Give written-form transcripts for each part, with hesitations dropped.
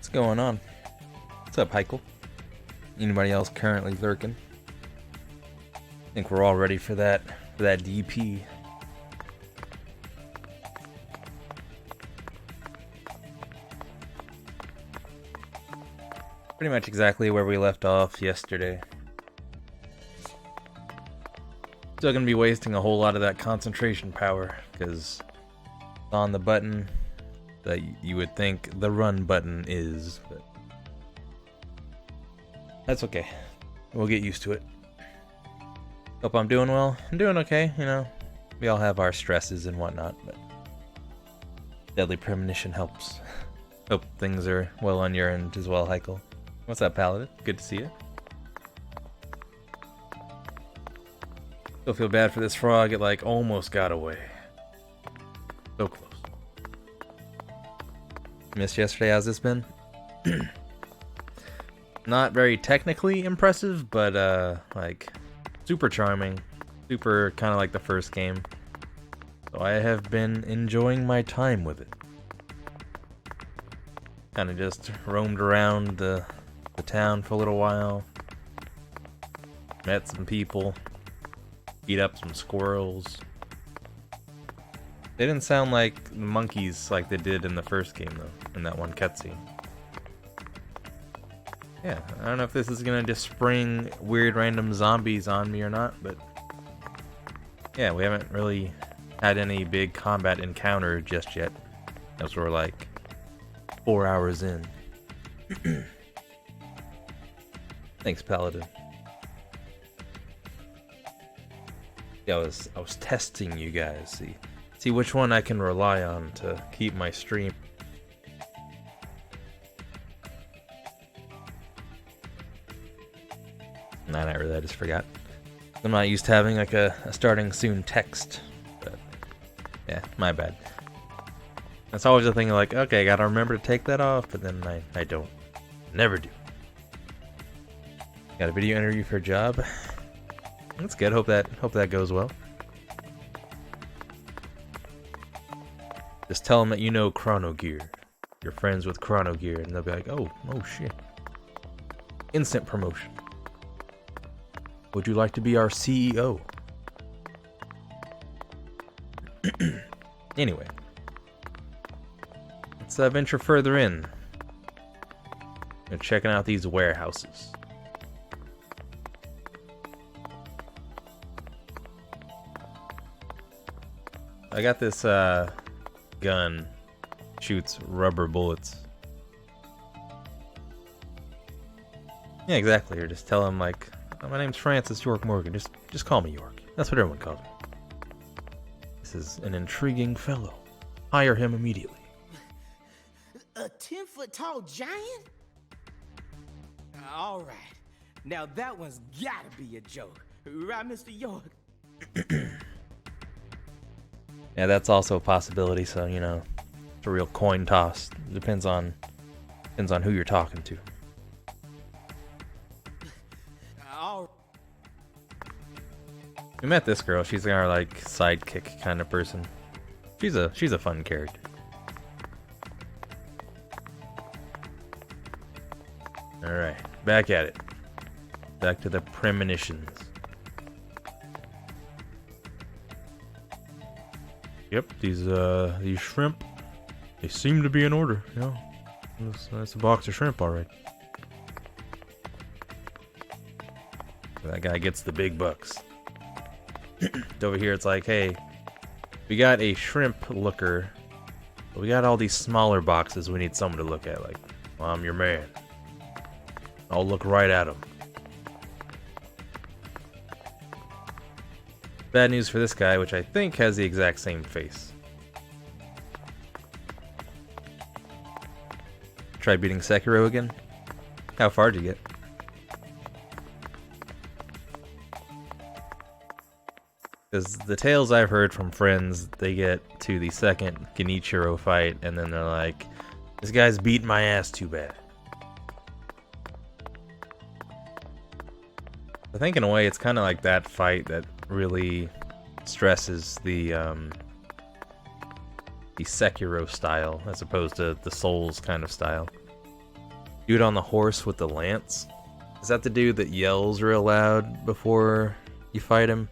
What's going on? What's up, Heikel? Anybody else currently lurking? I think we're all ready for that DP. Pretty much exactly where we left off yesterday. Still gonna be wasting a whole lot of that concentration power, because on the button that you would think the run button is, but that's okay. We'll get used to it. Hope I'm doing well. I'm doing okay, you know. We all have our stresses and whatnot, but Deadly Premonition helps. Hope things are well on your end as well, Heikel. What's up, Paladin? Good to see you. Still feel bad for this frog. It like almost got away. So close. Missed yesterday. How's this been? Not very technically impressive, but like super charming, super kind of like the first game. So I have been enjoying my time with it. Kind of just roamed around the town for a little while. Met some people. Beat up some squirrels. They didn't sound like the monkeys like they did in the first game, though, in that one cutscene. Yeah, I don't know if this is gonna just spring weird random zombies on me or not, but yeah, we haven't really had any big combat encounter just yet, as we're like 4 hours in. Thanks, Paladin. Yeah, I was testing you guys, see which one I can rely on to keep my stream. Nah, not really, I just forgot. I'm not used to having like a starting soon text, but yeah, my bad. That's always the thing, like, okay, I gotta remember to take that off, but then I don't. Never do. Got a video interview for a job. That's good, hope that goes well. Just tell them that you know Chrono Gear. You're friends with Chrono Gear, and they'll be like, oh shit. Instant promotion. Would you like to be our CEO? Anyway. Let's venture further in. We're checking out these warehouses. I got this gun. Shoots rubber bullets. Yeah, exactly. Or just tell him like, oh, my name's Francis York Morgan. Just call me York. That's what everyone calls me. This is an intriguing fellow. Hire him immediately. A 10-foot tall giant? All right. Now that one's gotta be a joke. Right, Mr. York? Yeah, that's also a possibility, so, you know, it's a real coin toss. Depends on who you're talking to. We met this girl. She's our like sidekick kind of person. She's a fun character. All right, back at it. Back to the premonitions. Yep, these shrimp, they seem to be in order. Yeah, that's a box of shrimp, all right. That guy gets the big bucks. Over here, it's like, hey, we got a shrimp looker, but we got all these smaller boxes we need someone to look at. Like, well, I'm your man. I'll look right at them. Bad news for this guy, which I think has the exact same face. Try beating Sekiro again? How far did you get? Because the tales I've heard from friends, they get to the second Genichiro fight, and then they're like, this guy's beating my ass too bad. I think in a way it's kind of like that fight that really stresses the Sekiro style as opposed to the Souls kind of style. Dude on the horse with the lance? Is that the dude that yells real loud before you fight him?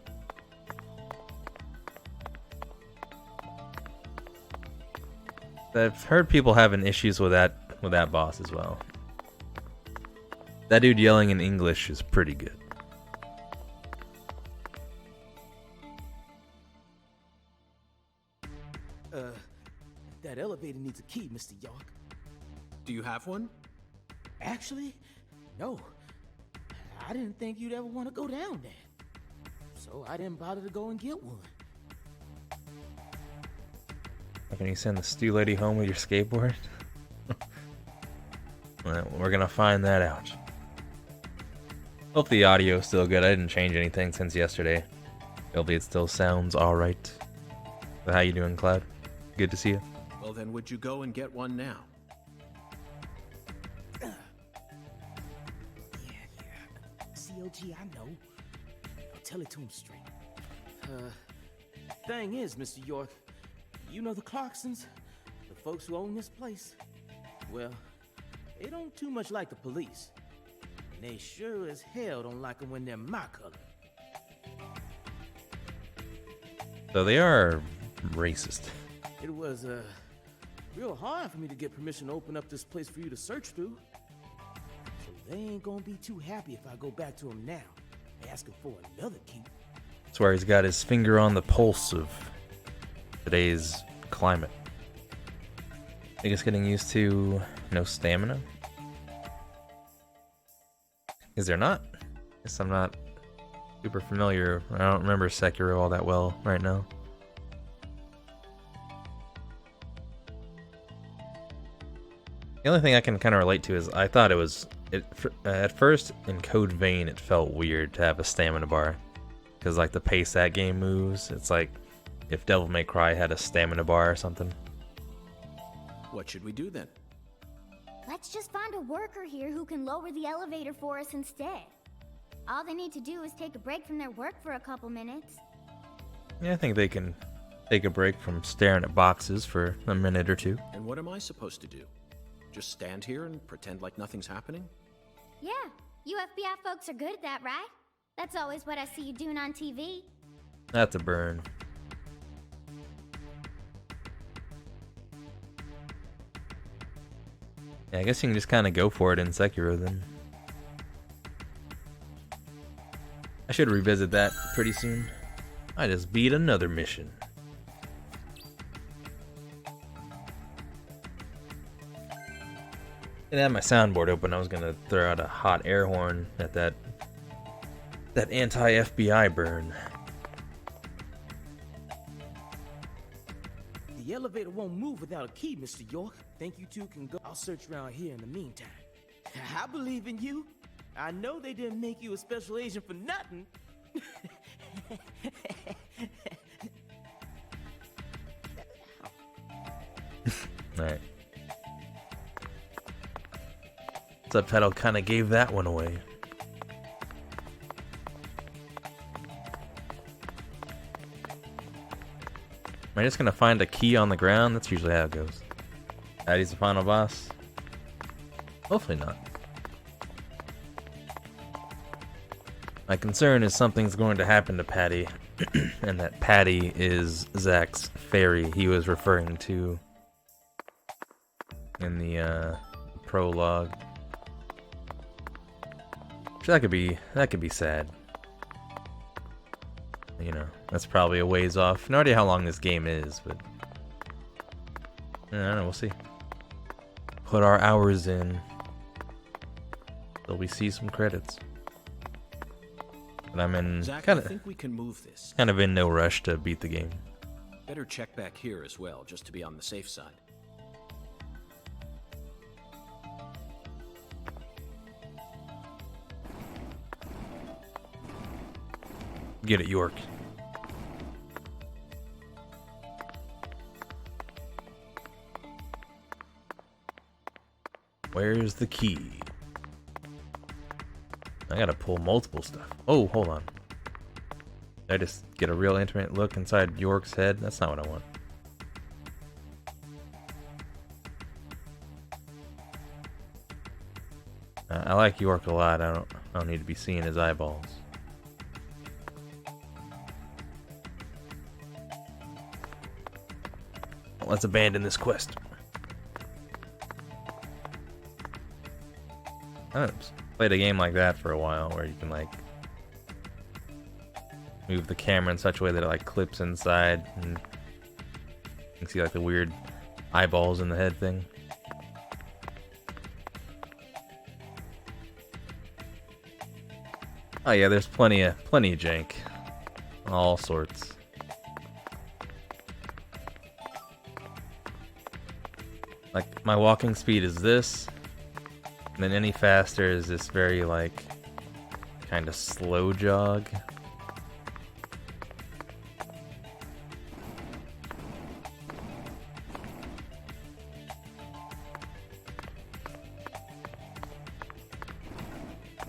I've heard people having issues with that boss as well. That dude yelling in English is pretty good. That elevator needs a key, Mr. York. Do you have one? Actually, no. I didn't think you'd ever want to go down there. So I didn't bother to go and get one. Can you send the stew lady home with your skateboard? Well, we're gonna find that out. Hope the audio's still good. I didn't change anything since yesterday. Hopefully it still sounds alright. So how you doing, Cloud? Good to see you. Well, then would you go and get one now? COG, I know. I'll tell it to him straight. Thing is, Mr. York, you know the Clarksons? The folks who own this place? Well, they don't too much like the police. And they sure as hell don't like them when they're my color. So they are racist. It was, real hard for me to get permission to open up this place for you to search through. So they ain't gonna be too happy if I go back to them now, asking for another key. That's where he's got his finger on the pulse of today's climate. I think it's getting used to no stamina. Is there not? Guess I'm not super familiar. I don't remember Sekiro all that well right now. The only thing I can kind of relate to is I thought at first in Code Vein it felt weird to have a stamina bar, because like the pace that game moves, it's like if Devil May Cry had a stamina bar or something. What should we do then? Let's just find a worker here who can lower the elevator for us instead. All they need to do is take a break from their work for a couple minutes. Yeah, I think they can take a break from staring at boxes for a minute or two. And what am I supposed to do? Just stand here and pretend like nothing's happening? Yeah, you FBI folks are good at that, right? That's always what I see you doing on TV. That's a burn. Yeah, I guess you can just kind of go for it in Sekiro then. I should revisit that pretty soon. I just beat another mission. I had my soundboard open. I was gonna throw out a hot air horn at that anti-FBI burn. The elevator won't move without a key, Mr. York. Think you two can go? I'll search around here in the meantime. I believe in you. I know they didn't make you a special agent for nothing. Alright. Subtitle kind of gave that one away. Am I just gonna find a key on the ground? That's usually how it goes. Patty's the final boss? Hopefully not. My concern is something's going to happen to Patty, and that Patty is Zack's fairy he was referring to in the prologue. So that could be sad. You know, that's probably a ways off. No idea how long this game is, but I don't know, we'll see. Put our hours in till we see some credits. But I'm in Zack, kind I think we can move this. of in no rush to beat the game. Better check back here as well, just to be on the safe side. Get it, York. Where's the key? I gotta pull multiple stuff. Oh, hold on. Did I just get a real intimate look inside York's head? That's not what I want. I like York a lot. I don't need to be seeing his eyeballs. Let's abandon this quest. I haven't played a game like that for a while, where you can like move the camera in such a way that it like clips inside, and you can see like the weird eyeballs in the head thing. Oh yeah, there's plenty of jank, all sorts. Like my walking speed is this, and then any faster is this very like kind of slow jog.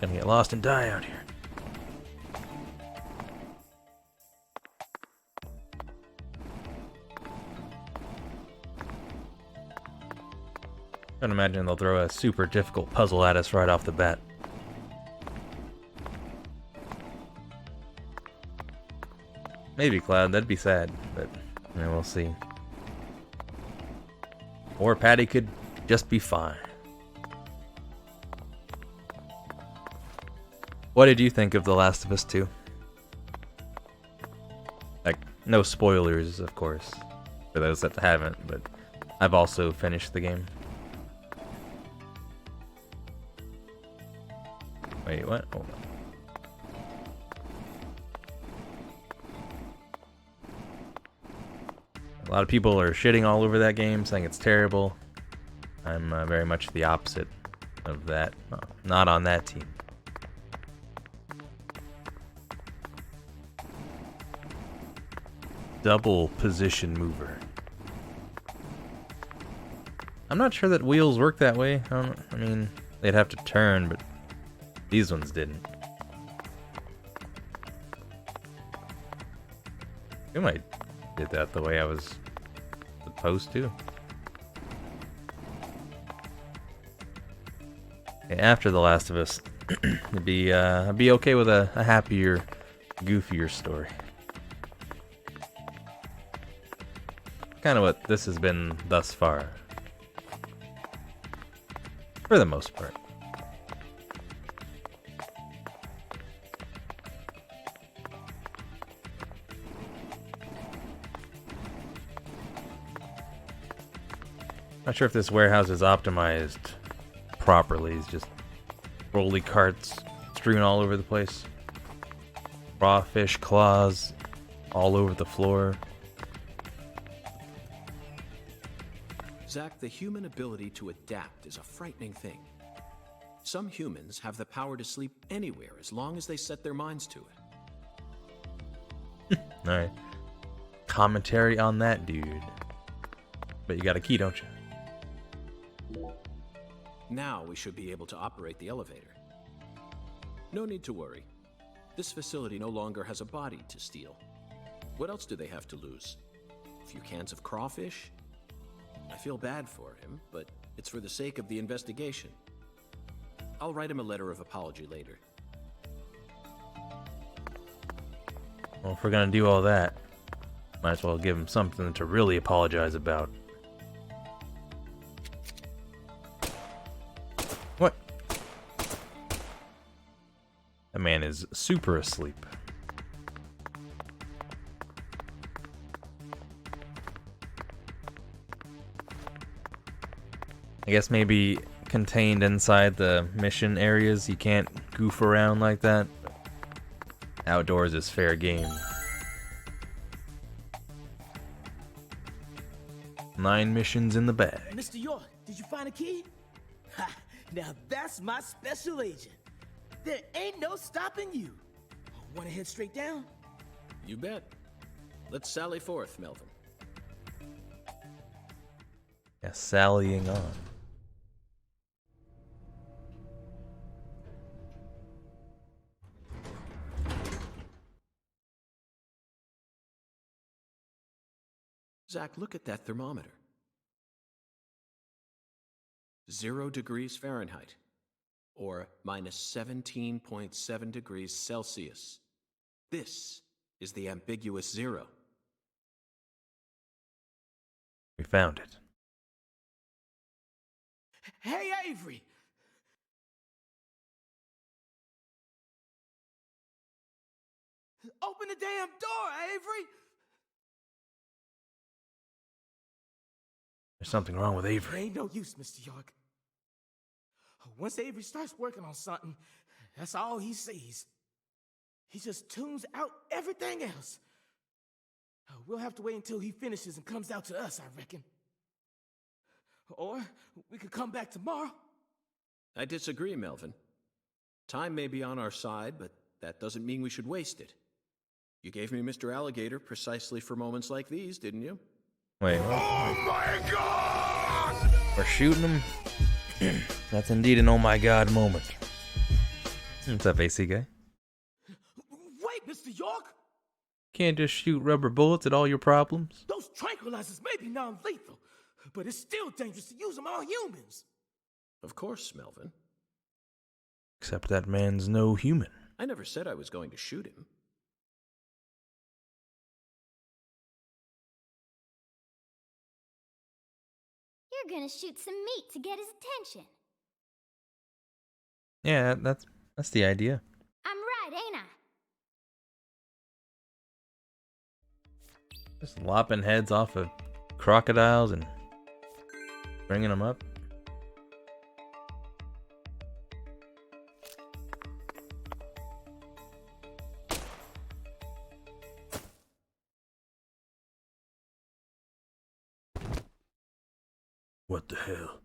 Gonna get lost and die out here. I can imagine they'll throw a super difficult puzzle at us right off the bat. Maybe, Cloud, that'd be sad, but we'll see. Or Patty could just be fine. What did you think of The Last of Us 2? Like, no spoilers, of course, for those that haven't, but I've also finished the game. Wait, what? Hold on. A lot of people are shitting all over that game, saying it's terrible. I'm very much the opposite of that. Not on that team. Double position mover. I'm not sure that wheels work that way. I mean, they'd have to turn, but these ones didn't. I might did that the way I was supposed to. Okay, after The Last of Us, I'd be okay with a happier, goofier story. Kind of what this has been thus far. For the most part. Not sure if this warehouse is optimized properly. It's just rolly carts strewn all over the place. Raw fish claws all over the floor. Zach, the human ability to adapt is a frightening thing. Some humans have the power to sleep anywhere as long as they set their minds to it. Alright. Commentary on that, dude. But you got a key, don't you? Now we should be able to operate the elevator. No need to worry. This facility no longer has a body to steal. What else do they have to lose? A few cans of crawfish? I feel bad for him, but it's for the sake of the investigation. I'll write him a letter of apology later. Well, if we're gonna do all that, might as well give him something to really apologize about. What? That man is super asleep. I guess maybe contained inside the mission areas, you can't goof around like that. Outdoors is fair game. 9 missions in the bag. Mr. York, did you find a key? Ha! Now that's my special agent. There ain't no stopping you. Want to head straight down? You bet. Let's sally forth, Melvin. Yeah, sallying on. Zach, look at that thermometer. 0 degrees Fahrenheit. or minus 17.7 degrees Celsius. This is the ambiguous zero. We found it. Hey, Avery! Open the damn door, Avery! There's something wrong with It Avery. ain't no use, Mr. York. Once Avery starts working on something, that's all he sees. He just tunes out everything else. We'll have to wait until he finishes and comes out to us, I reckon. Or we could come back tomorrow. I disagree, Melvin. Time may be on our side, but that doesn't mean we should waste it. You gave me Mr. Alligator precisely for moments like these, didn't you? Wait, what? Oh my God! We're shooting him? That's indeed an oh my god moment. What's up, AC guy? Wait, Mr. York! Can't just shoot rubber bullets at all your problems? Those tranquilizers may be non-lethal, but it's still dangerous to use them on humans. Of course, Melvin. Except that man's no human. I never said I was going to shoot him. You're gonna shoot some meat to get his attention. Yeah, that's the idea. I'm right, ain't I? Just lopping heads off of crocodiles and bringing them up. What the hell?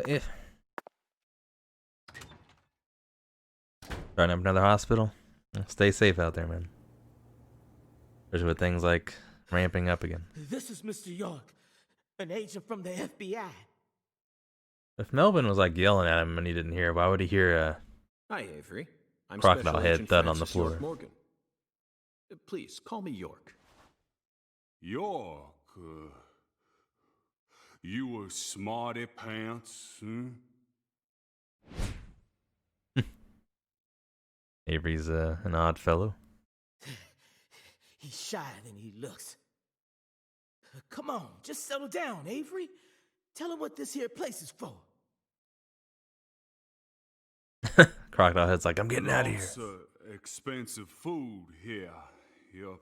If starting up another hospital, stay safe out there, man. Especially with things like ramping up again. This is Mr. York, an agent from the FBI. If Melvin was like yelling at him and he didn't hear, why would he hear Hi, Avery. I'm crocodile Special head Agent thud on the Francis York floor? Morgan. Please, call me York. York, you a smarty pants, hmm? Avery's an odd fellow? He's shyer than he looks. Come on, just settle down, Avery. Tell him what this here place is for. Crocodile head's like, I'm getting out of here. Lots of expensive food here. Yup.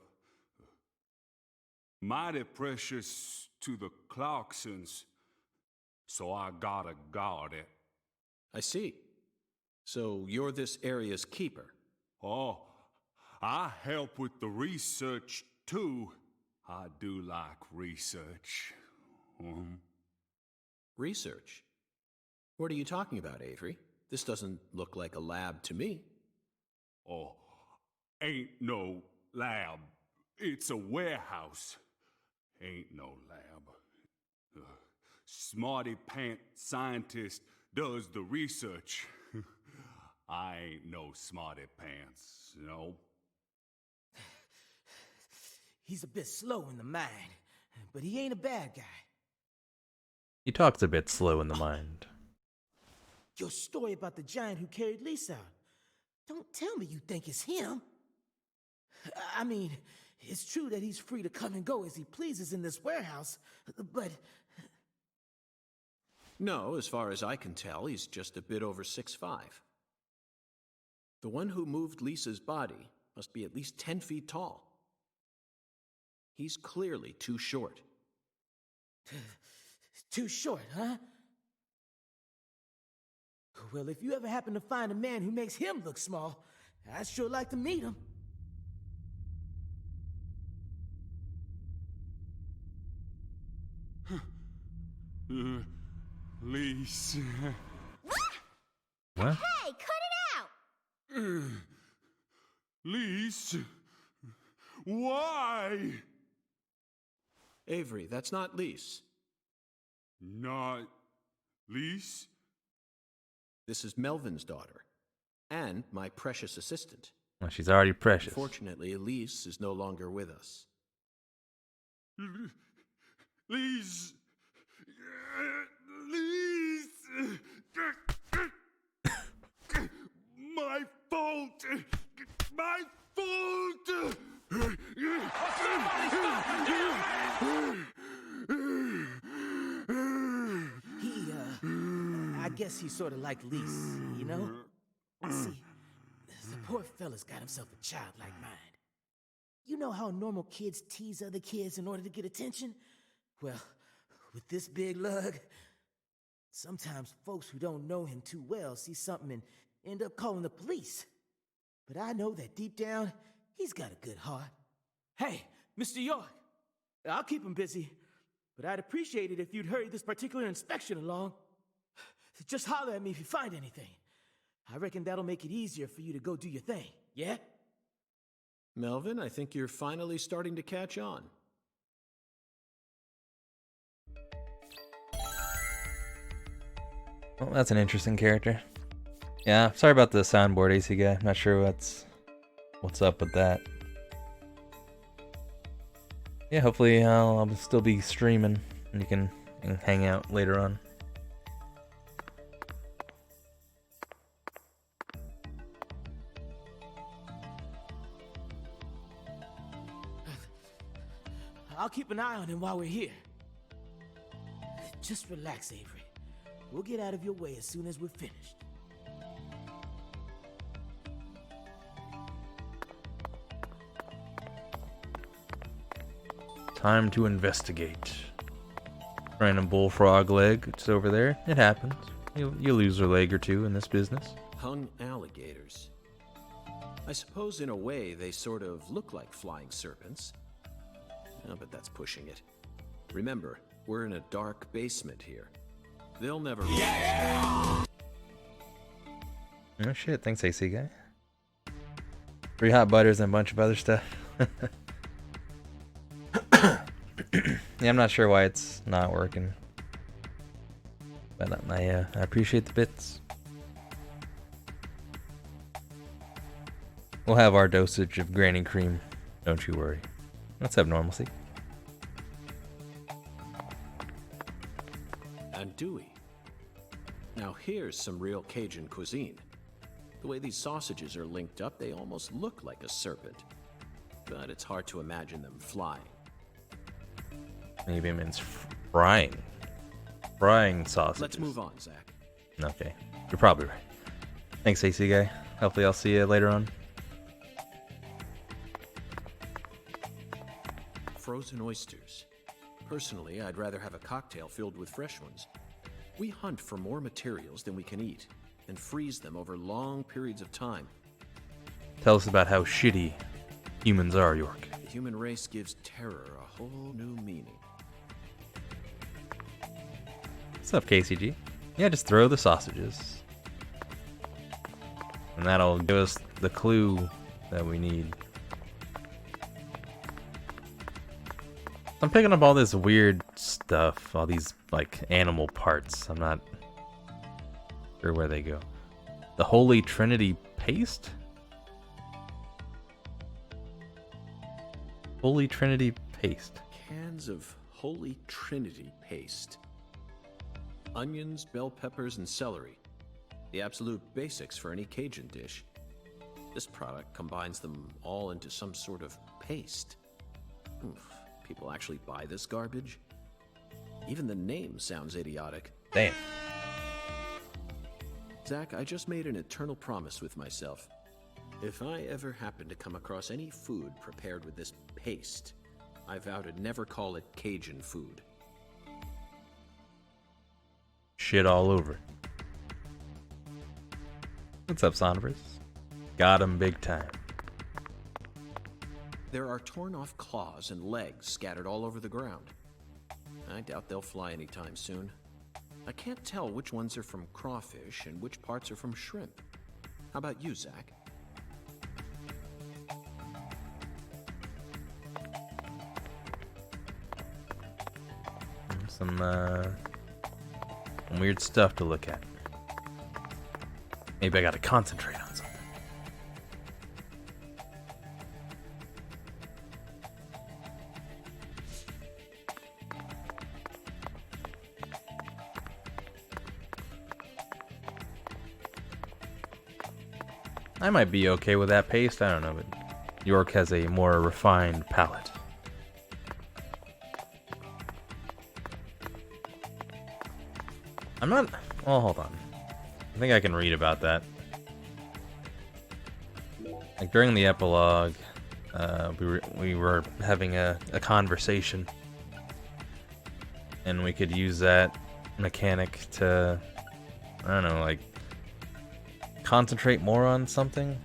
Mighty precious to the Clarksons, so I gotta guard it. I see. So you're this area's keeper. Oh, I help with the research too. I do like research. Research? What are you talking about, Avery? This doesn't look like a lab to me. Oh, ain't no lab. It's a warehouse. Ain't no lab. Smarty pant scientist does the research. I ain't no smarty pants, you know. He's a bit slow in the mind, but he ain't a bad guy. He talks a bit slow in the mind. Your story about the giant who carried Lisa out. Don't tell me you think it's him. I mean, it's true that he's free to come and go as he pleases in this warehouse, but... No, as far as I can tell, he's just a bit over 6'5". The one who moved Lisa's body must be at least 10 feet tall. He's clearly too short. Too short, huh? Well, if you ever happen to find a man who makes him look small, I'd sure like to meet him. Lise. What? Hey, cut it out! Lise. Why? Avery, that's not Lise. Not Lise? This is Melvin's daughter, and my precious assistant. Well, she's already precious. Unfortunately, Elise is no longer with us. Please. Please. My fault. My fault. I guess he's sort of like Lise, you know? See, the poor fella's got himself a childlike mind. You know how normal kids tease other kids in order to get attention? Well, with this big lug, sometimes folks who don't know him too well see something and end up calling the police. But I know that deep down, he's got a good heart. Hey, Mr. York, I'll keep him busy, but I'd appreciate it if you'd hurry this particular inspection along. Just holler at me if you find anything. I reckon that'll make it easier for you to go do your thing, yeah? Melvin, I think you're finally starting to catch on. Well, that's an interesting character. Yeah, sorry about the soundboard, AC guy. I'm not sure what's up with that. Yeah, hopefully I'll still be streaming and you can hang out later on. I'll keep an eye on him while we're here. Just relax, Avery. We'll get out of your way as soon as we're finished. Time to investigate. Random bullfrog leg, it's over there. It happens. You lose a leg or two in this business. Hung alligators. I suppose in a way they sort of look like flying serpents. Oh, but that's pushing it. Remember, we're in a dark basement here. They'll never... Oh shit, thanks AC guy. 3 hot butters and a bunch of other stuff. Yeah, I'm not sure why it's not working. But I appreciate the bits. We'll have our dosage of granny cream, don't you worry. Let's have normalcy. And Dewey. Now here's some real Cajun cuisine. The way these sausages are linked up, they almost look like a serpent. But it's hard to imagine them flying. Maybe it means frying. Frying sausages. Let's move on, Zach. Okay, you're probably right. Thanks, AC guy. Hopefully I'll see you later on. Frozen oysters. Personally, I'd rather have a cocktail filled with fresh ones. We hunt for more materials than we can eat, and freeze them over long periods of time. Tell us about how shitty humans are, York. The human race gives terror a whole new meaning. What's up, KCG? Yeah, just throw the sausages. And that'll give us the clue that we need. I'm picking up all this weird stuff, all these, like, animal parts. I'm not sure where they go. The Holy Trinity paste? Holy Trinity paste. Cans of Holy Trinity paste. Onions, bell peppers, and celery. The absolute basics for any Cajun dish. This product combines them all into some sort of paste. People actually buy this garbage? Even the name sounds idiotic. Damn. Zach, I just made an eternal promise with myself. If I ever happen to come across any food prepared with this paste, I vow to never call it Cajun food. Shit all over. What's up, Sonibus? Got him big time. There are torn off claws and legs scattered all over the ground. I doubt they'll fly anytime soon. I can't tell which ones are from crawfish and which parts are from shrimp. How about you, Zach? Some weird stuff to look at. Maybe I gotta concentrate on something. I might be okay with that paste, I don't know, but York has a more refined palate. I'm not... Well, hold on. I think I can read about that. Like, during the epilogue, we were having a conversation. And we could use that mechanic to, I don't know, like, concentrate more on something.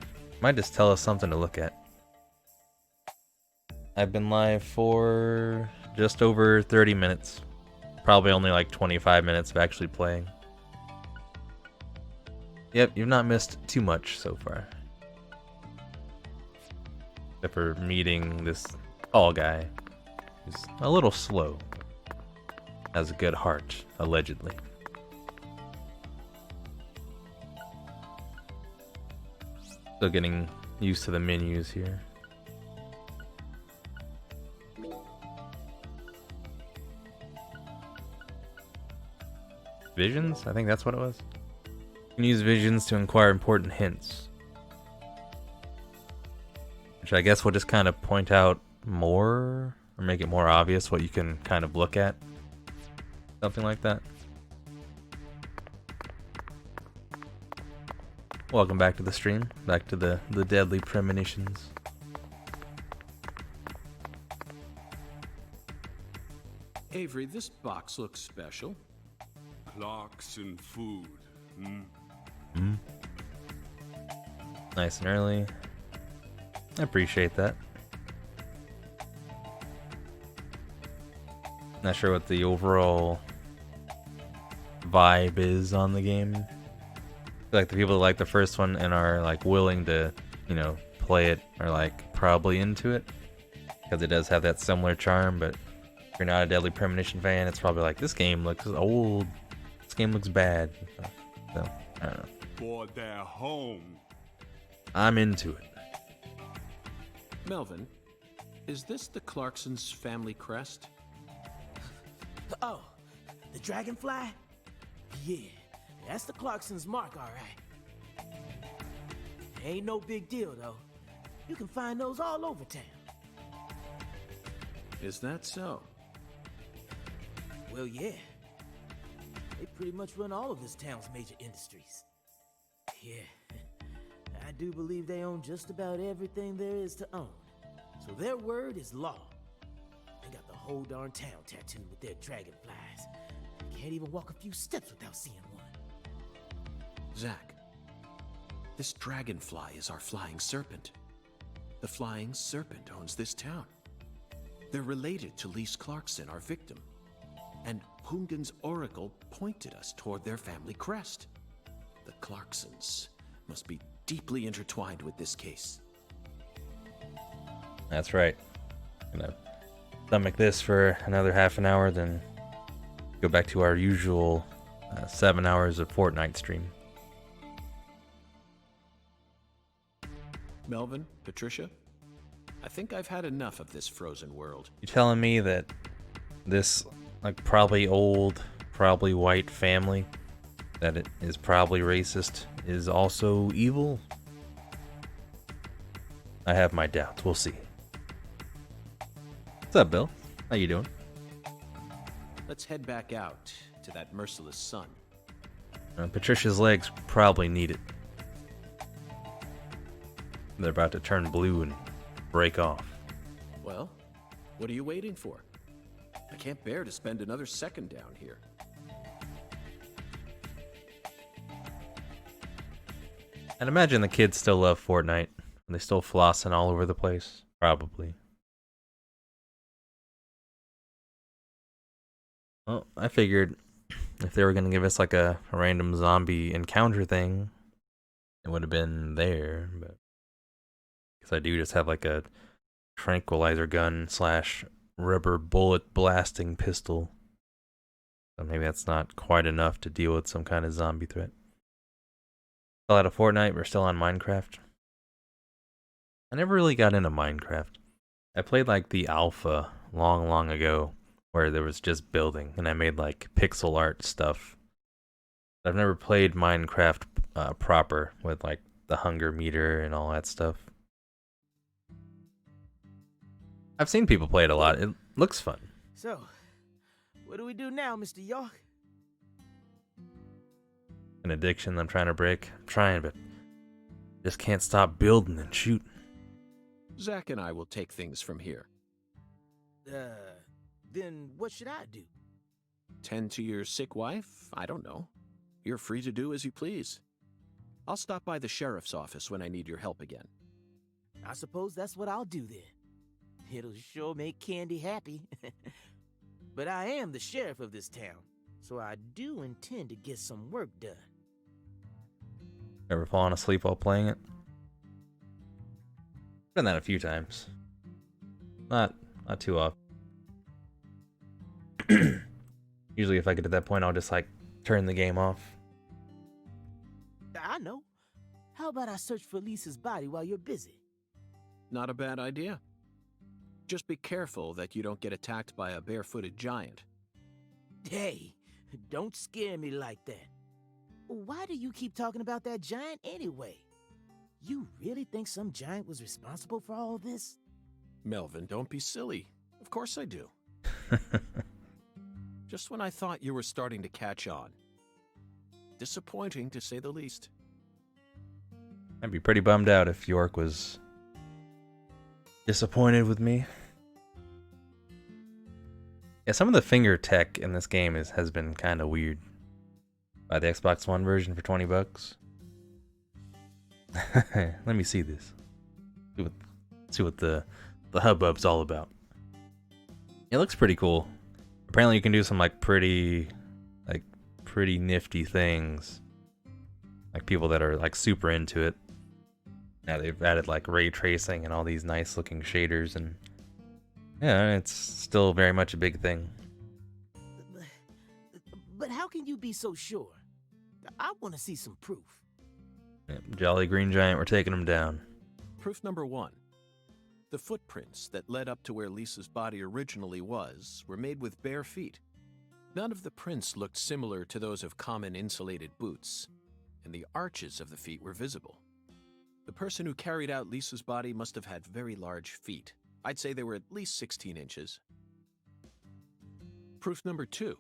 Might just tell us something to look at. I've been live for just over 30 minutes. Probably only like 25 minutes of actually playing. Yep, you've not missed too much so far. Except for meeting this tall guy who's a little slow. Has a good heart, allegedly. Still getting used to the menus here. Visions? I think that's what it was. You can use visions to inquire important hints. Which I guess will just kind of point out more, or make it more obvious what you can kind of look at. Something like that. Welcome back to the stream. Back to the deadly premonitions. Avery, this box looks special. Clarkson food. Nice and early. I appreciate that. Not sure what the overall vibe is on the game. I feel like the people that like the first one and are like willing to, you know, play it are like probably into it. Because it does have that similar charm, but if you're not a Deadly Premonition fan, it's probably like, this game looks old. This game looks bad. So, I don't know. For their home. I'm into it. Melvin, is this the Clarksons' family crest? Oh, the dragonfly? Yeah, that's the Clarksons' mark, all right. Ain't no big deal, though. You can find those all over town. Is that so? Well, yeah. They pretty much run all of this town's major industries. Yeah, I do believe they own just about everything there is to own. So their word is law. They got the whole darn town tattooed with their dragonflies. Can't even walk a few steps without seeing one. Zach, this dragonfly is our flying serpent. The flying serpent owns this town. They're related to Lise Clarkson, our victim. And Hungan's oracle pointed us toward their family crest. The Clarksons must be deeply intertwined with this case. That's right. Gonna stomach this for another half an hour, then go back to our usual 7 hours of Fortnite stream. Melvin, Patricia, I think I've had enough of this frozen world. You telling me that this, like, probably old, probably white family, that it is probably racist, is also evil? I have my doubts. We'll see. What's up, Bill? How you doing? Let's head back out to that merciless sun. Patricia's legs probably need it. They're about to turn blue and break off. Well, what are you waiting for? I can't bear to spend another second down here. I'd imagine the kids still love Fortnite. Are they still flossing all over the place? Probably. Well, I figured if they were going to give us like a random zombie encounter thing, it would have been there, but because I do just have like a tranquilizer gun / rubber bullet blasting pistol. So maybe that's not quite enough to deal with some kind of zombie threat. Still out of Fortnite, we're still on Minecraft. I never really got into Minecraft. I played like the alpha long ago, where there was just building, and I made like pixel art stuff. I've never played Minecraft proper with like the hunger meter and all that stuff. I've seen people play it a lot. It looks fun. So, what do we do now, Mr. York? An addiction I'm trying to break. I'm trying, but just can't stop building and shooting. Zack and I will take things from here. Then what should I do? Tend to your sick wife? I don't know. You're free to do as you please. I'll stop by the sheriff's office when I need your help again. I suppose that's what I'll do then. It'll sure make Candy happy. But I am the sheriff of this town, so I do intend to get some work done. Ever fallen asleep while playing it? Done that a few times. Not too often. Usually if I get to that point, I'll just like turn the game off. I know. How about I search for Lisa's body while you're busy? Not a bad idea. Just be careful that you don't get attacked by a barefooted giant. Hey, don't scare me like that. Why do you keep talking about that giant anyway? You really think some giant was responsible for all this? Melvin, don't be silly. Of course I do. Just when I thought you were starting to catch on. Disappointing, to say the least. I'd be pretty bummed out if York was disappointed with me. Yeah, some of the finger tech in this game has been kind of weird. Buy the Xbox One version for $20. Let me see this. See what the hubbub's all about. It looks pretty cool. Apparently you can do some pretty nifty things. Like people that are like super into it. Now they've added like ray tracing and all these nice looking shaders, and yeah, it's still very much a big thing. But how can you be so sure? I want to see some proof. Yeah, Jolly Green Giant, we're taking him down. Proof number 1. The footprints that led up to where Lisa's body originally was were made with bare feet. None of the prints looked similar to those of common insulated boots, and the arches of the feet were visible. The person who carried out Lisa's body must have had very large feet. I'd say they were at least 16 inches. Proof number 2.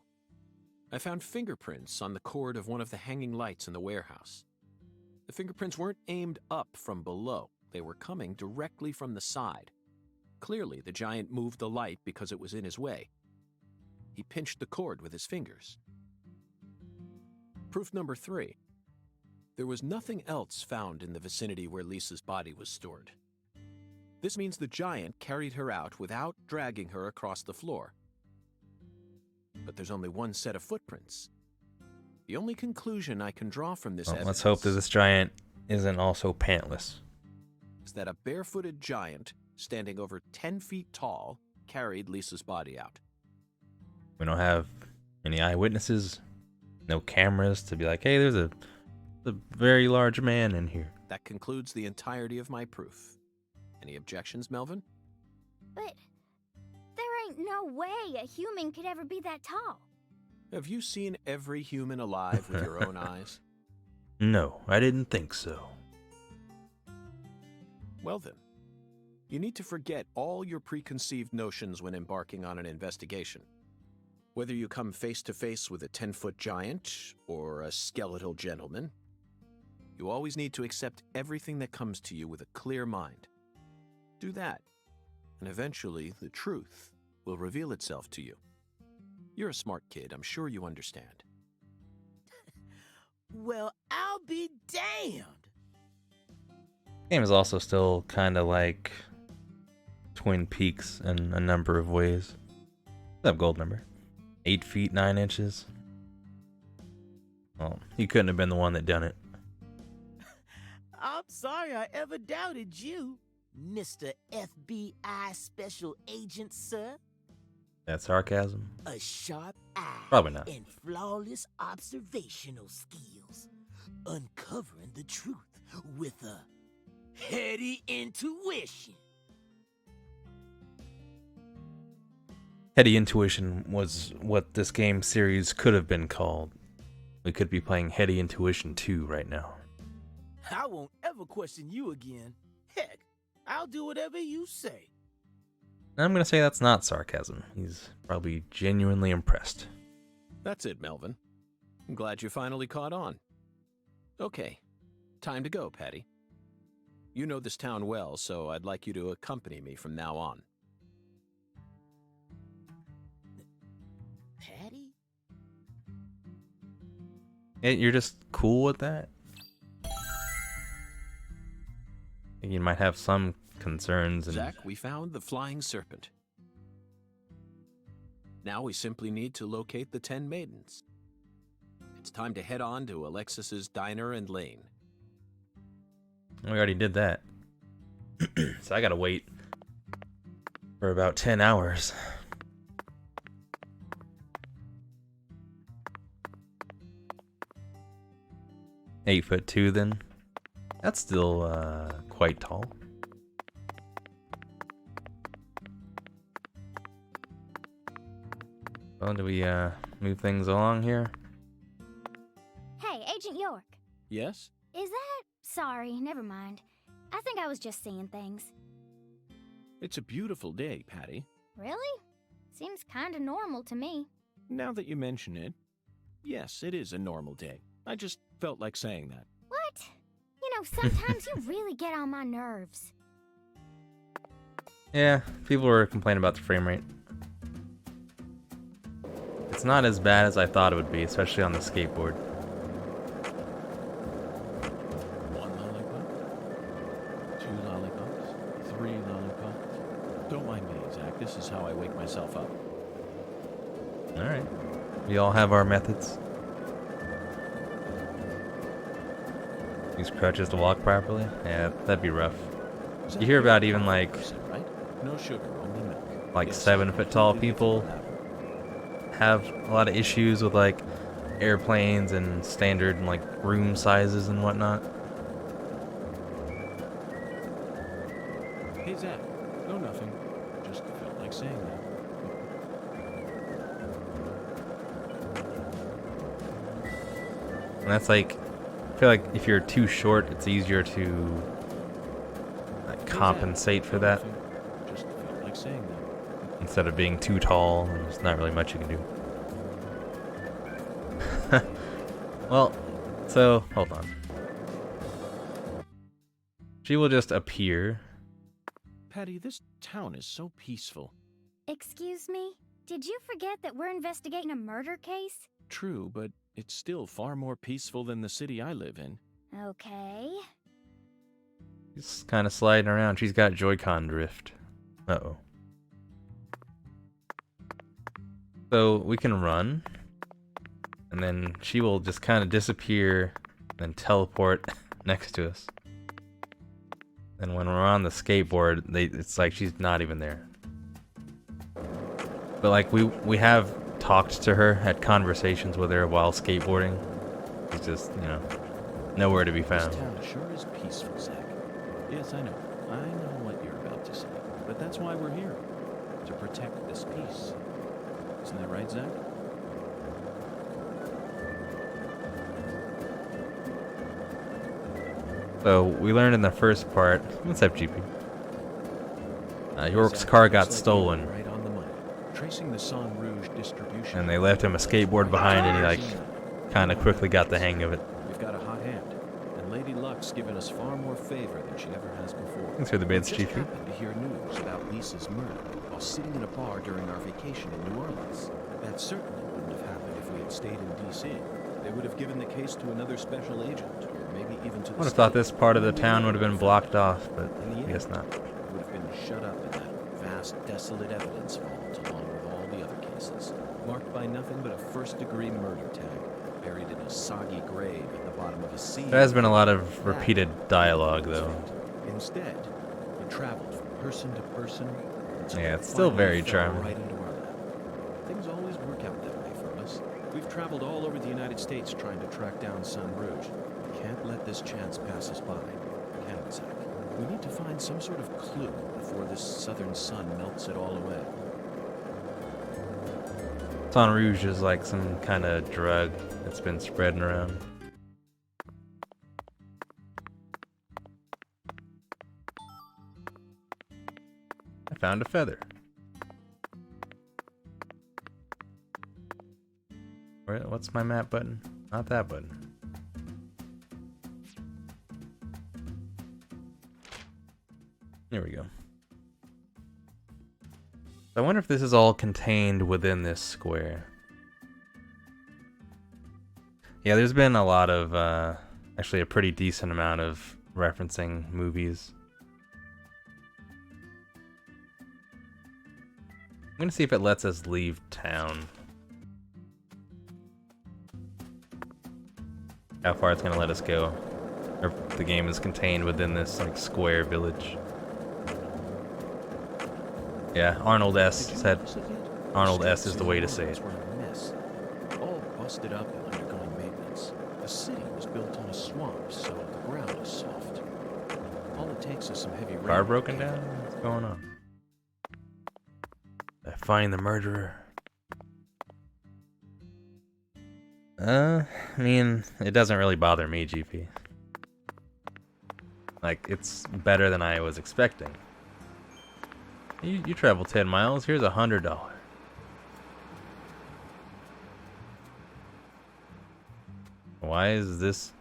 I found fingerprints on the cord of one of the hanging lights in the warehouse. The fingerprints weren't aimed up from below. They were coming directly from the side. Clearly, the giant moved the light because it was in his way. He pinched the cord with his fingers. Proof number 3. There was nothing else found in the vicinity where Lisa's body was stored. This means the giant carried her out without dragging her across the floor. But there's only one set of footprints. The only conclusion I can draw from this evidence... Let's hope that this giant isn't also pantless. ...is that a barefooted giant, standing over 10 feet tall, carried Lisa's body out. We don't have any eyewitnesses, no cameras to be like, hey, there's a very large man in here. That concludes the entirety of my proof. Any objections, Melvin? But there ain't no way a human could ever be that tall. Have you seen every human alive with your own eyes? No, I didn't think so. Well then, you need to forget all your preconceived notions when embarking on an investigation. Whether you come face to face with a 10-foot giant or a skeletal gentleman, you always need to accept everything that comes to you with a clear mind. Do that, and eventually the truth will reveal itself to you. You're a smart kid, I'm sure you understand. Well, I'll be damned. Game is also still kind of like Twin Peaks in a number of ways. That gold number. 8 feet 9 inches. Well, he couldn't have been the one that done it. I'm sorry I ever doubted you, Mr. FBI Special Agent, sir. That's sarcasm? A sharp eye Probably not. and flawless observational skills. Uncovering the truth with a heady intuition. Heady Intuition was what this game series could have been called. We could be playing Heady Intuition 2 right now. I won't ever question you again. Heck, I'll do whatever you say. I'm gonna say that's not sarcasm. He's probably genuinely impressed. That's it, Melvin. I'm glad you finally caught on. Okay, time to go, Patty. You know this town well, so I'd like you to accompany me from now on. Patty? Hey, you're just cool with that? You might have some concerns and... Zach, we found the flying serpent. Now we simply need to locate the 10 maidens. It's time to head on to Alexis's Diner and Lane. We already did that. So I gotta wait for about 10 hours. "8'2" then. That's still quite tall. Well, do we move things along here? Hey, Agent York. Yes? Is that... Sorry, never mind. I think I was just seeing things. It's a beautiful day, Patty. Really? Seems kinda normal to me. Now that you mention it, yes, it is a normal day. I just felt like saying that. What? You know, sometimes you really get on my nerves. Yeah, people were complaining about the frame rate. It's not as bad as I thought it would be, especially on the skateboard. One lollipop, 2 lollipops, 3 lollipops. Don't mind me, Zach. This is how I wake myself up. Alright. We all have our methods. Use crutches to walk properly? Yeah, that'd be rough. Zach, You hear about you're even a like person, right? No sugar, only milk. like Yes, 7-foot tall completely people different have a lot of issues with like airplanes and standard like room sizes and whatnot. habit. Hey, Zach. No, nothing. Just felt like saying that. And that's like, I feel like if you're too short, it's easier to like, compensate for that. Just felt like saying that. Instead of being too tall, there's not really much you can do. Well, so, hold on. She will just appear. Patty, this town is so peaceful. Excuse me? Did you forget that we're investigating a murder case? True, but it's still far more peaceful than the city I live in. Okay. She's kind of sliding around. She's got Joy-Con drift. Uh-oh. So, we can run. And then she will just kind of disappear and teleport next to us. And when we're on the skateboard, it's like she's not even there. But like we have talked to her, had conversations with her while skateboarding. She's just, you know, nowhere to be found. This town sure is peaceful, Zach. Yes, I know. I know what you're about to say. But that's why we're here. To protect this peace. Isn't that right, Zach? So we learned in the first part. What's up, GP? York's Zach, car looks got like you were stolen, right on the money. Tracing the Sang Rouge distribution. and they left him a skateboard behind, and he like kind of quickly got the hang of it. We've got a hot hand, and Lady Luck's given us far more favor than she ever has before. Thanks for the bids, We just GP. happened to hear news about Lisa's murder while sitting in a bar during our vacation in New Orleans. That certainly wouldn't have happened if we had stayed in D.C. They would have given the case to another special agent, or maybe even to the I would have thought state. this part of the town would have been blocked off, but In the I guess end, not. it would have been shut up in that vast, desolate evidence vault along with all the other cases, marked by nothing but a first-degree murder tag, buried in a soggy grave at the bottom of a sea. There has been a lot of repeated dialogue, though. Instead, it traveled from person to person. until Yeah, it it's still finally very fell charming. Right into our lap. Things always work out that way for us. We've traveled all over the United States trying to track down Sun Rouge. Can't let this chance pass us by, can we, Zach? We need to find some sort of clue before this southern sun melts it all away. Sang Rouge is like some kind of drug that's been spreading around. found a feather. What's my map button? Not that button. There we go. I wonder if this is all contained within this square. Yeah, there's been a lot of, actually a pretty decent amount of referencing movies. I'm gonna see if it lets us leave town. How far it's gonna let us go. Or if the game is contained within this like square village. Yeah, Arnold S said Arnold S is the way to say it. All busted up and undergoing maintenance. The city was built on a swamp, so the ground is soft. All it takes is some heavy rain. Car broken down? What's going on? I find the murderer. I mean, it doesn't really bother me, GP. Like, it's better than I was expecting. You travel 10 miles, here's $100. Why is this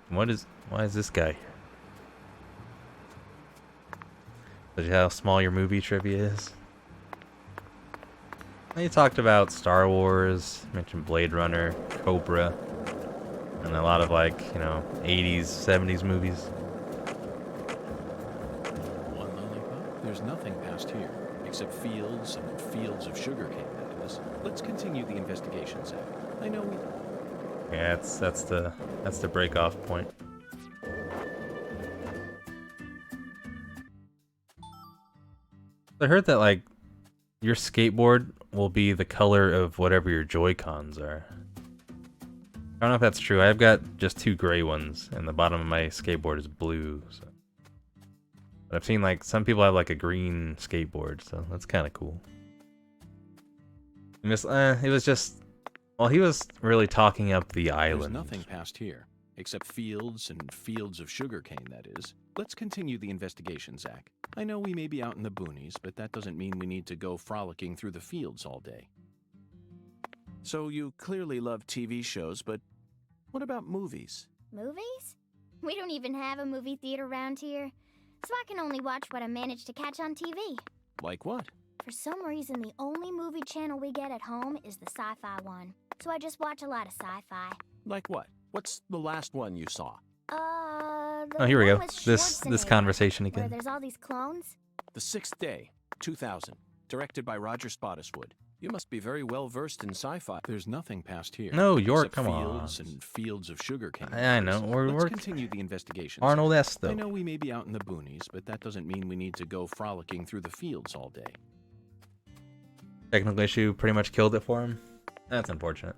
guy here? Shows you how small your movie trivia is. You talked about Star Wars, mentioned Blade Runner, Cobra, and a lot of like, 80s, 70s movies. One lollipop? There's nothing past here, except fields and fields of sugarcane, that is. Let's continue the investigation, Zach. I know we... Yeah, that's the break-off point. I heard that like your skateboard will be the color of whatever your Joy-Cons are. I don't know if that's true. I've got just 2 gray ones, and the bottom of my skateboard is blue. So. But I've seen like some people have like a green skateboard, so that's kind of cool. It was just, well, he was really talking up the island. There's nothing past here, except fields and fields of sugarcane, that is. Let's continue the investigation, Zach. I know we may be out in the boonies, but that doesn't mean we need to go frolicking through the fields all day. So you clearly love TV shows, but what about movies? Movies? We don't even have a movie theater around here, so I can only watch what I manage to catch on TV. Like what? For some reason, the only movie channel we get at home is the sci-fi one, so I just watch a lot of sci-fi. Like what? What's the last one you saw? Oh, here we go. one with This Schwarzenegger, conversation where again. there's all these clones. The Sixth Day, 2000. Directed by Roger Spottiswoode. You must be very well versed in sci-fi. There's nothing past here. No, York, except come on. fields and fields of sugarcane. I know. Let's continue the investigation. Arnold S though. I know we may be out in the boonies, but that doesn't mean we need to go frolicking through the fields all day. Technical issue pretty much killed it for him. That's unfortunate.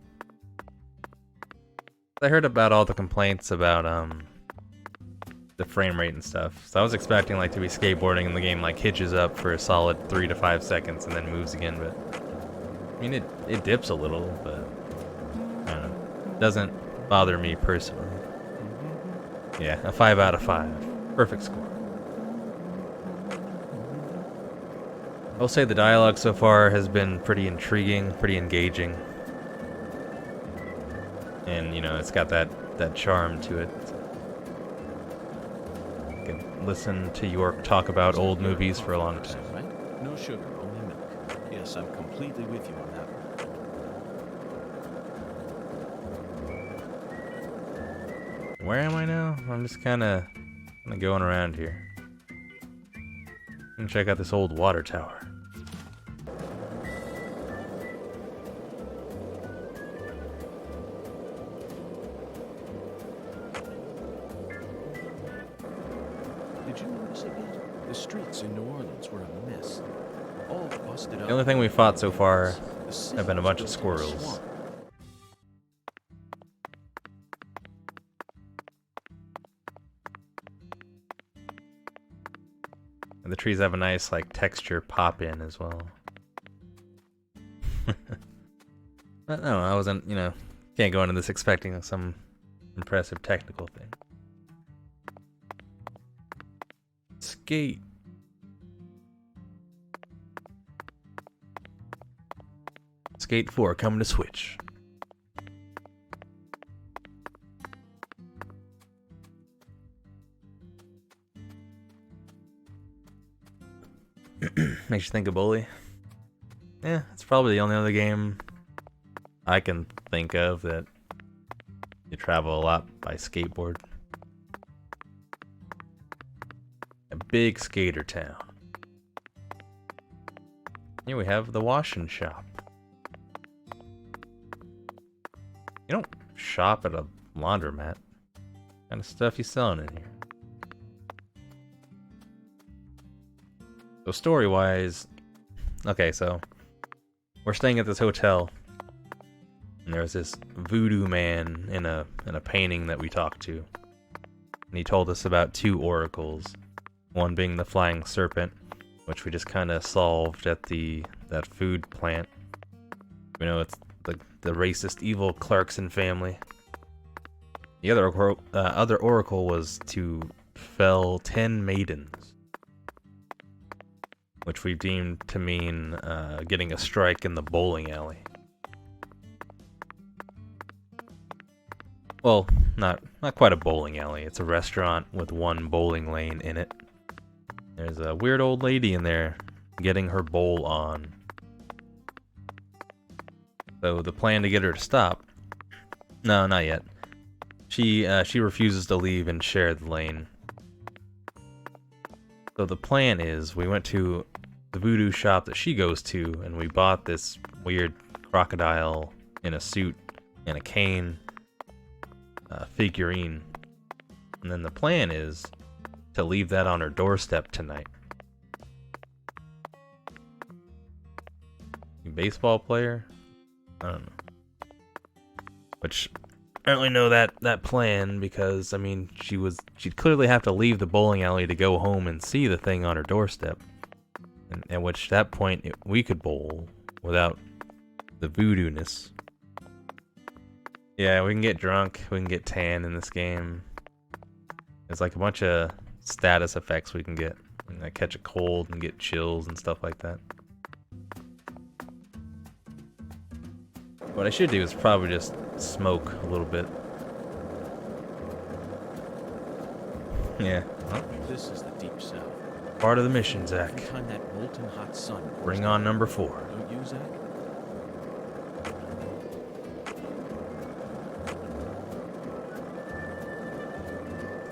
I heard about all the complaints about the frame rate and stuff. So I was expecting like to be skateboarding and the game like hitches up for a solid 3 to 5 seconds and then moves again, but I mean it dips a little, but I don't know. It doesn't bother me personally. Yeah, a 5 out of 5. Perfect score. I'll say the dialogue so far has been pretty intriguing, pretty engaging. And, it's got that charm to it. I can listen to York talk about old movies for a long time. Right? No sugar, only milk. Yes, I'm completely with you on that one. Where am I now? I'm just kind of going around here. And check out this old water tower. Did you notice it yet? The streets in New Orleans were a mess. All busted up. The only thing we fought so far have been a bunch of squirrels. And the trees have a nice like texture pop in as well. But no, I wasn't, can't go into this expecting some impressive technical thing. Skate. Skate 4 coming to Switch. Makes you think of Bully. Yeah, it's probably the only other game I can think of that you travel a lot by skateboard. A big skater town. Here we have the washing shop. You don't shop at a laundromat. What kind of stuff you selling in here? So story-wise, okay, so we're staying at this hotel, and there's this voodoo man in a painting that we talked to, and he told us about two oracles, one being the flying serpent, which we just kind of solved at that food plant. You know, it's the racist, evil Clarkson family. The other oracle was to fell 10 maidens, which we deemed to mean getting a strike in the bowling alley. Well, not quite a bowling alley. It's a restaurant with one bowling lane in it. There's a weird old lady in there getting her bowl on. So the plan to get her to stop... No, not yet. She refuses to leave and share the lane. So the plan is, we went to the voodoo shop that she goes to, and we bought this weird crocodile in a suit and a cane figurine. And then the plan is to leave that on her doorstep tonight. You baseball player? I don't know. Which I don't really know that plan, because I mean she'd clearly have to leave the bowling alley to go home and see the thing on her doorstep. And at which that point we could bowl without the voodoo-ness. Yeah, we can get drunk, we can get tan in this game. There's like a bunch of status effects we can get. We can catch a cold and get chills and stuff like that. What I should do is probably just smoke a little bit. Yeah. Well, This is the deep south. part of the mission, Zach. Behind that molten hot sun. Bring on number 4. Don't you, Zach?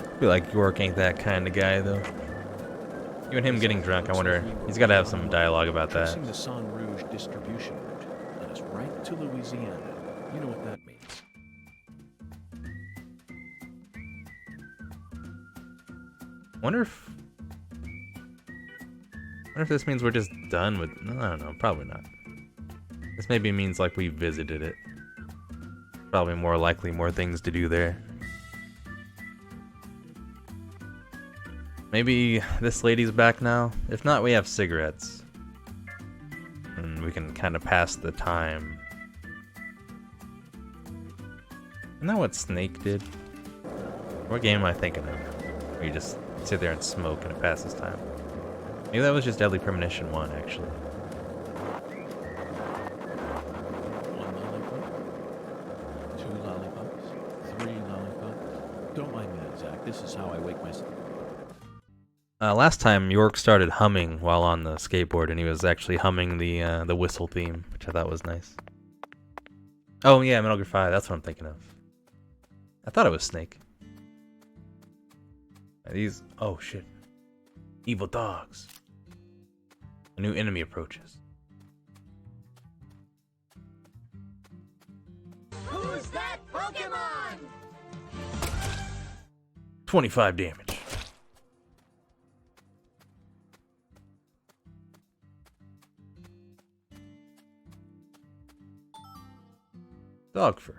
I feel like York ain't that kind of guy, though. Even him getting drunk, I wonder, he's got to have some dialogue about that. Tracing the San Rouge distribution route led us right to Louisiana. You know what that means. Wonder if this means we're just done with... I don't know, probably not. This maybe means like we visited it. Probably more likely more things to do there. Maybe this lady's back now? If not, we have cigarettes. And we can kind of pass the time. Isn't that what Snake did? What game am I thinking of? Where you just sit there and smoke and it passes time. Maybe that was just Deadly Premonition 1, actually. One lollipop, 2 lollipops, 3 lollipops. Don't mind that, Zach. This is how I wake myself. Last time, York started humming while on the skateboard, and he was actually humming the whistle theme, which I thought was nice. Oh yeah, Metal Gear 5, that's what I'm thinking of. I thought it was Snake. These... oh shit. Evil dogs. A new enemy approaches. Who's that Pokemon? 25 damage. Dog fur.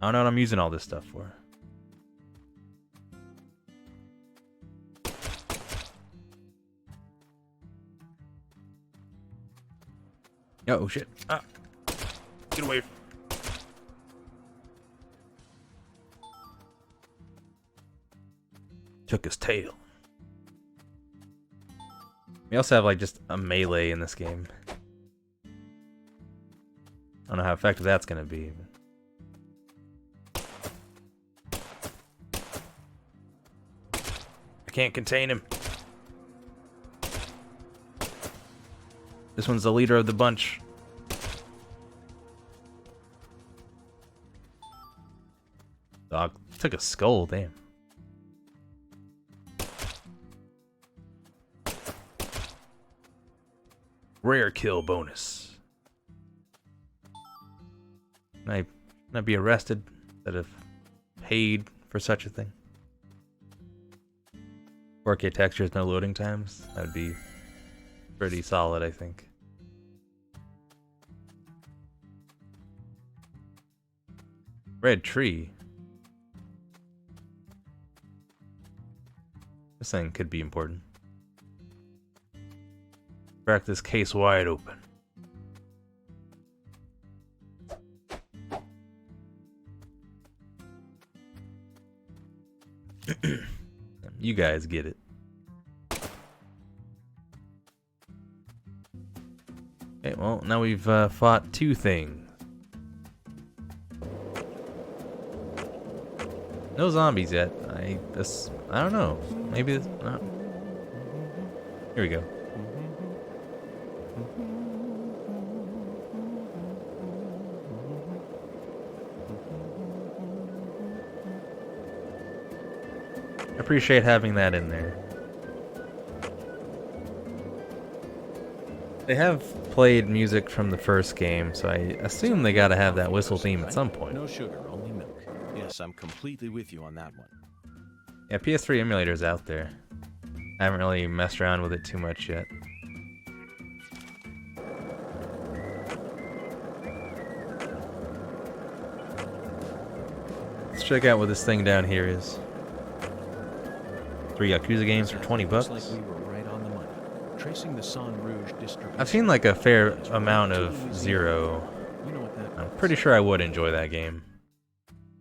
I don't know what I'm using all this stuff for. Oh shit. Ah. Get away. Took his tail. We also have like just a melee in this game. don't know how effective that's gonna be. I can't contain him. This one's the leader of the bunch. Dog took a skull, damn. Rare kill bonus. Can I be arrested instead of paid for such a thing? 4K textures, no loading times. That'd be pretty solid, I think. Red tree. This thing could be important. Crack this case wide open. You guys get it. Okay, well, now we've fought two things. No zombies yet. I don't know. Maybe it's not. Here we go. I appreciate having that in there. They have played music from the first game, so I assume they gotta have that whistle theme at some point. No sugar, only milk. Yes, I'm completely with you on that one. Yeah, PS3 emulator's out there. I haven't really messed around with it too much yet. Let's check out what this thing down here is. 3 Yakuza games for 20 bucks. Looks like we were right on the money. Tracing the San Rouge distribution. I've seen like a fair amount of Zero. You know what that I'm pretty sure I would enjoy that game.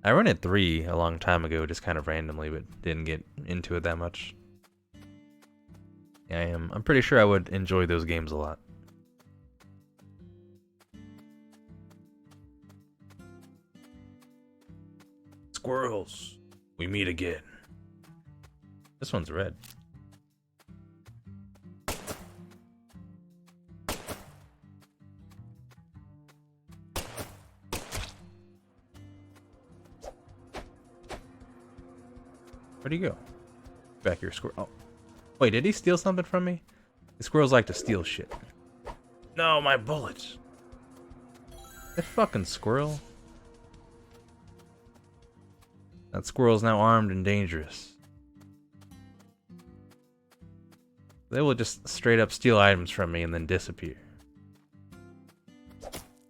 I rented 3 a long time ago, just kind of randomly, but didn't get into it that much. Yeah, I'm pretty sure I would enjoy those games a lot. Squirrels, we meet again. This one's red. Where'd he go? Back here, squirrel. Oh. Wait, did he steal something from me? The squirrels like to steal shit. No, my bullets. That fucking squirrel. That squirrel's now armed and dangerous. They will just straight up steal items from me and then disappear.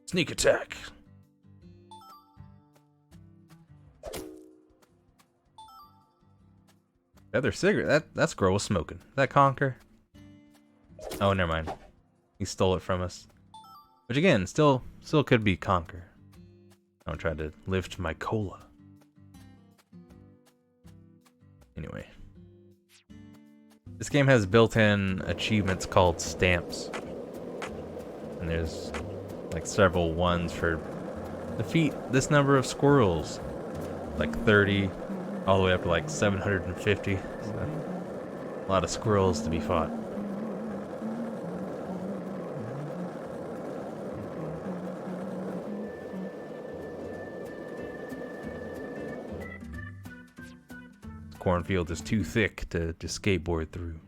Sneak attack. Feather cigarette. That squirrel was smoking. That Conker? Oh, never mind. He stole it from us. Which again, still could be Conker. Don't try to lift my cola. Anyway. This game has built-in achievements called stamps. And there's like several ones for defeat this number of squirrels. Like 30, all the way up to like 750. So, a lot of squirrels to be fought. This cornfield is too thick to skateboard through.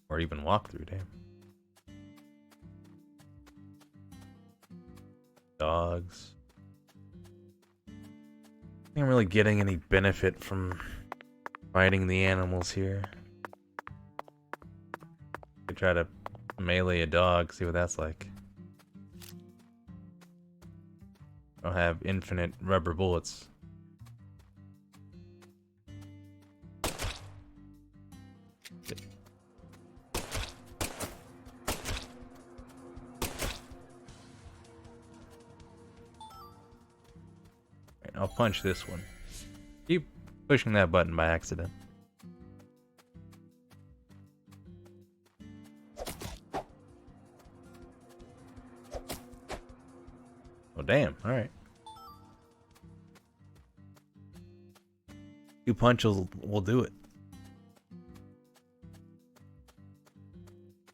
Or even walk through, damn. Dogs. I think I'm really getting any benefit from fighting the animals here. Could try to melee a dog, see what that's like. I don't have infinite rubber bullets. I'll punch this one. Keep pushing that button by accident. Oh, damn. All right. 2 punches will do it.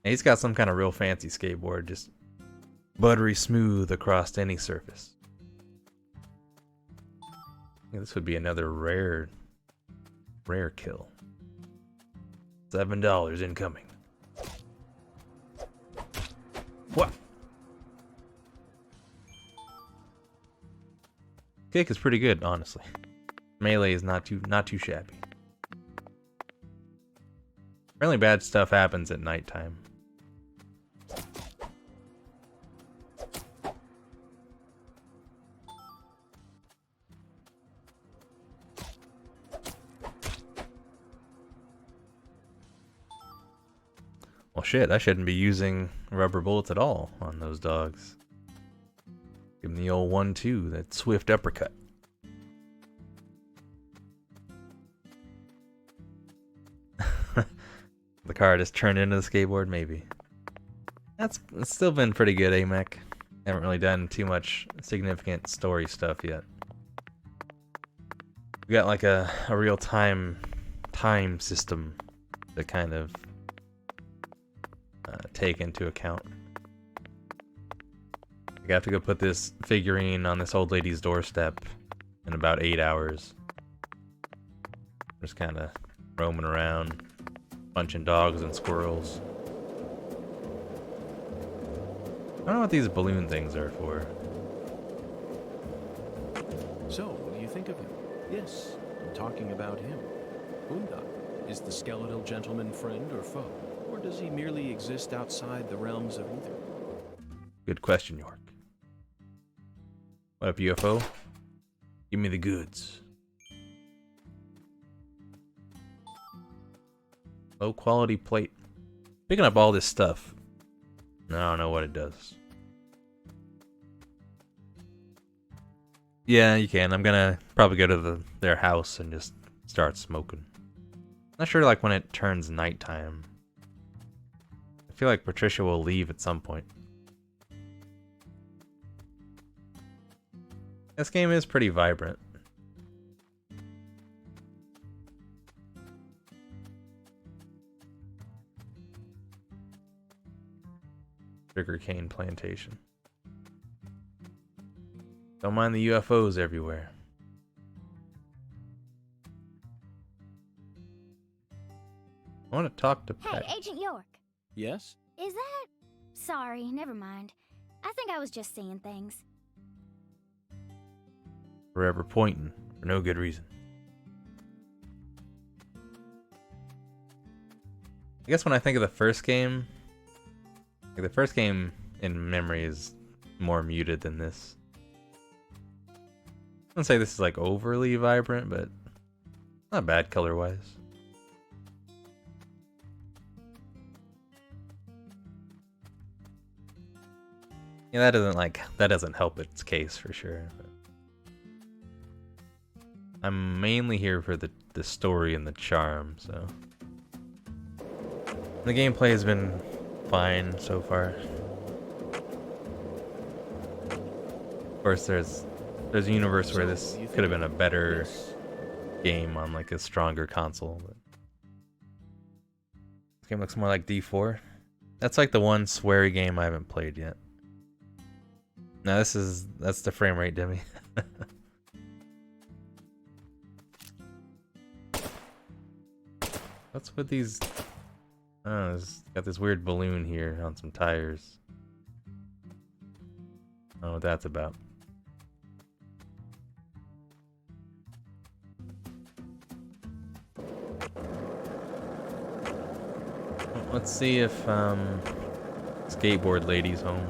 And he's got some kind of real fancy skateboard, just buttery smooth across any surface. Yeah, this would be another rare kill. $7 incoming. What? Kick is pretty good, honestly. Melee is not too shabby. Really bad stuff happens at nighttime. Well, shit, I shouldn't be using rubber bullets at all on those dogs. Give them the old 1-2, that swift uppercut. The car just turned into the skateboard, maybe. It's still been pretty good, AMEC. Haven't really done too much significant story stuff yet. We got like a real time system to kind of take into account. I have to go put this figurine on this old lady's doorstep in about 8 hours. Just kind of roaming around, punching dogs and squirrels. I don't know what these balloon things are for. So, what do you think of him? Yes, I'm talking about him. Unda, is the skeletal gentleman friend or foe? Or does he merely exist outside the realms of either? Good question, York. What up, UFO? Give me the goods. Low quality plate. Picking up all this stuff. I don't know what it does. Yeah, you can. I'm gonna probably go to their house and just start smoking. Not sure, like, when it turns nighttime. I feel like Patricia will leave at some point. This game is pretty vibrant. Sugarcane plantation. Don't mind the UFOs everywhere. I want to talk to Pat. Hey, Agent York. Yes? Is that... Sorry, never mind. I think I was just seeing things. Forever pointing for no good reason. I guess when I think of the first game, like the first game in memory is more muted than this. I wouldn't say this is like overly vibrant, but not bad color-wise. Yeah, that doesn't help its case for sure. But I'm mainly here for the story and the charm, so the gameplay has been fine so far. Of course, there's a universe where this could have been a better game on like a stronger console. But this game looks more like D4. That's like the one sweary game I haven't played yet. No, that's the frame rate dummy. What's with these? Oh, it's got this weird balloon here on some tires. I don't know what that's about. Let's see if skateboard lady's home.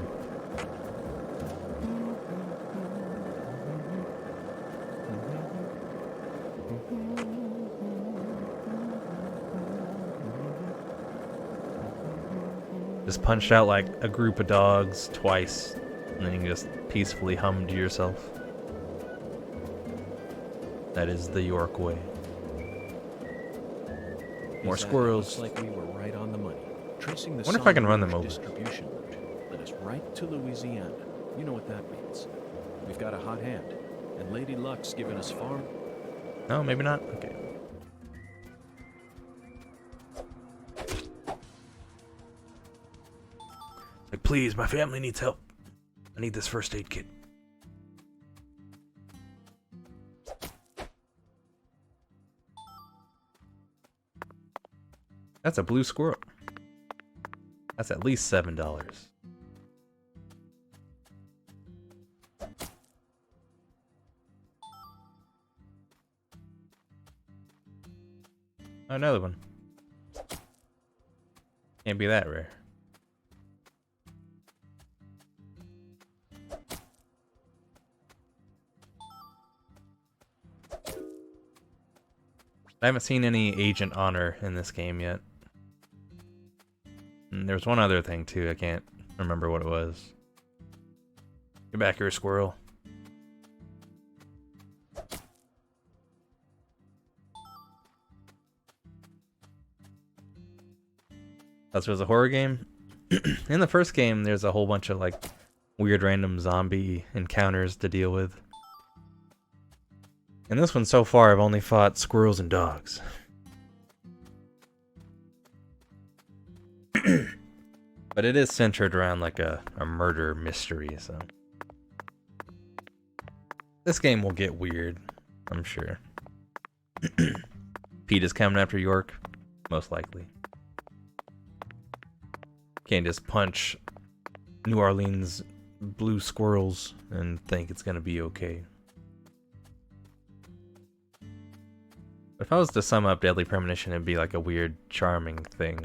Just punched out like a group of dogs twice, and then you can just peacefully hum to yourself. That is the York way. More squirrels. Looks like we were right on the money. Tracing the Wonder if I can run them over. distribution route led us right to Louisiana. You know what that means. We've got a hot hand, and Lady Luck's given us far... No, maybe not? Okay. Like, please, my family needs help. I need this first aid kit. That's a blue squirrel. That's at least $7. Another one. Can't be that rare. I haven't seen any Agent Honor in this game yet. And there's one other thing too, I can't remember what it was. Get back here, squirrel. This was a horror game. In the first game, there's a whole bunch of like weird random zombie encounters to deal with. In this one so far, I've only fought squirrels and dogs. But it is centered around like a murder mystery, so... This game will get weird, I'm sure. Pete is coming after York, most likely. Can't just punch New Orleans blue squirrels and think it's gonna be okay. If I was to sum up Deadly Premonition, it'd be like a weird, charming thing.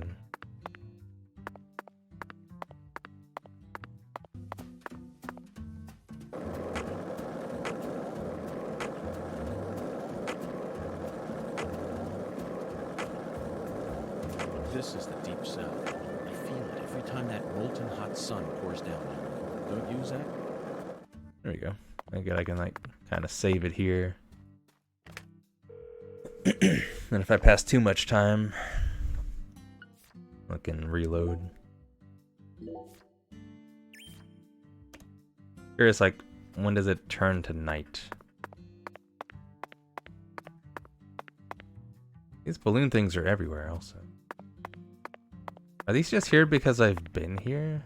This is the deep south. I feel it every time that molten hot sun pours down on me. Don't you, Zach? There we go. I can like kind of save it here. And if I pass too much time, I can reload. Curious, like, when does it turn to night? These balloon things are everywhere also. Are these just here because I've been here?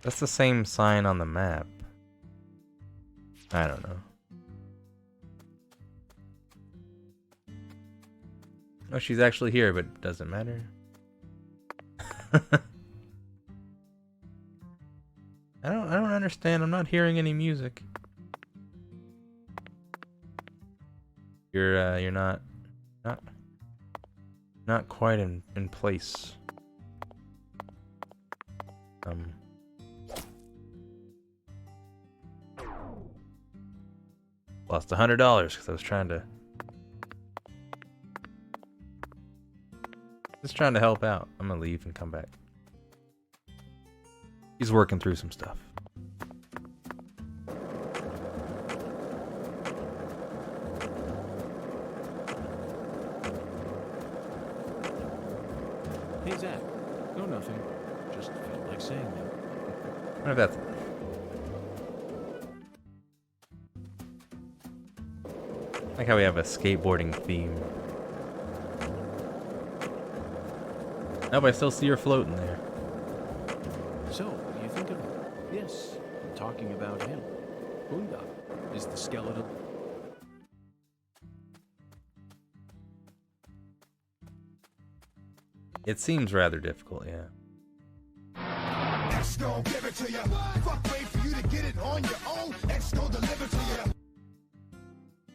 That's the same sign on the map. I don't know. Oh, she's actually here, but it doesn't matter. I don't understand. I'm not hearing any music. You're not quite in place. Lost $100 because I was trying to help out. I'm gonna leave and come back. He's working through some stuff. Hey, Zach. No, nothing. Just felt like saying that. I wonder if that's... I like how we have a skateboarding theme. Nope, I still see her floating there. So, what do you think of him? Yes, I'm talking about him. Hunda is the skeletal... It seems rather difficult, yeah. X gon' give it to ya. Fuck, wait for you to get it on your own. X gon' deliver to ya.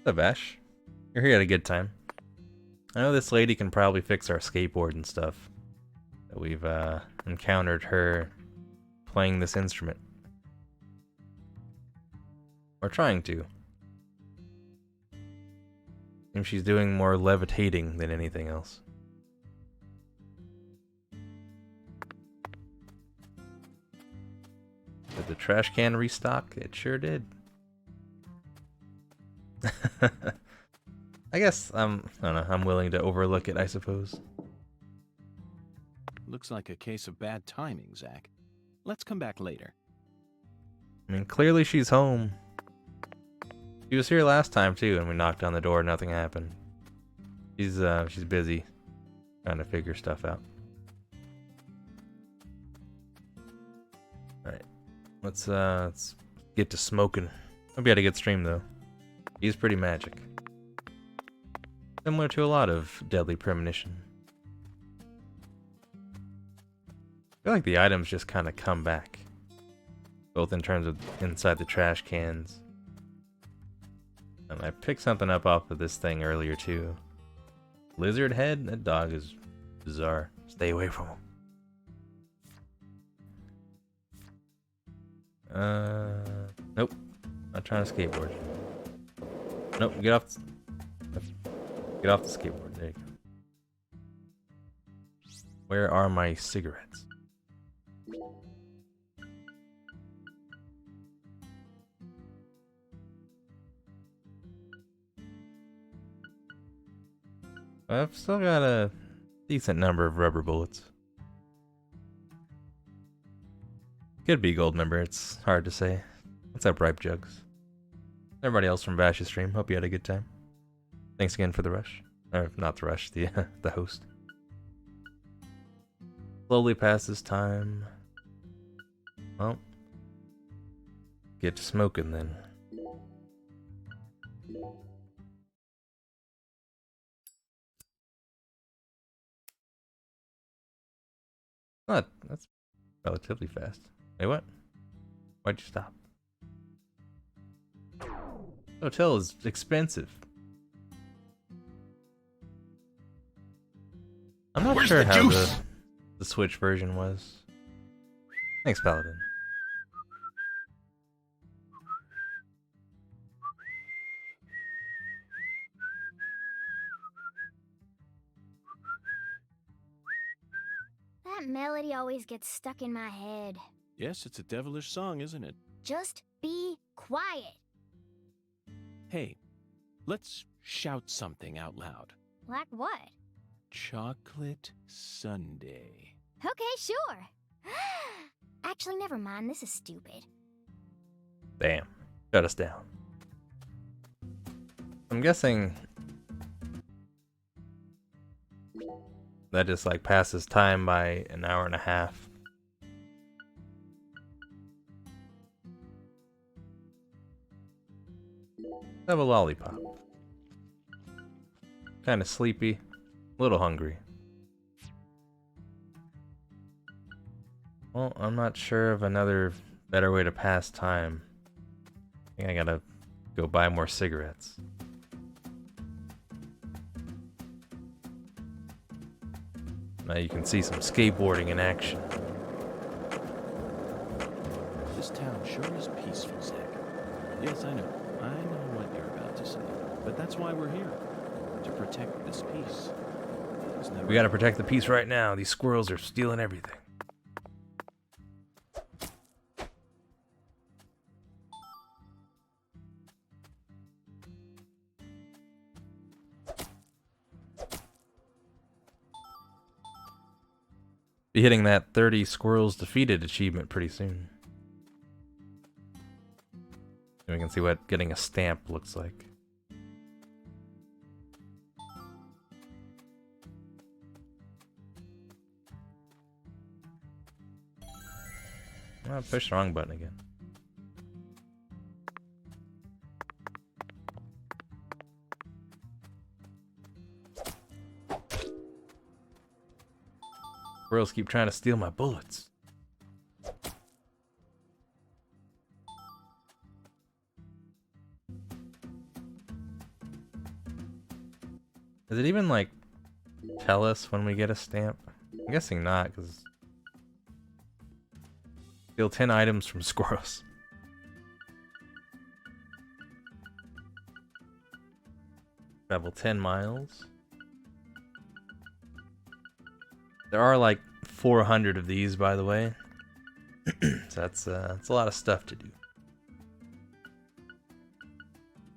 What's up, Ash? You're here at a good time. I know this lady can probably fix our skateboard and stuff. We've encountered her playing this instrument. Or trying to. Seems she's doing more levitating than anything else. Did the trash can restock? It sure did. I guess I don't know, I'm willing to overlook it, I suppose. Looks like a case of bad timing, Zach. Let's come back later. I mean, clearly she's home. She was here last time too, and we knocked on the door, nothing happened. She's busy trying to figure stuff out. Alright. Let's get to smoking. Hope you had a good stream though. He's pretty magic. Similar to a lot of Deadly Premonition. I feel like the items just kind of come back. Both in terms of inside the trash cans. And I picked something up off of this thing earlier too. Lizard head? That dog is bizarre. Stay away from him. Nope. Not trying to skateboard. Nope, get off the skateboard. There you go. Where are my cigarettes? I've still got a decent number of rubber bullets. Could be gold member, it's hard to say. What's up, Ripe Jugs? Everybody else from Bash's stream, hope you had a good time. Thanks again for the rush. Or, not the rush, the host. Slowly passes time. Well, get to smoking then. That's relatively fast. Wait, what? Why'd you stop? Hotel is expensive. I'm not sure how the Switch version was. Thanks, Paladin. That melody always gets stuck in my head. Yes, it's a devilish song, isn't it? Just be quiet. Hey, let's shout something out loud. Like what? Chocolate Sundae. Okay, sure. Actually, never mind. This is stupid. Damn. Shut us down. I'm guessing that just like passes time by an hour and a half. Have a lollipop. Kind of sleepy, a little hungry. Well, I'm not sure of another better way to pass time. I think I gotta go buy more cigarettes. Now you can see some skateboarding in action. This town sure is peaceful, Zach. Yes, I know. I know what you're about to say. But that's why we're here. To protect this peace. We gotta protect the peace right now. These squirrels are stealing everything. Be hitting that 30 squirrels defeated achievement pretty soon. And we can see what getting a stamp looks like. Oh, I pushed the wrong button again. Squirrels keep trying to steal my bullets. Does it even like tell us when we get a stamp? I'm guessing not, because steal 10 items from squirrels. Travel 10 miles. There are like 400 of these, by the way. So that's a lot of stuff to do.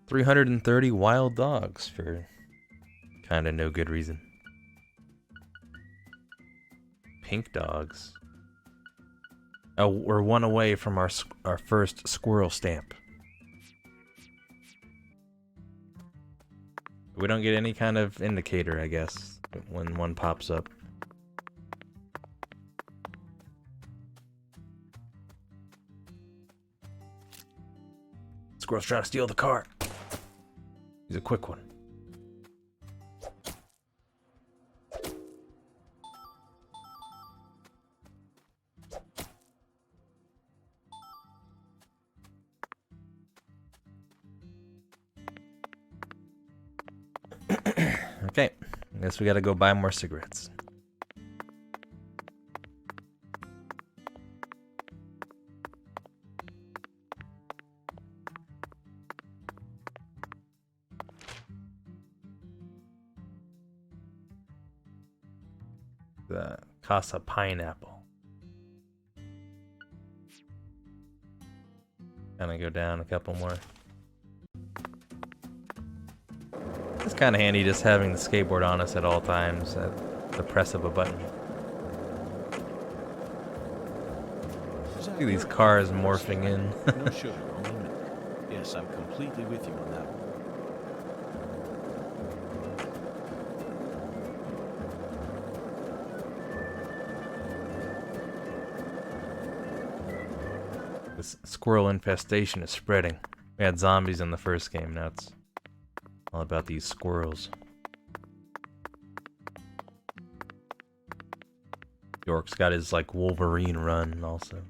330 wild dogs for kind of no good reason. Pink dogs. Oh, we're one away from our first squirrel stamp. We don't get any kind of indicator, I guess, when one pops up. Squirrel's trying to steal the car. He's a quick one. Okay, I guess we gotta go buy more cigarettes. The Casa Pineapple. Gonna go down a couple more. It's kind of handy just having the skateboard on us at all times at the press of a button. Look at these cars morphing in. No sugar, only milk. Yes, I'm completely with you on that one. This squirrel infestation is spreading. We had zombies in the first game, now it's all about these squirrels. York's got his, like, Wolverine run also.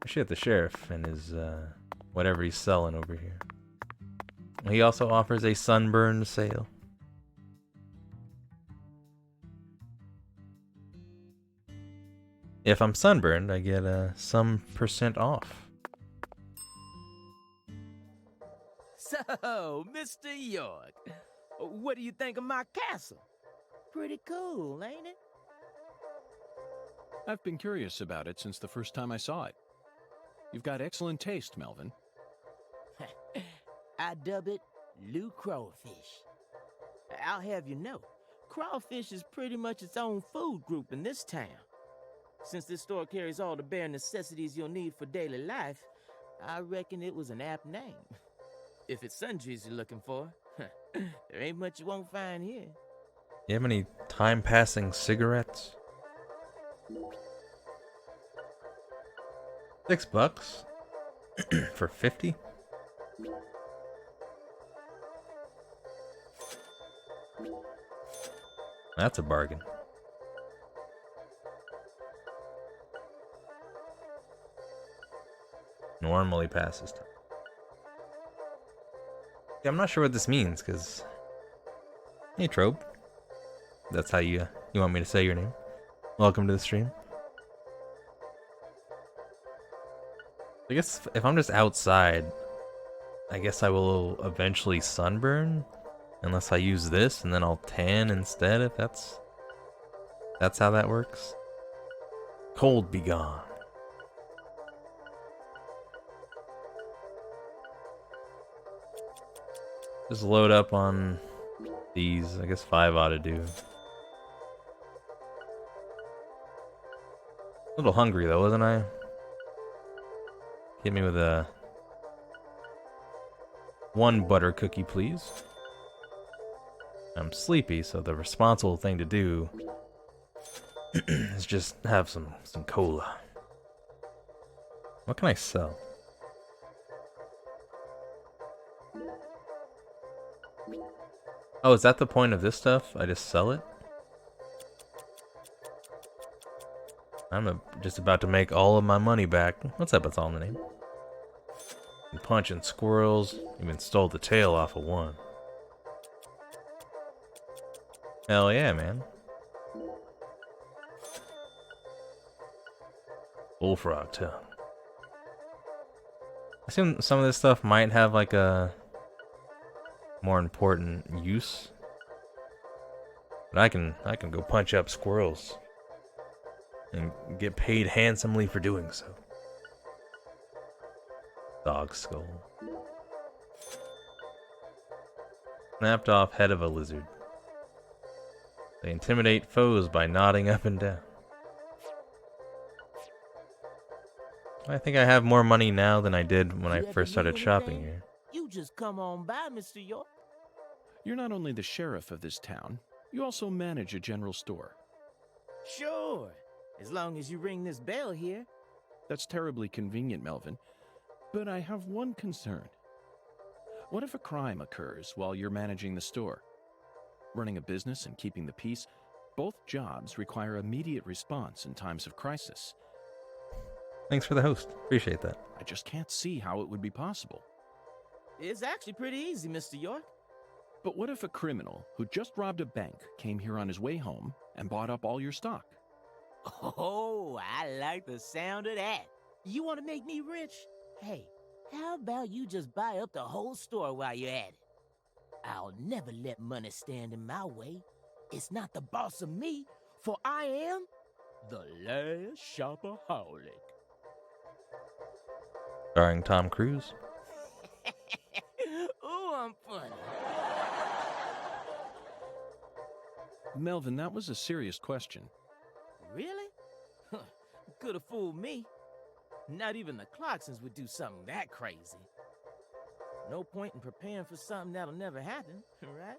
I should hit the sheriff and his, whatever he's selling over here. He also offers a sunburn sale. If I'm sunburned, I get some % off. So, Mr. York, what do you think of my castle? Pretty cool, ain't it? I've been curious about it since the first time I saw it. You've got excellent taste, Melvin. I dub it Lou Crawfish. I'll have you know, crawfish is pretty much its own food group in this town. Since this store carries all the bare necessities you'll need for daily life, I reckon it was an apt name. If it's sundries you're looking for, there ain't much you won't find here. You have any time-passing cigarettes? $6 for 50? That's a bargain. Normally passes time. Yeah, I'm not sure what this means, because... Hey, Trope. That's how you want me to say your name. Welcome to the stream. I guess if I'm just outside, I guess I will eventually sunburn. Unless I use this, and then I'll tan instead, if that's how that works. Cold be gone. Just load up on these. I guess 5 ought to do. A little hungry though, wasn't I? Hit me with a 1 butter cookie, please. I'm sleepy, so the responsible thing to do is just have some cola. What can I sell? Oh, is that the point of this stuff? I just sell it? I'm just about to make all of my money back. What's up, it's all in the name? I'm punching squirrels. Even stole the tail off of one. Hell yeah, man. Bullfrog tongue. I assume some of this stuff might have like a more important use. But I can go punch up squirrels and get paid handsomely for doing so. Dog skull. Snapped off head of a lizard. They intimidate foes by nodding up and down. I think I have more money now than I did when I You ever first started need shopping anything? here. You just come on by, Mr. York. You're not only the sheriff of this town, you also manage a general store. Sure, as long as you ring this bell here. That's terribly convenient, Melvin. But I have one concern. What if a crime occurs while you're managing the store? Running a business and keeping the peace, both jobs require immediate response in times of crisis. Thanks for the host. Appreciate that. I just can't see how it would be possible. It's actually pretty easy, Mr. York. But what if a criminal who just robbed a bank came here on his way home and bought up all your stock? Oh, I like the sound of that. You want to make me rich? Hey, how about you just buy up the whole store while you're at it? I'll never let money stand in my way. It's not the boss of me, for I am the last shopaholic. Starring Tom Cruise. Ooh, I'm funny. Melvin, that was a serious question. Really? Could have fooled me. Not even the Clarksons would do something that crazy. No point in preparing for something that'll never happen, right?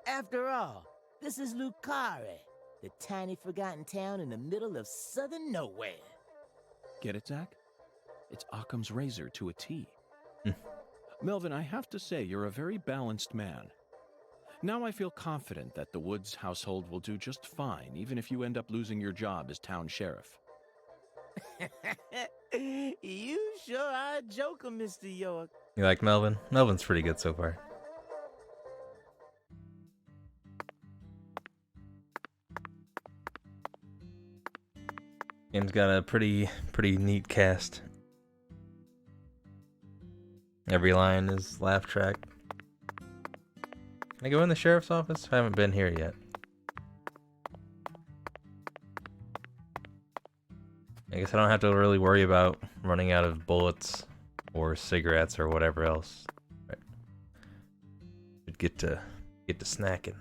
After all, this is Lucare, the tiny forgotten town in the middle of southern nowhere. Get it, Zach? It's Occam's razor to a T. Melvin, I have to say you're a very balanced man. Now I feel confident that the Woods household will do just fine, even if you end up losing your job as town sheriff. You sure are a joker, Mr. York. You like Melvin? Melvin's pretty good so far. Game's got a pretty neat cast. Every line is laugh track. Can I go in the sheriff's office? I haven't been here yet. I guess I don't have to really worry about running out of bullets or cigarettes or whatever else. Right. Should get to snacking.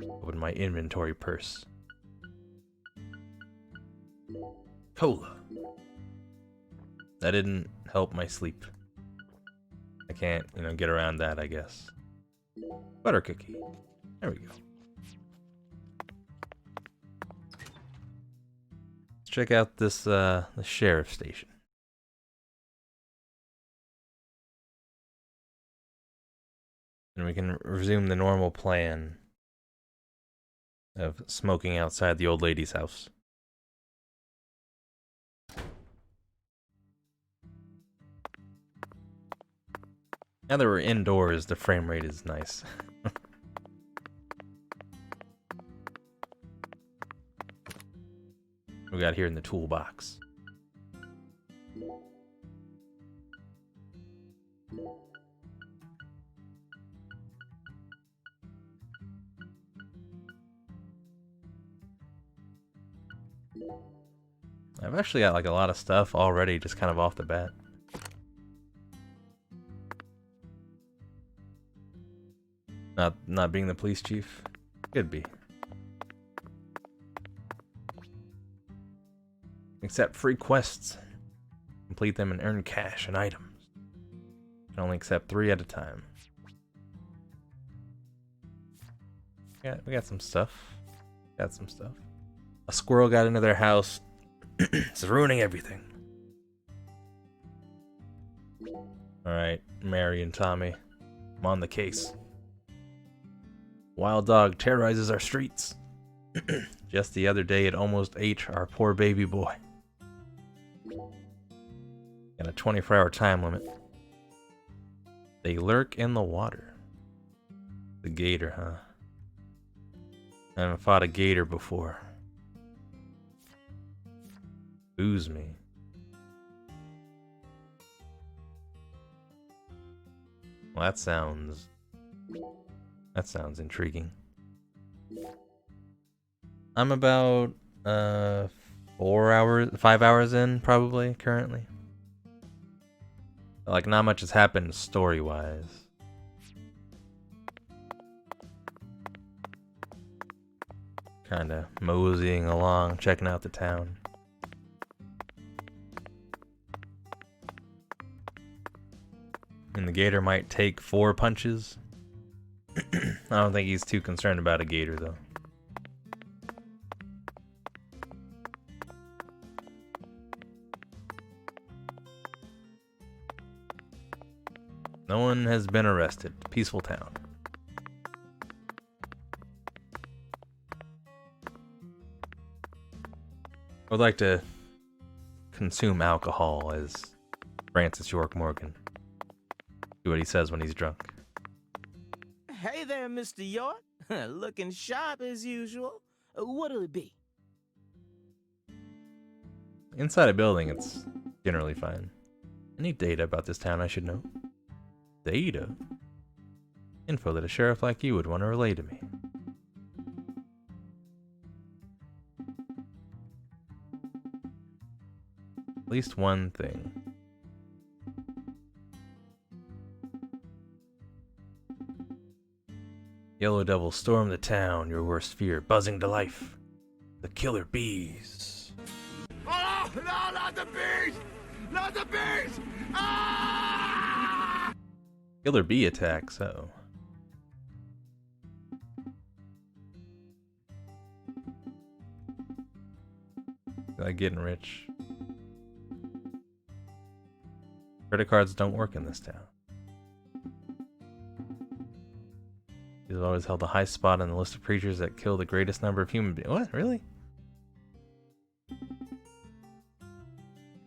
Open my inventory purse. Cola. That didn't help my sleep. I can't, get around that, I guess. Butter cookie. There we go. Let's check out this the sheriff station. And we can resume the normal plan of smoking outside the old lady's house. Now that we're indoors, the frame rate is nice. We got here in the toolbox. I've actually got like a lot of stuff already just kind of off the bat. Not being the police chief? Could be. Accept free quests. Complete them and earn cash and items. Can only accept 3 at a time. Yeah, we got some stuff. A squirrel got into their house. It's ruining everything. Alright, Mary and Tommy. I'm on the case. Wild dog terrorizes our streets. Just the other day, it almost ate our poor baby boy. Got a 24-hour time limit. They lurk in the water. The gator, huh? I haven't fought a gator before. Booze me. Well, that sounds intriguing. I'm about 5 hours in probably currently. Like not much has happened story-wise. kind of moseying along, checking out the town. And the gator might take 4 punches. I don't think he's too concerned about a gator, though. No one has been arrested. Peaceful town. I would like to consume alcohol as Francis York Morgan. Do what he says when he's drunk. Hey there, Mr. York. Looking sharp as usual. What'll it be? Inside a building, it's generally fine. Any data about this town I should know? Data? Info that a sheriff like you would want to relay to me. At least one thing. Yellow Devil stormed the town, your worst fear, buzzing to life. The killer bees. Oh, no, not the bees! Not the bees! Ah! Killer bee attacks, uh-oh. Like getting rich. Credit cards don't work in this town. He's always held a high spot on the list of creatures that kill the greatest number of human beings. What? Really?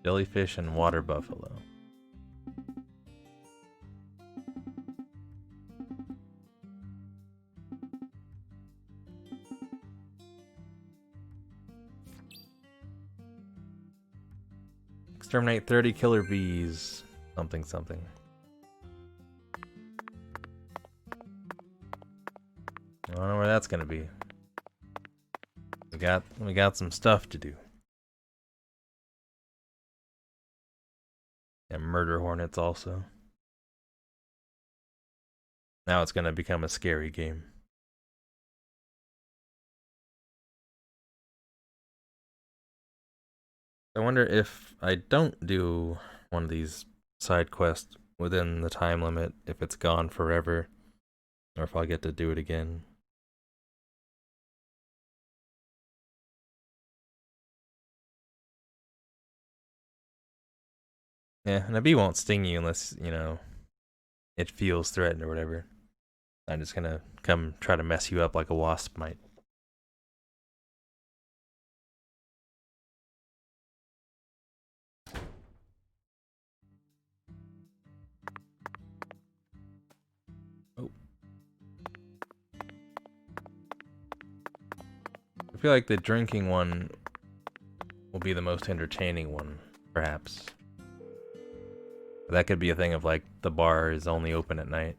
Jellyfish and water buffalo. Exterminate 30 killer bees. Something, something. I don't know where that's gonna be. We got some stuff to do. And murder hornets also. Now it's gonna become a scary game. I wonder if I don't do one of these side quests within the time limit, if it's gone forever, or if I'll get to do it again. Yeah, and a bee won't sting you unless, you know, it feels threatened or whatever. I'm just gonna come try to mess you up like a wasp might. Oh. I feel like the drinking one will be the most entertaining one, perhaps. But that could be a thing of like the bar is only open at night.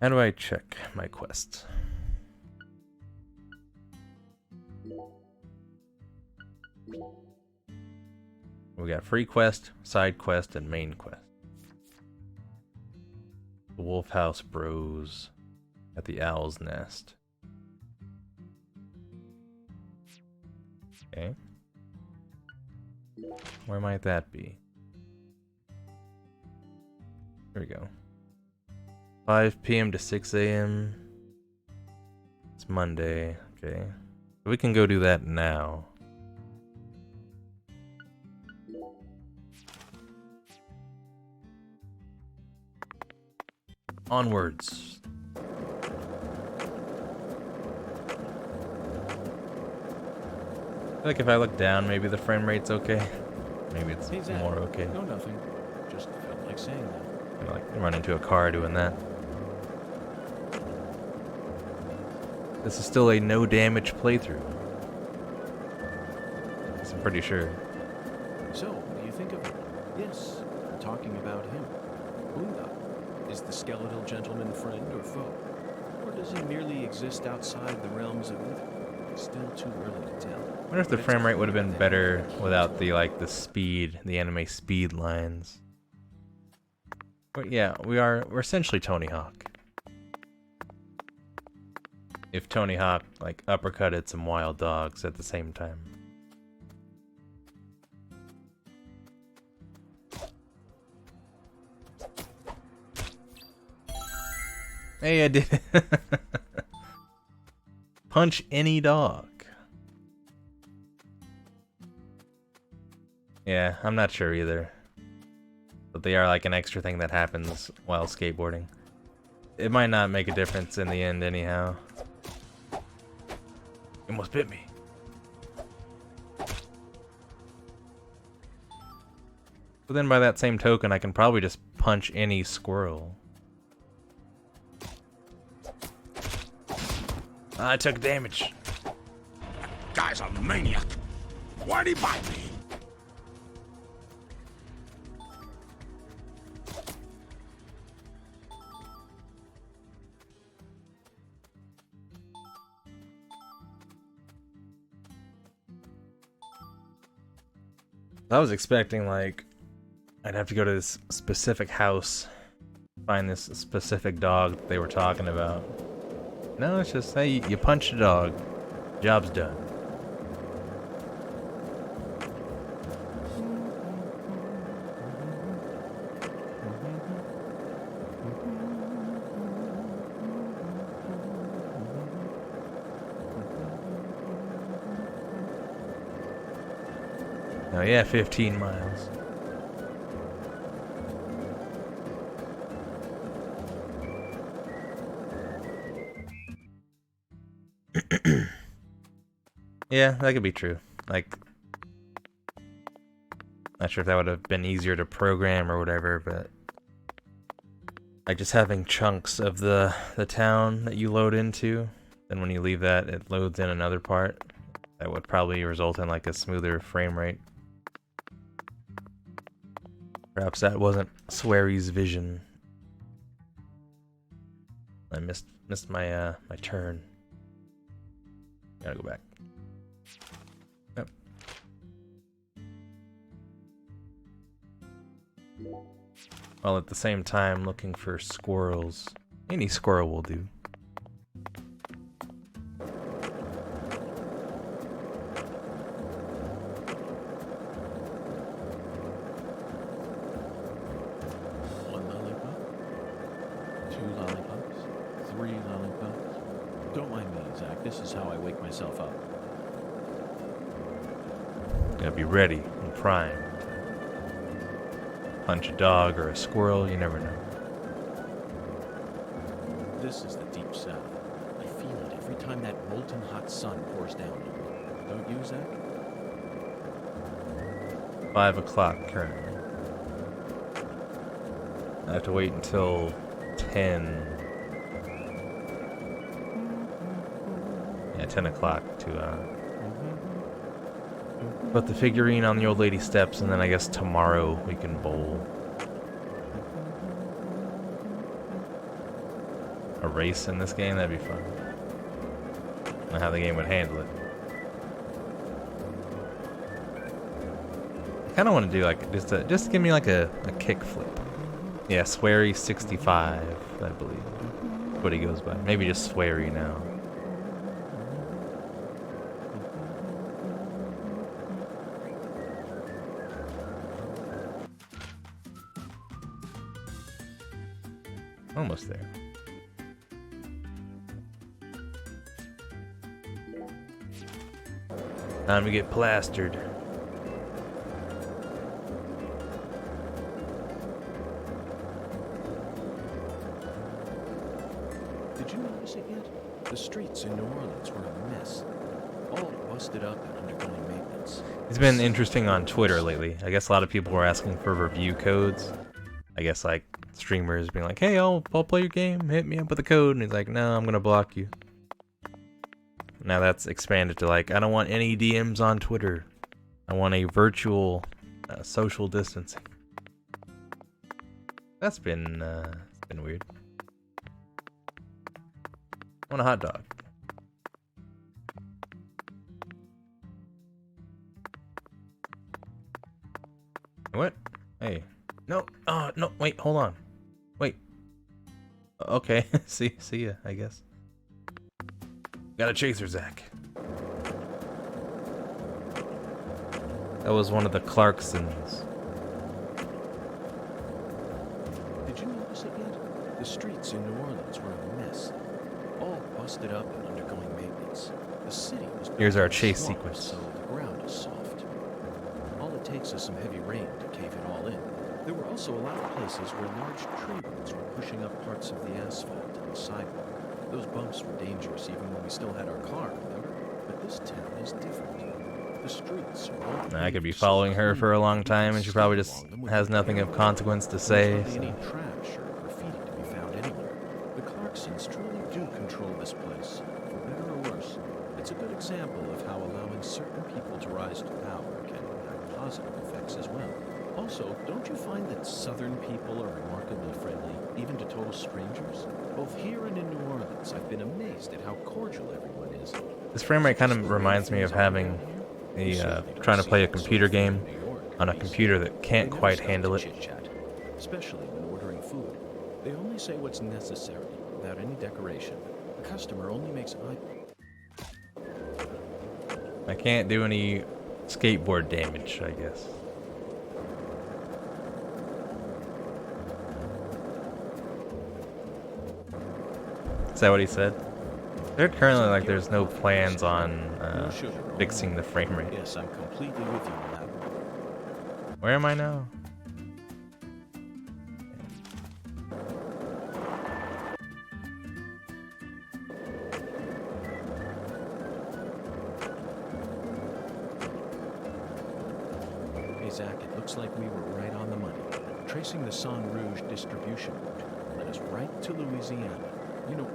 How do I check my quests? We got free quest, side quest, and main quest. The Wolf House Bros at the Owl's Nest. Okay. Where might that be? Here we go. 5 p.m. to 6 a.m. It's Monday. Okay. We can go do that now. Onwards. I feel like if I look down, maybe the frame rate's okay. Maybe it's Hey, Zach. more okay. No, nothing. Just felt like saying that. I like run into a car doing that. This is still a no damage playthrough. I'm pretty sure. So, what do you think of it? Yes, I'm talking about him. Unda. Is the skeletal gentleman friend or foe? Or does he merely exist outside the realms of evil? Still too early to tell. I wonder if the frame rate would have been better without the the anime speed lines. But yeah, we're essentially Tony Hawk. If Tony Hawk like uppercutted some wild dogs at the same time. Hey, I did it. Punch any dog. Yeah, I'm not sure either. But they are like an extra thing that happens while skateboarding. It might not make a difference in the end anyhow. You almost bit me. But then by that same token, I can probably just punch any squirrel. I took damage. Guy's a maniac. Why'd he bite me? I was expecting, like, I'd have to go to this specific house, find this specific dog they were talking about. No, it's just, hey, you punch a dog, job's done. Oh yeah, 15 miles. Yeah, that could be true. Like, not sure if that would have been easier to program or whatever, but like just having chunks of the town that you load into, then when you leave that, it loads in another part. That would probably result in like a smoother frame rate. Perhaps that wasn't Swery's vision. I missed my my turn. Gotta go back. Yep. While at the same time looking for squirrels. Any squirrel will do. This is how I wake myself up. Gotta be ready and primed. Punch a dog or a squirrel, you never know. This is the deep south. I feel it every time that molten hot sun pours down on me. Don't you, Zach? 5 o'clock currently. I have to wait until 10. Yeah, 10 o'clock to put the figurine on the old lady steps, and then I guess tomorrow we can bowl. A race in this game? That'd be fun. I don't know how the game would handle it. I kind of want to do like just give me like a kick flip. Yeah, Swery 65, I believe. That's what he goes by. Maybe just Swery now. Almost there. Time to get plastered. Did you notice it yet? The streets in New Orleans were a mess. All busted up and undergoing maintenance. It's been interesting on Twitter lately. I guess a lot of people were asking for review codes. I guess like streamers being like, hey, I'll play your game, hit me up with a code, and he's like, no, I'm gonna block you. Now that's expanded to like, I don't want any DMs on Twitter. I want a virtual social distancing. That's been weird. I want a hot dog. What? Hey. No. No. Wait, hold on. Wait. Okay. see ya, I guess. Got a chaser, Zach. That was one of the Clarksons. Did you notice it yet? The streets in New Orleans were a mess. All busted up and undergoing maintenance. The city was built Here's our in a chase swamp, sequence. so the ground is soft. All it takes is some heavy rain to cave it all in. There were also a lot of places where large tree roots were pushing up parts of the asphalt and the sidewalk. Those bumps were dangerous even when we still had our car, remember? But this town is different. The streets are all I could be paved, following so her for a long you can time, and she skate probably just along them with has your nothing of bare consequence to There's say. hardly So. any trash or graffiti to be found anywhere. The Clarksons truly do control this place, for better or worse. It's a good example of how allowing certain people to rise to power can have positive effects as well. Also, don't you find that Southern people are remarkably friendly, even to total strangers? Both here and in New Orleans, I've been amazed at how cordial everyone is. This frame rate kind of reminds me of having trying to play a computer game on a computer that can't quite handle it. Chit-chat, especially when ordering food. They only say what's necessary without any decoration. The customer only makes eye. I can't do any skateboard damage, I guess. Is that what he said? They're currently like there's no plans on fixing the frame rate. Yes, I'm completely with you on that one. Where am I now? Hey, Zach, it looks like we were right on the money. Tracing the Sang Rouge distribution route led us right to Louisiana. You know,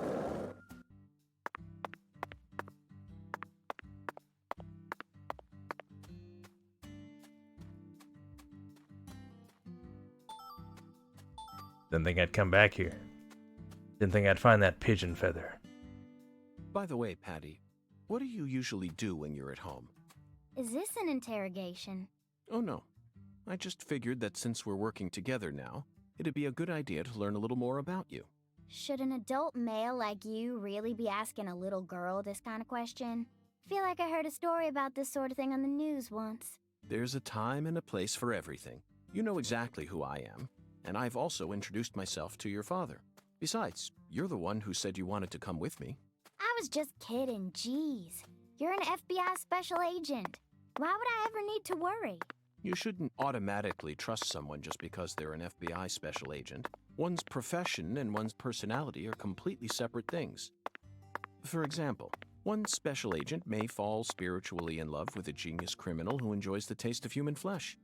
Didn't think I'd come back here. Didn't think I'd find that pigeon feather. by the way, Patty, what do you usually do when you're at home? Is this an interrogation? Oh, no. I just figured that since we're working together now, it'd be a good idea to learn a little more about you. Should an adult male like you really be asking a little girl this kind of question? Feel like I heard a story about this sort of thing on the news once. There's a time and a place for everything. You know exactly who I am, and I've also introduced myself to your father. Besides, you're the one who said you wanted to come with me. I was just kidding, jeez. You're an FBI special agent. Why would I ever need to worry? You shouldn't automatically trust someone just because they're an FBI special agent. One's profession and one's personality are completely separate things. For example, one special agent may fall spiritually in love with a genius criminal who enjoys the taste of human flesh.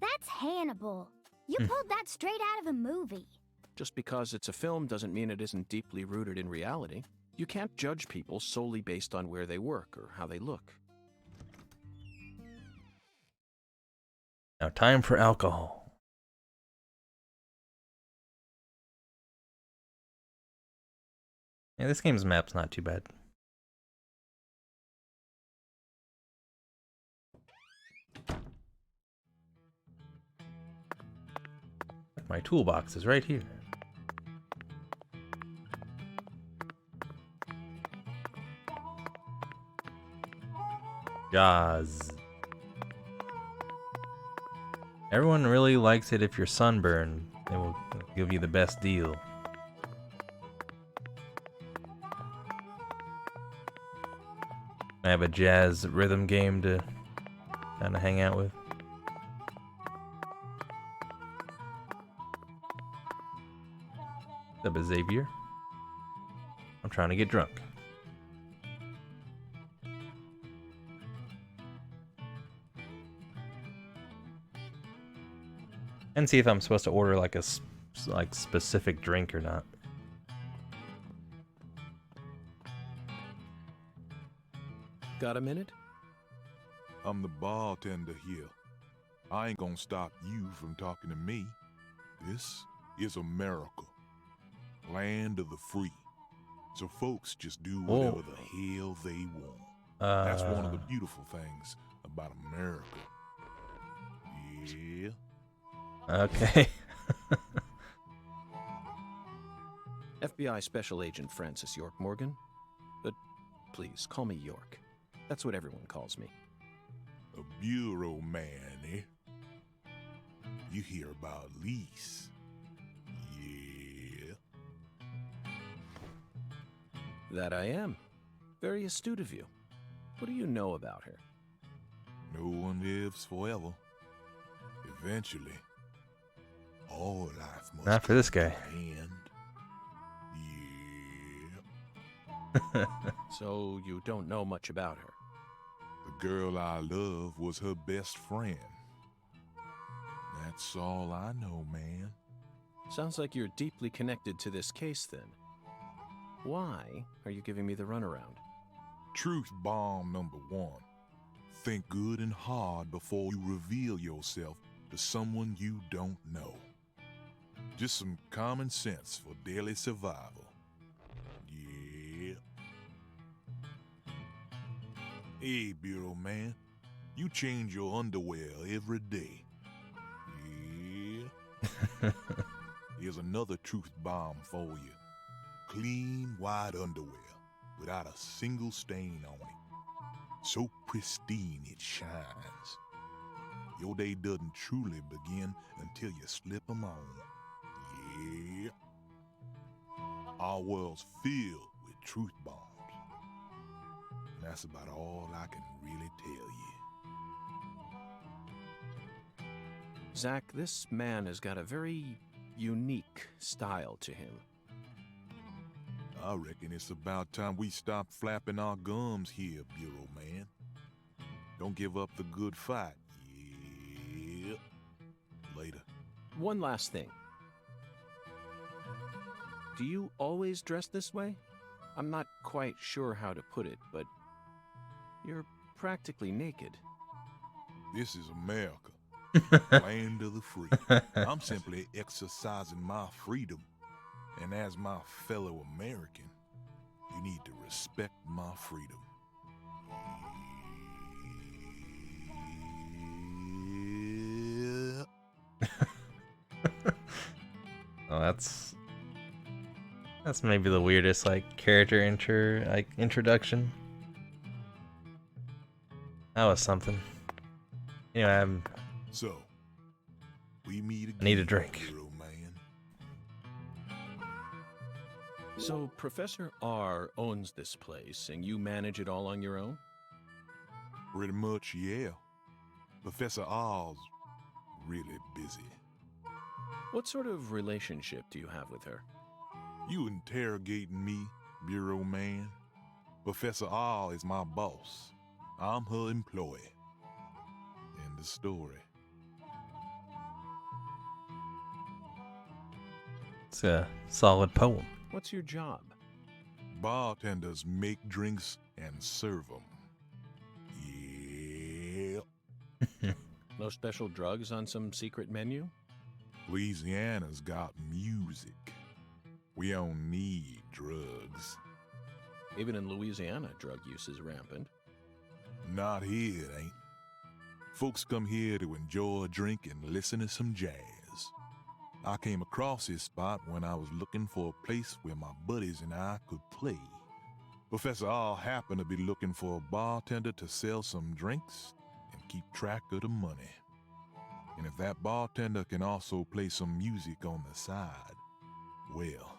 That's Hannibal. You pulled that straight out of a movie. Just because it's a film doesn't mean it isn't deeply rooted in reality. You can't judge people solely based on where they work or how they look. Now, time for alcohol. Yeah, this game's map's not too bad. My toolbox is right here. Jaws. Everyone really likes it if you're sunburned. They will give you the best deal. I have a jazz rhythm game to kind of hang out with. What's up, Xavier? I'm trying to get drunk. And see if I'm supposed to order like a specific drink or not. Got a minute? I'm the bartender here. I ain't gonna stop you from talking to me. This is America. Land of the free. So folks just do whatever the hell they want. That's one of the beautiful things about America. Yeah. Okay. FBI Special Agent Francis York Morgan. But please, call me York. That's what everyone calls me. A bureau man, eh? You hear about Lise? Yeah. That I am. Very astute of you. What do you know about her? No one lives forever. Eventually, all life must Not for this come to guy. an end. Yeah. So you don't know much about her. The girl I love was her best friend. That's all I know, man. Sounds like you're deeply connected to this case then. Why are you giving me the runaround? Truth bomb number 1. Think good and hard before you reveal yourself to someone you don't know. Just some common sense for daily survival. Yeah. Hey, Bureau man, you change your underwear every day. Yeah. Here's another truth bomb for you. Clean, white underwear without a single stain on it. So pristine it shines. Your day doesn't truly begin until you slip 'em on. Yeah. Our world's filled with truth bombs. And that's about all I can really tell you. Zach, this man has got a very unique style to him. I reckon it's about time we stop flapping our gums here, Bureau man. Don't give up the good fight. Yeah. Later. One last thing. Do you always dress this way? I'm not quite sure how to put it, but you're practically naked. This is America, land of the free. I'm simply exercising my freedom. And as my fellow American, you need to respect my freedom. Yeah. Oh, that's maybe the weirdest character introduction. That was something. Anyway, So, we meet again. I need a drink. Hero man. So Professor R owns this place, and you manage it all on your own? Pretty much, yeah. Professor R's really busy. What sort of relationship do you have with her? You interrogating me, Bureau man? Professor R is my boss. I'm her employee. End of story. it's a solid poem. What's your job? Bartenders make drinks and serve them. Yeah. No special drugs on some secret menu? Louisiana's got music. We don't need drugs. Even in Louisiana, drug use is rampant. Not here, it ain't. Folks come here to enjoy a drink and listen to some jazz. I came across this spot when I was looking for a place where my buddies and I could play. Professor R happened to be looking for a bartender to sell some drinks and keep track of the money. And if that bartender can also play some music on the side, well,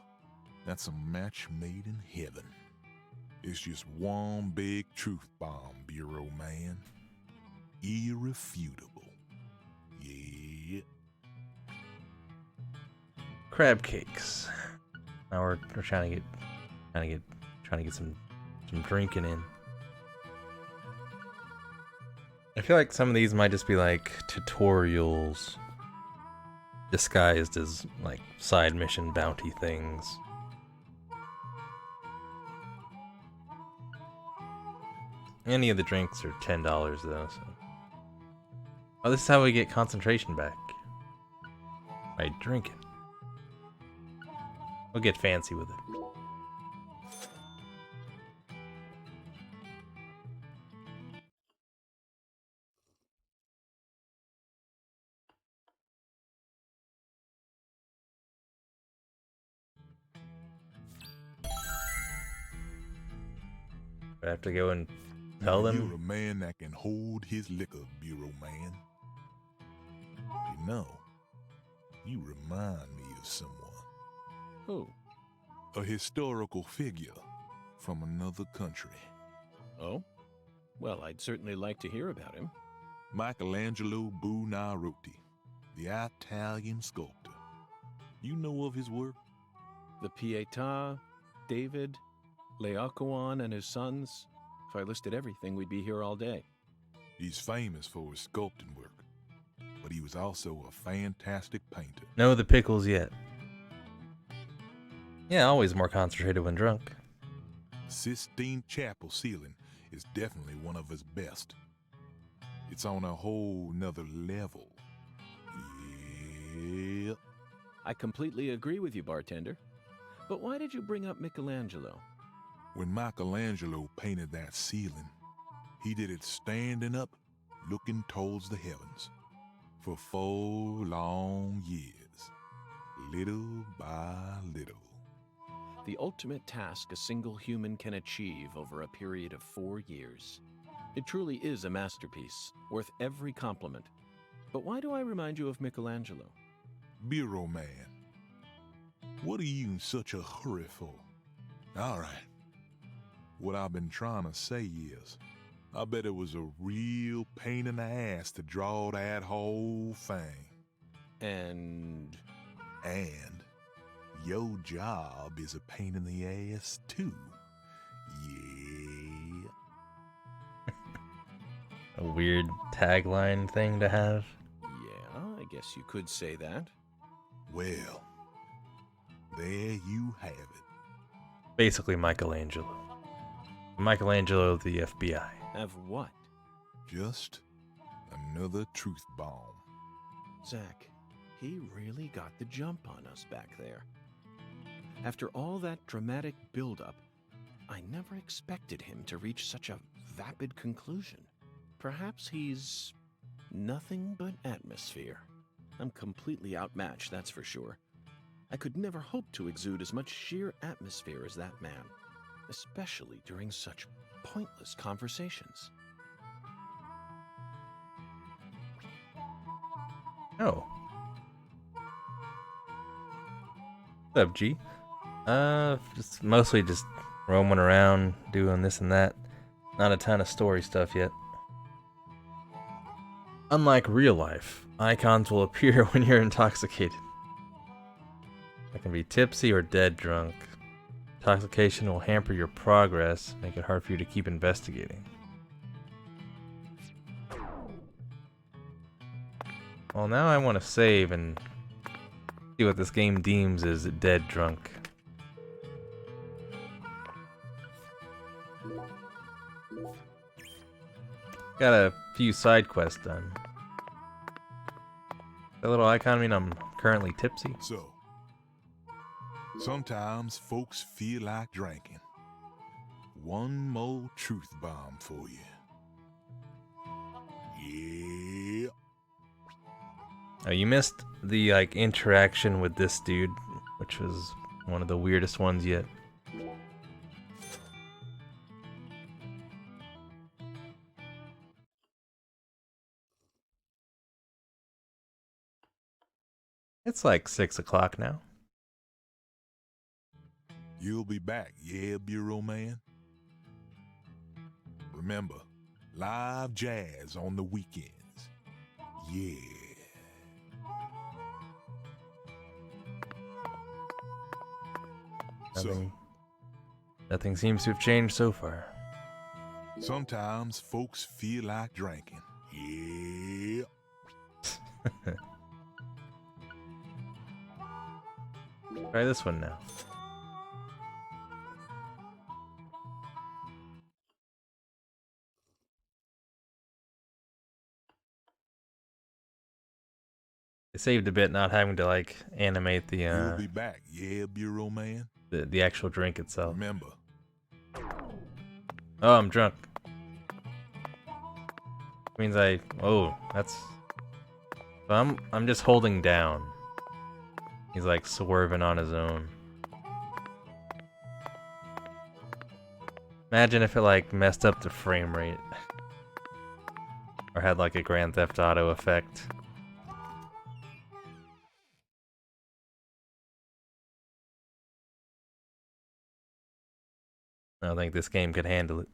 that's a match made in heaven. It's just one big truth bomb, Bureau man. Irrefutable. Yeah. Crab cakes. Now we're trying to get some drinking in. I feel like some of these might just be tutorials disguised as side mission bounty things. Any of the drinks are $10 though, so. Oh, this is how we get concentration back. By drinking. We'll get fancy with it. I have to go and tell Now, them? You're a man that can hold his liquor, Bureau man. You know, you remind me of someone. Who? A historical figure from another country. Oh? Well, I'd certainly like to hear about him. Michelangelo Buonarroti, the Italian sculptor. You know of his work? The Pietà, David, Laocoon and his sons. If I listed everything, we'd be here all day. He's famous for his sculpting work, but he was also a fantastic painter. No, the pickles yet. Yeah, always more concentrated when drunk. Sistine Chapel ceiling is definitely one of his best. It's on a whole nother level. Yep. I completely agree with you, bartender. But why did you bring up Michelangelo? When Michelangelo painted that ceiling, he did it standing up, looking towards the heavens, for 4 long years, little by little. The ultimate task a single human can achieve over a period of 4 years. It truly is a masterpiece, worth every compliment. But why do I remind you of Michelangelo? Bureau man, what are you in such a hurry for? All right. What I've been trying to say is, I bet it was a real pain in the ass to draw that whole thing. And your job is a pain in the ass too. Yeah. A weird tagline thing to have. yeah, I guess you could say that. Well, there you have it. Basically Michelangelo. Michelangelo the FBI. Have what? Just another truth bomb. Zach, he really got the jump on us back there. After all that dramatic build-up, I never expected him to reach such a vapid conclusion. Perhaps he's nothing but atmosphere. I'm completely outmatched, that's for sure. I could never hope to exude as much sheer atmosphere as that man, especially during such pointless conversations. Oh. What's up, G? Just mostly just roaming around, doing this and that. Not a ton of story stuff yet. Unlike real life, icons will appear when you're intoxicated. I can be tipsy or dead drunk. Intoxication will hamper your progress, make it hard for you to keep investigating. Well, now I want to save and see what this game deems as dead drunk. Got a few side quests done. That little icon mean I'm currently tipsy? So, sometimes folks feel like drinking. One more truth bomb for you. Yeah. Oh, you missed the interaction with this dude, which was one of the weirdest ones yet. It's like 6 o'clock now. You'll be back, yeah, Bureau man? Remember, live jazz on the weekends. Yeah. Nothing seems to have changed so far. Sometimes folks feel like drinking. Yeah. Try this one now. It saved a bit not having to animate the You'll be back, yeah, Bureau man? the actual drink itself. Remember. Oh, I'm drunk. Means that's. So I'm just holding down. He's like swerving on his own. Imagine if it like messed up the frame rate. Or had like a Grand Theft Auto effect. I don't think this game could handle it.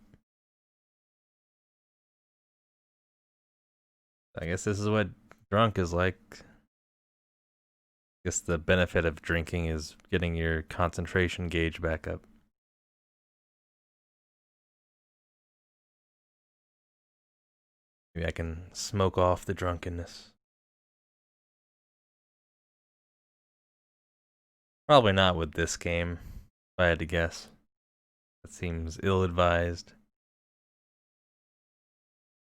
I guess this is what drunk is like. I guess the benefit of drinking is getting your concentration gauge back up. Maybe I can smoke off the drunkenness. Probably not with this game, if I had to guess. That seems ill-advised.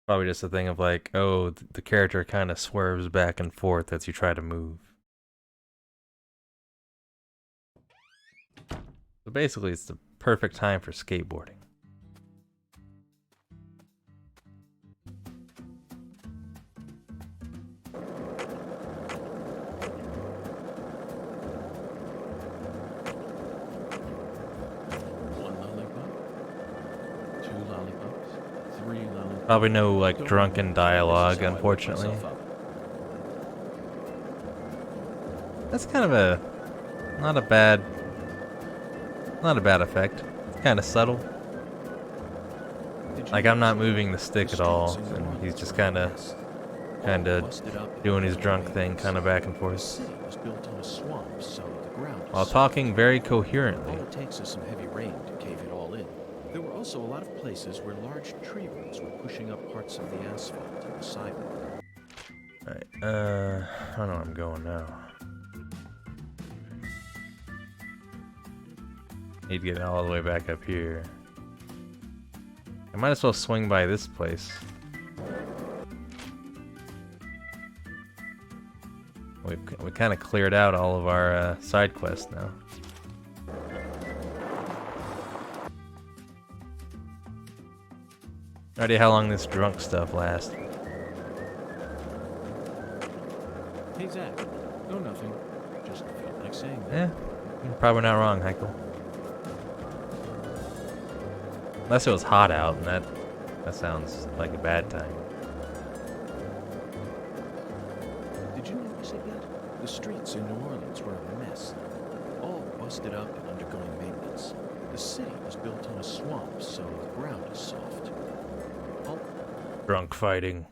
Probably just a thing of like, oh, the character kind of swerves back and forth as you try to move. So basically, it's the perfect time for skateboarding. One lollipop, two lollipops, three lollipops. Probably no like drunken dialogue, unfortunately. That's kind of a not a bad effect. It's kind of subtle. Like I'm not moving the stick at all, and he's just kind of doing his drunk thing, kind of back and forth, while talking very coherently. All it takes is some heavy rain to cave it all in. There were also a lot of places where large tree roots were pushing up parts of the asphalt and the sidewalk. Alright, I don't know where I'm going now. Need to get all the way back up here. I might as well swing by this place. We kind of cleared out all of our side quests now. No idea how long this drunk stuff lasts. Hey Zach, no nothing. Just felt like saying that. Yeah, you're probably not wrong, Heikel. Unless it was hot out, and that sounds like a bad time. Did you notice it yet? The streets in New Orleans were a mess. All busted up and undergoing maintenance. The city was built on a swamp, so the ground is soft. All Drunk fighting.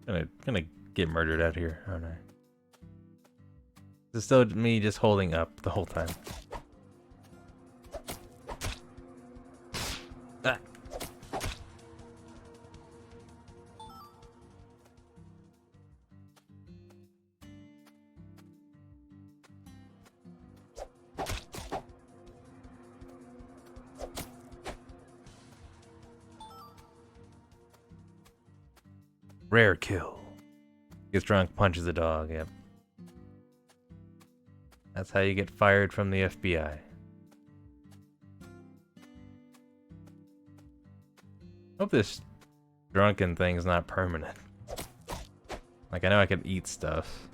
Gonna get murdered out here, aren't I? It's still me just holding up the whole time. Ah. Rare kill. Gets drunk, punches a dog, yep. That's how you get fired from the FBI. Hope this drunken thing's not permanent. Like, I know I can eat stuff.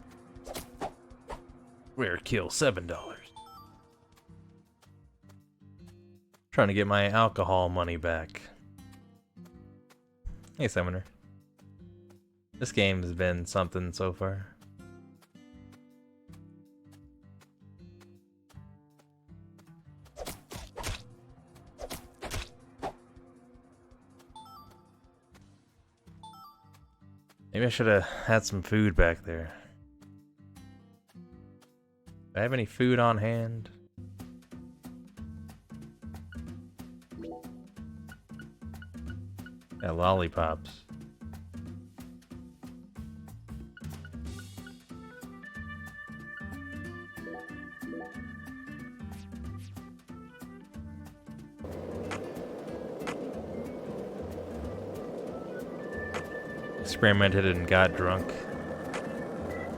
Rare kill, $7. Trying to get my alcohol money back. Hey, Summoner. This game has been something so far. Maybe I should have had some food back there. Do I have any food on hand? Yeah, lollipops. Experimented and got drunk,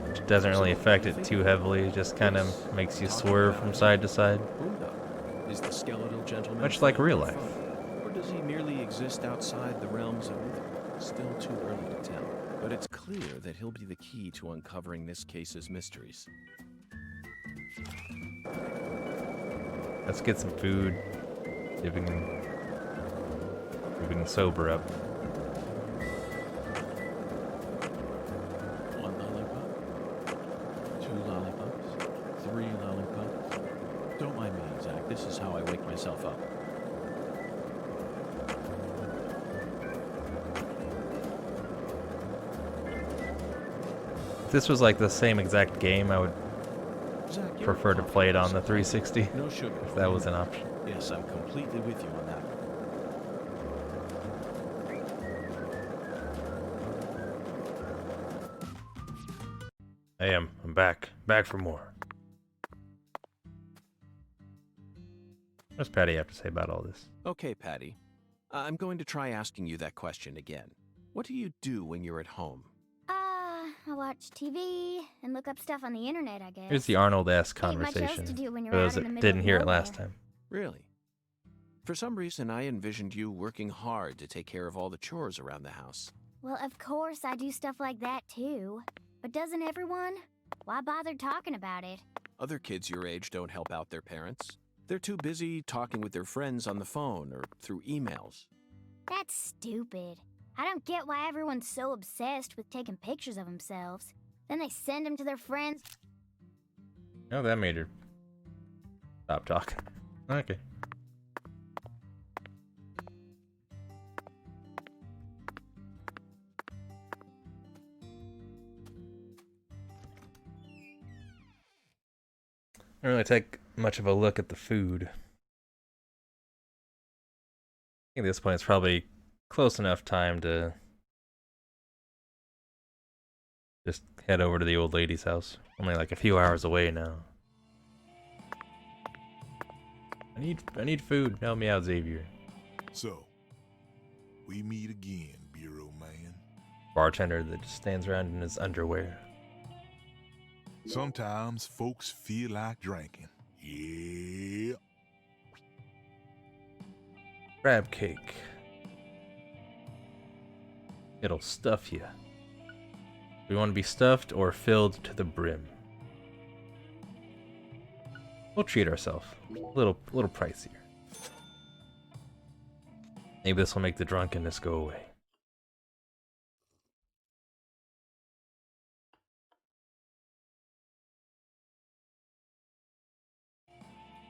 which doesn't really affect it too heavily. It just kind of makes you swerve from side to side, Is the skeletal gentleman much like real life. or does he merely exist outside the realms of myth? Still too early to tell, but it's clear that he'll be the key to uncovering this case's mysteries. Let's get some food. See if we can sober up. One lollipop, 2 lollipops, 3 lollipops. Don't mind me, Zach. This is how I wake myself up. If this was like the same exact game, I would Zach, you're prefer to a play it on the coffee 360 No sugar. if that was an option. Yes, I'm completely with you on that. I am. I'm back. Back for more. What does Patty have to say about all this? Okay, Patty. I'm going to try asking you that question again. What do you do when you're at home? I watch TV and look up stuff on the internet, I guess. Here's the Arnold-esque Ain't much else conversation. to do when you're For out those in the that middle didn't of hear it nowhere. last time. Really? For some reason, I envisioned you working hard to take care of all the chores around the house. Well, of course I do stuff like that too. But doesn't everyone? Why bother talking about it? Other kids your age don't help out their parents. They're too busy talking with their friends on the phone or through emails. That's stupid. I don't get why everyone's so obsessed with taking pictures of themselves. Then they send them to their friends. Oh, that made her stop talking. Okay. I don't really take much of a look at the food. I think at this point it's probably close enough time to just head over to the old lady's house. Only like a few hours away now. I need food. Help me out, Xavier. So, we meet again, Bureau Man. Bartender that just stands around in his underwear. Sometimes folks feel like drinking. Yeah. Crab cake. It'll stuff you. We want to be stuffed or filled to the brim. We'll treat ourselves. A little pricier. Maybe this will make the drunkenness go away.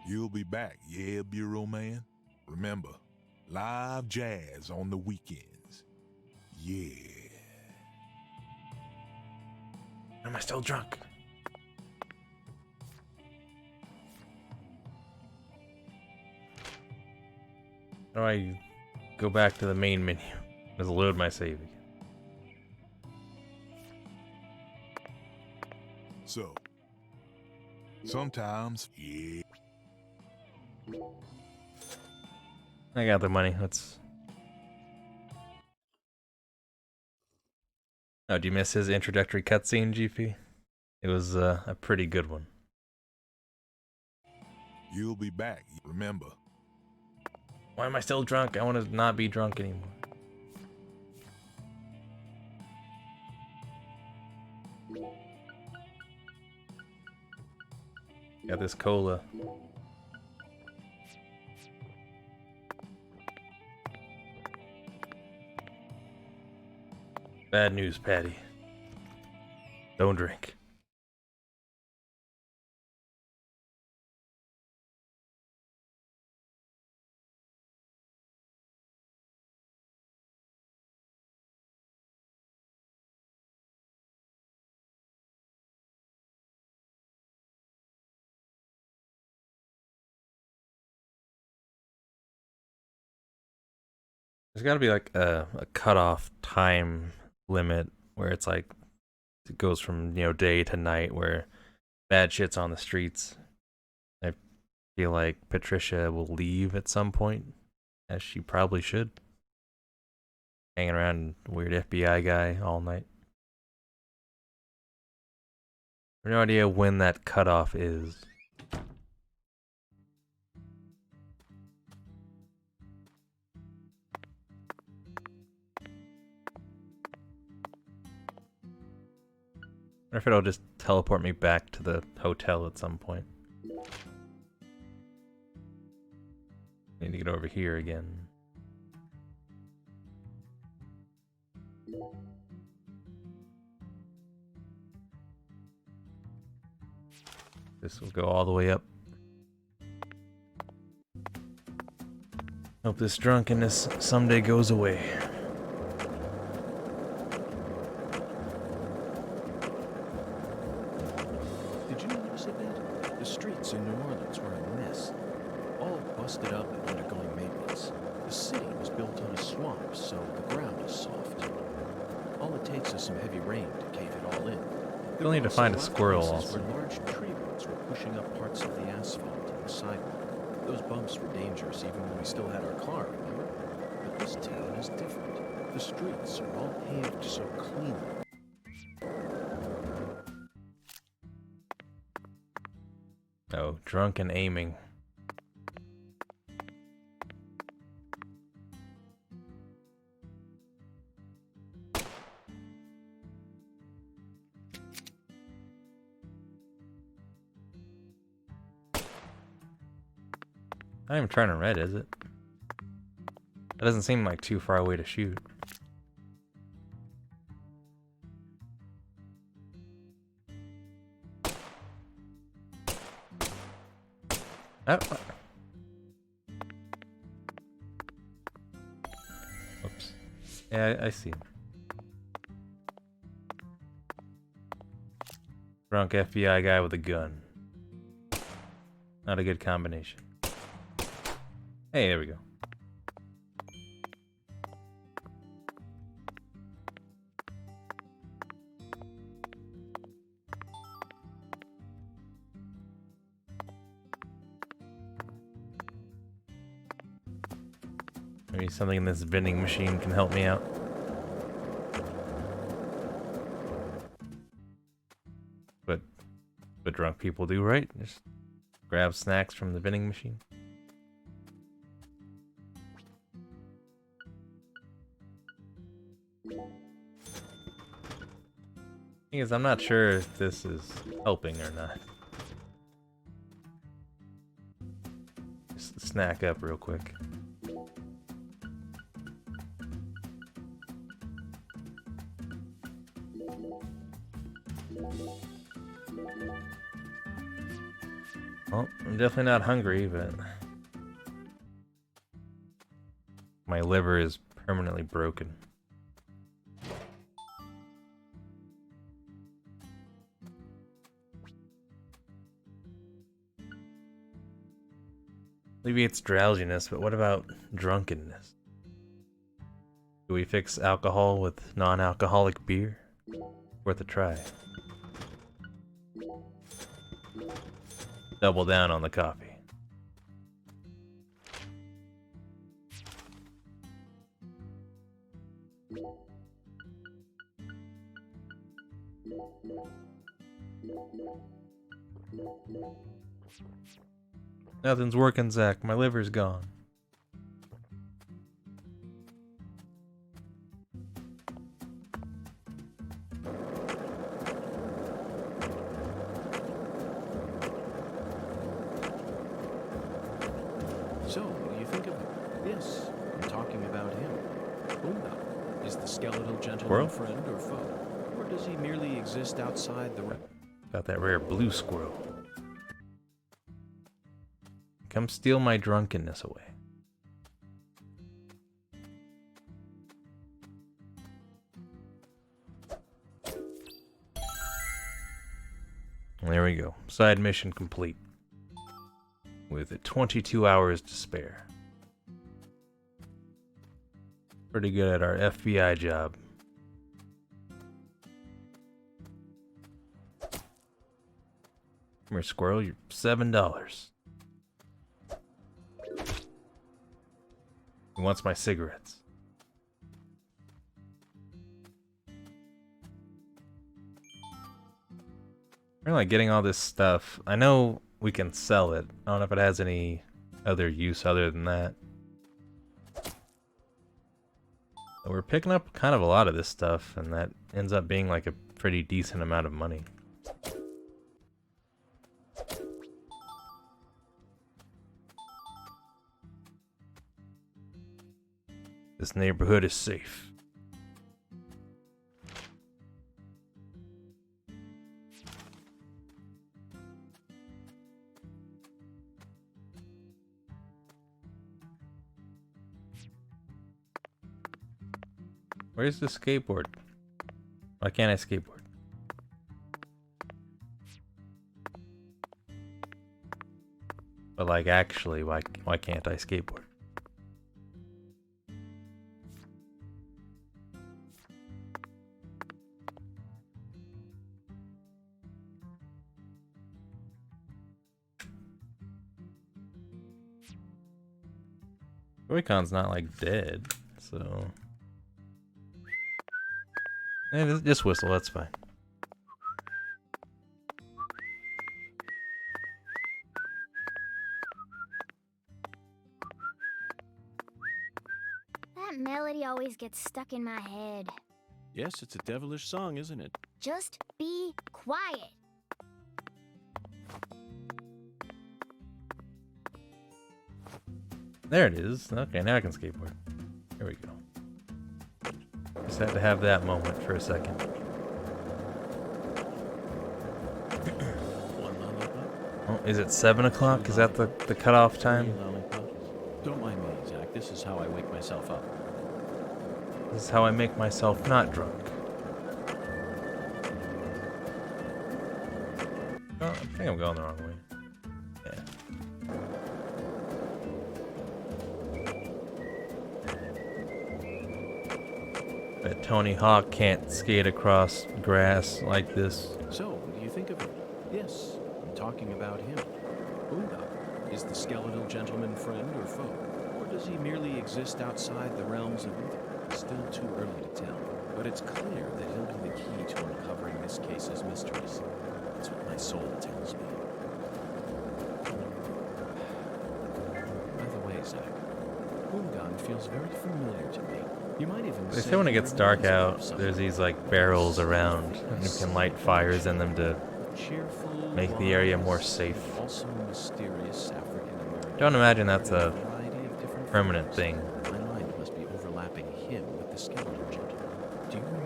You'll be back, yeah, Bureau Man? Remember, live jazz on the weekends. Yeah. Am I still drunk? How do I go back to the main menu? Let's load my save again. So, sometimes, yeah. I got the money. Let's. Oh, did you miss his introductory cutscene, GP? It was a pretty good one. You'll be back, remember. Why am I still drunk? I want to not be drunk anymore. Got this cola. Bad news, Patty. Don't drink. There's got to be like a cutoff time limit where it's like it goes from, you know, day to night where bad shit's on the streets. I feel like Patricia will leave at some point, as she probably should. Hanging around weird FBI guy all night. I have no idea when that cutoff is. I wonder if it'll just teleport me back to the hotel at some point. Need to get over here again. This will go all the way up. Hope this drunkenness someday goes away. Did you notice it, Ned? The streets in New Orleans were a mess. All busted up and undergoing maintenance. The city was built on a swamp, so the ground is soft. All it takes is some heavy rain to cave it all in. You'll need to find a squirrel also. Where large tree roots were pushing up parts of the asphalt and the sidewalk. Those bumps were dangerous even when we still had our car, remember? But this town is different. The streets are all paved so cleanly. Oh, drunken aiming. Not even trying to red, is it? That doesn't seem like too far away to shoot. Oh. Oops. Yeah, I see him. Drunk FBI guy with a gun. Not a good combination. Hey, there we go. Maybe something in this vending machine can help me out. But drunk people do, right? Just grab snacks from the vending machine. Thing is, I'm not sure if this is helping or not. Just snack up real quick. Well, I'm definitely not hungry, but my liver is permanently broken. Maybe it's drowsiness, but what about drunkenness? Do we fix alcohol with non-alcoholic beer? Worth a try. Double down on the coffee. Nothing's working, Zach. My liver's gone. So, what do you think of him? Yes, I'm talking about him. Una, is the skeletal gentleman friend or foe? Or does he merely exist outside the... Got that rare blue squirrel. Come steal my drunkenness away. There we go. Side mission complete. With 22 hours to spare. Pretty good at our FBI job. Come here, squirrel. You're $7. He wants my cigarettes. I'm like getting all this stuff. I know we can sell it. I don't know if it has any other use other than that. But we're picking up kind of a lot of this stuff, and that ends up being like a pretty decent amount of money. This neighborhood is safe. Where's the skateboard? Why can't I skateboard? But like actually, why can't I skateboard? Joy-Con's not like dead, so just whistle, that's fine. That melody always gets stuck in my head. Yes, it's a devilish song, isn't it? Just be quiet. There it is. Okay, now I can skateboard. Here we go. Just had to have that moment for a second. One lollipop. Oh, is it 7 o'clock? Is that the cutoff time? Three lollipops. Don't mind me, Zach. This is how I wake myself up. This is how I make myself not drunk. Oh, I think I'm going the wrong way. Yeah. Bet Tony Hawk can't skate across grass like this. So, what do you think of it? Yes, I'm talking about him. Boondock. Is the skeletal gentleman friend or foe? Or does he merely exist outside the realms of either? Still too early to tell. But it's clear that he'll be the key to uncovering this case's mysteries. That's what my soul tells me. By the way, Zach, Boondock feels very familiar to me. You might even They say when it gets dark out, there's these like barrels around, and you can light fires in them to make the area more safe. Also mysterious African American. Don't imagine that's a variety of different permanent figures. thing. My mind must be overlapping him with the skeleton gentleman. Do you agree?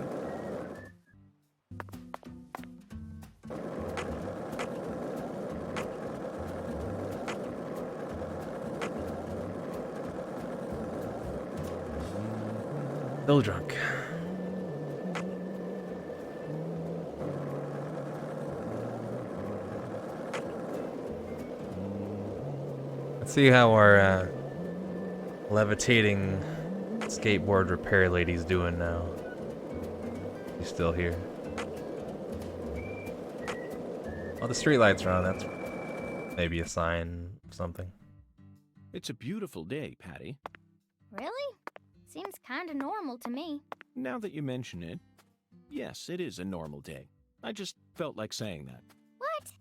Still drunk. Let's see how our levitating skateboard repair lady's doing now. She's still here. Oh, the streetlights are on. That's maybe a sign of something. It's a beautiful day, Patty. Really? Seems kinda normal to me. Now that you mention it, yes, it is a normal day. I just felt like saying that. What?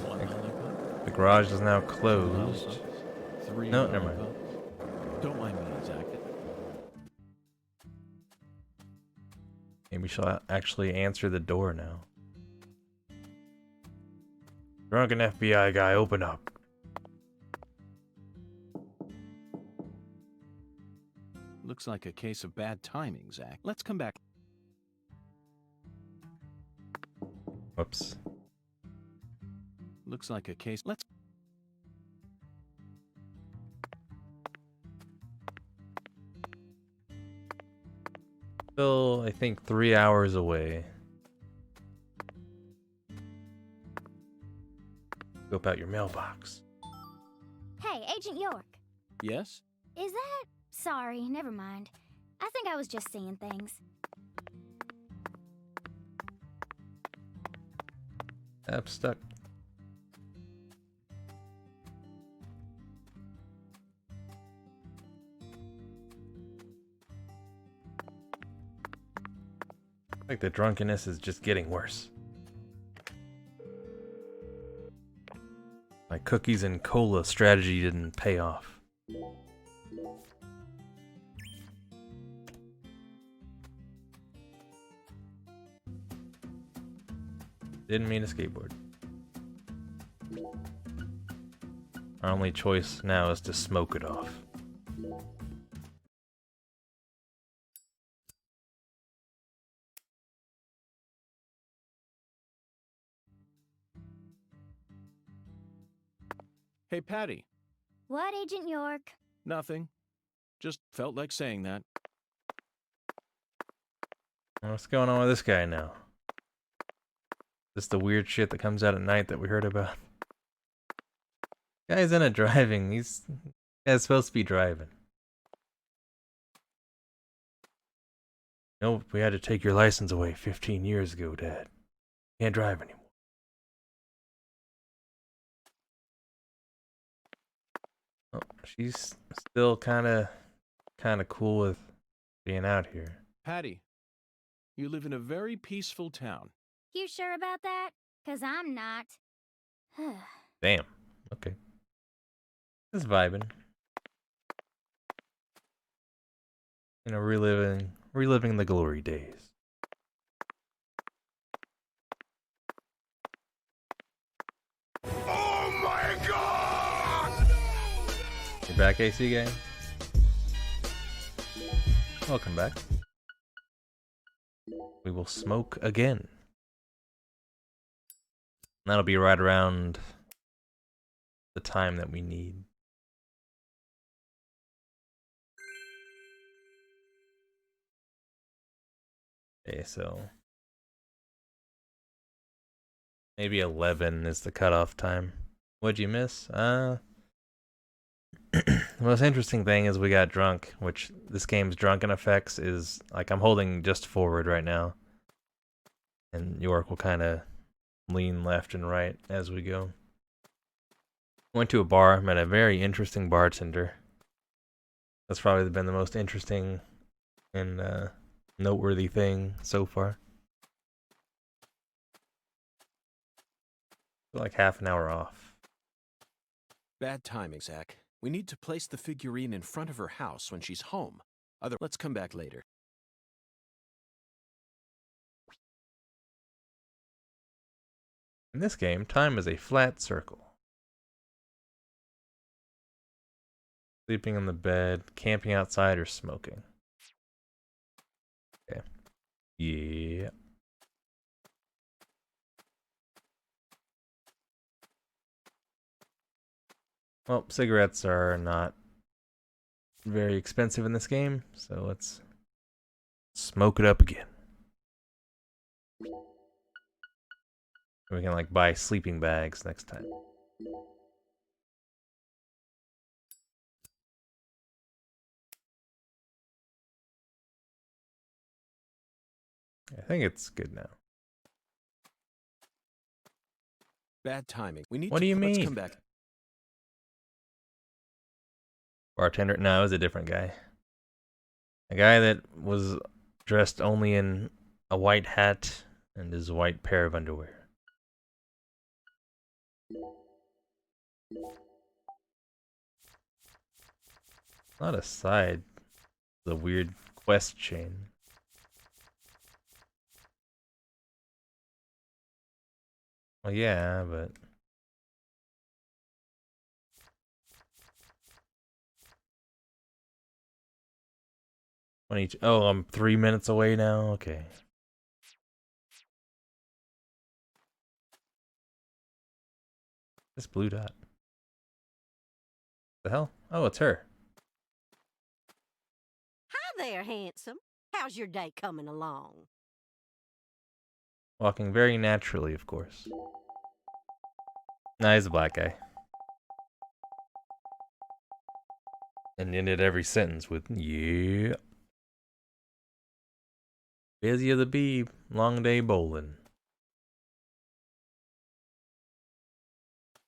One lollipop. The garage is now Two closed. lollipops, Three No, never mind. lollipops. Don't mind me, Zach. Maybe she'll actually answer the door now. Drunken FBI guy, open up. Looks like a case of bad timing, Zach. Let's come back. Whoops. Looks like a case. Let's. Still, I think 3 hours away. Scope out your mailbox. Hey, Agent York. Yes? Is that... Sorry, never mind. I think I was just seeing things. I'm stuck. Like the drunkenness is just getting worse. My cookies and cola strategy didn't pay off. Didn't mean to skateboard. Our only choice now is to smoke it off. Hey, Patty. What, Agent York? Nothing. Just felt like saying that. What's going on with this guy now? This the weird shit that comes out at night that we heard about. Guy's in a driving. He's supposed to be driving. Nope, we had to take your license away 15 years ago, Dad. Can't drive anymore. Oh, she's still kind of cool with being out here. Patty, you live in a very peaceful town. You sure about that? 'Cause I'm not. Damn. Okay. Just vibing. You know, reliving the glory days. Oh my god! You back, AC gang? Welcome back. We will smoke again. That'll be right around the time that we need. Okay, so maybe 11 is the cutoff time. What'd you miss? The most interesting thing is we got drunk, which this game's drunken effects is like I'm holding just forward right now. And York will kind of lean left and right as we go. Went to a bar, met a very interesting bartender. That's probably been the most interesting and noteworthy thing so far. Like half an hour off. Bad timing, Zach. We need to place the figurine in front of her house when she's home. Let's come back later. In this game, time is a flat circle. Sleeping in the bed, camping outside, or smoking. Okay. Yeah. Well, cigarettes are not very expensive in this game, so let's smoke it up again. We can like buy sleeping bags next time. I think it's good now. Bad timing. What do you mean? Let's come back. Bartender? No, it was a different guy. A guy that was dressed only in a white hat and his white pair of underwear. Not a side. It's a weird quest chain. Well, yeah, but... Oh, I'm 3 minutes away now? Okay. This blue dot. The hell? Oh, it's her. Hi there, handsome. How's your day coming along? Walking very naturally, of course. Nah, he's a black guy. And ended every sentence with, yeah. Busy as a bee, long day bowling.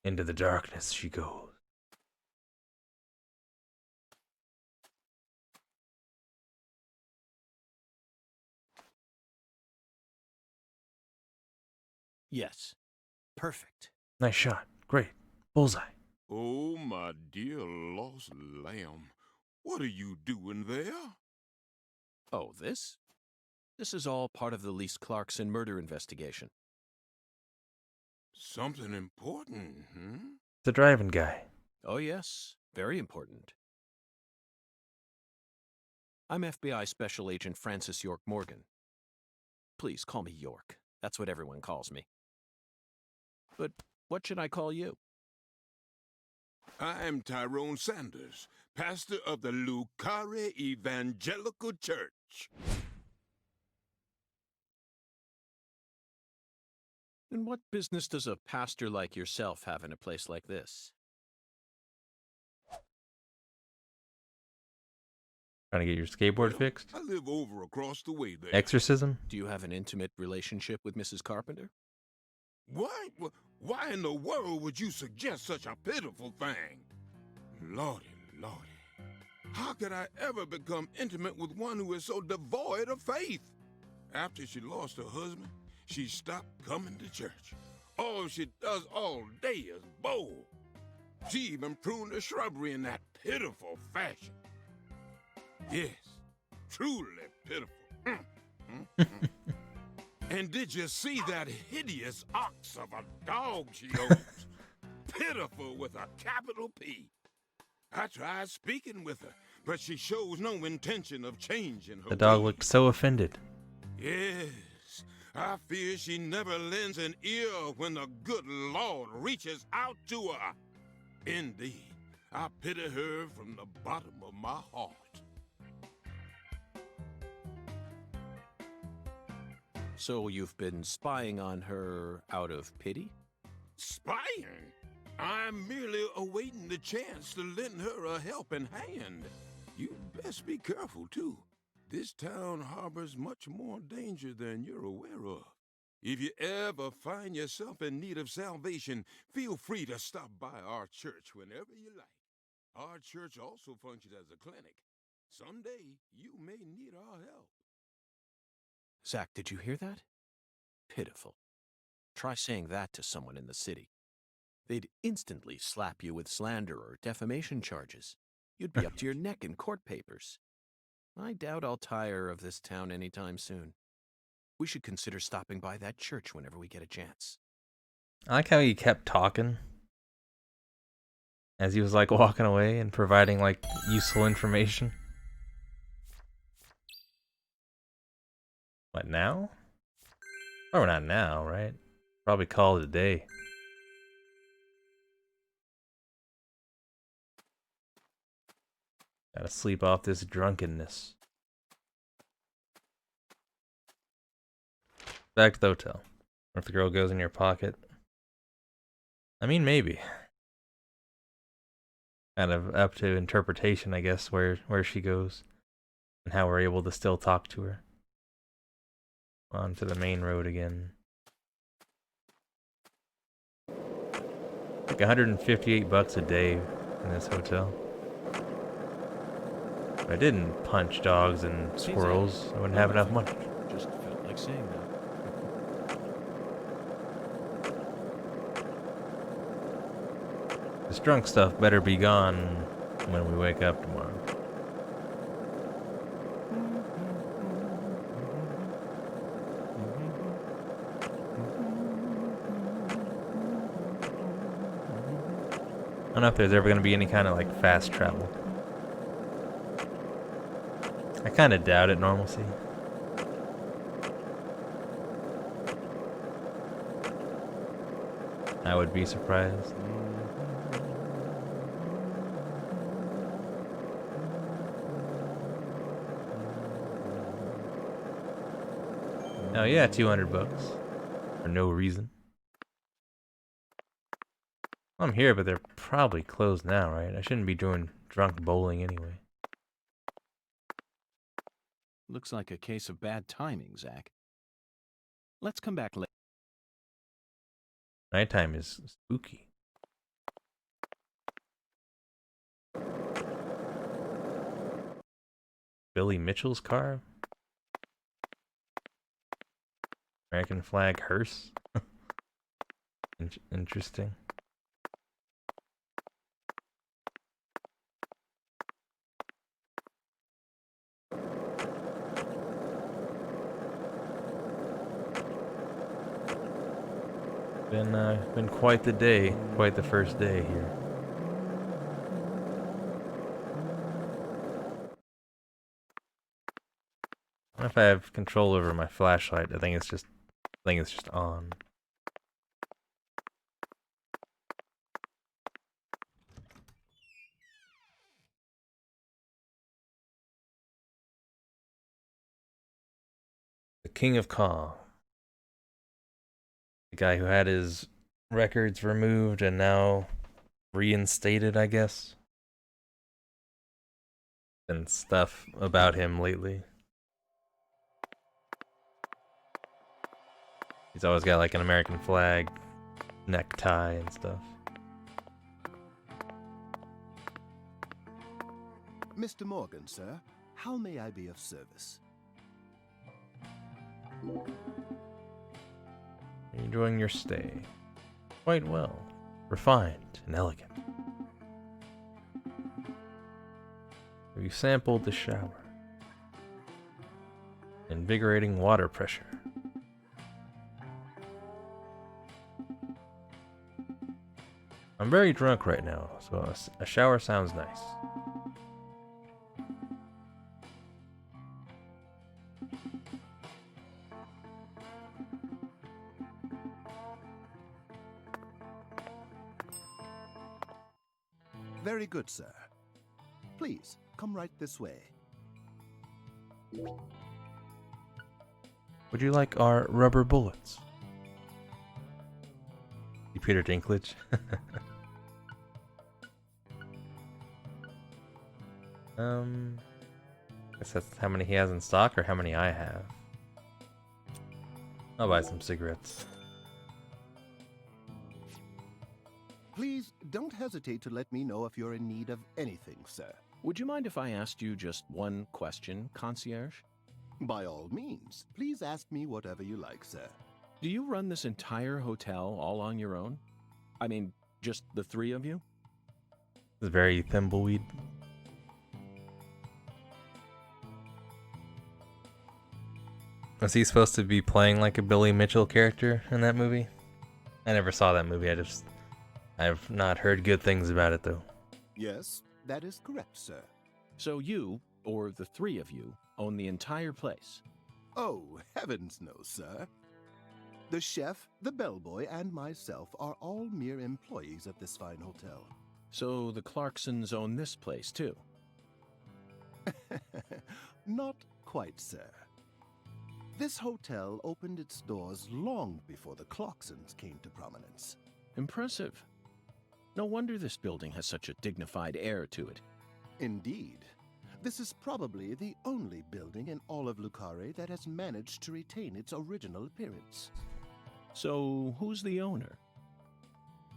Into the darkness she goes. Yes. Perfect. Nice shot. Great. Bullseye. Oh, my dear lost lamb. What are you doing there? Oh, this? This is all part of the Lise Clarkson murder investigation. Something important, hmm? The driving guy. Oh, yes. Very important. I'm FBI Special Agent Francis York Morgan. Please call me York. That's what everyone calls me. But what should I call you? I'm Tyrone Sanders, pastor of the Lucare Evangelical Church. And what business does a pastor like yourself have in a place like this? Trying to get your skateboard Well, fixed? I live over across the way there. Exorcism? Do you have an intimate relationship with Mrs. Carpenter? Why? Why in the world would you suggest such a pitiful thing? Lordy, lordy. How could I ever become intimate with one who is so devoid of faith? After she lost her husband, she stopped coming to church. All she does all day is bowl. She even pruned the shrubbery in that pitiful fashion. Yes, truly pitiful. And did you see that hideous ox of a dog she owns? Pitiful with a capital P. I tried speaking with her, but she shows no intention of changing her The dog ways. looked so offended. Yes, I fear she never lends an ear when the good Lord reaches out to her. Indeed, I pity her from the bottom of my heart. So you've been spying on her out of pity? Spying? I'm merely awaiting the chance to lend her a helping hand. You best be careful, too. This town harbors much more danger than you're aware of. If you ever find yourself in need of salvation, feel free to stop by our church whenever you like. Our church also functions as a clinic. Someday, you may need our help. Zach, did you hear that? Pitiful. Try saying that to someone in the city. They'd instantly slap you with slander or defamation charges. You'd be up to your neck in court papers. I doubt I'll tire of this town anytime soon. We should consider stopping by that church whenever we get a chance. I like how he kept talking as he was like walking away and providing like useful information. What, now? Or not now, right? Probably call it a day. Gotta sleep off this drunkenness. Back to the hotel. What if the girl goes in your pocket? I mean, maybe. Kind of up to interpretation, I guess, where she goes. And how we're able to still talk to her. On to the main road again. Like $158 a day in this hotel. If I didn't punch dogs and squirrels, I wouldn't have enough money. Just felt like saying that. This drunk stuff better be gone when we wake up tomorrow. I don't know if there's ever going to be any kind of like fast travel. I kind of doubt it, normalcy. I would be surprised. Oh yeah, $200 for no reason. I'm here, but they're probably closed now, right? I shouldn't be doing drunk bowling anyway. Looks like a case of bad timing, Zach. Let's come back later. Nighttime is spooky. Billy Mitchell's car? American flag hearse? Interesting. Been quite the day, quite the first day here. I don't know if I have control over my flashlight. I think it's just on. The King of Kong. The guy who had his records removed and now reinstated, I guess. And stuff about him lately. He's always got like an American flag necktie and stuff. Mr. Morgan, sir, how may I be of service? Enjoying your stay. Quite well. Refined and elegant. Have you sampled the shower? Invigorating water pressure. I'm very drunk right now, so a shower sounds nice. Very good, sir. Please, come right this way. Would you like our rubber bullets? You Peter Dinklage? Guess that's how many he has in stock or how many I have. I'll buy some cigarettes. Please don't hesitate to let me know if you're in need of anything, sir. Would you mind if I asked you just one question, concierge? By all means, please ask me whatever you like, sir. Do you run this entire hotel all on your own? I mean, just the three of you? It's very thimbleweed. Was he supposed to be playing like a Billy Mitchell character in that movie? I never saw that movie. I've not heard good things about it though. Yes, that is correct, sir. So you, or the three of you, own the entire place? Oh, heavens no, sir. The chef, the bellboy, and myself are all mere employees of this fine hotel. So the Clarksons own this place too? Not quite, sir. This hotel opened its doors long before the Clarksons came to prominence. Impressive. No wonder this building has such a dignified air to it. Indeed. This is probably the only building in all of Lucare that has managed to retain its original appearance. So who's the owner?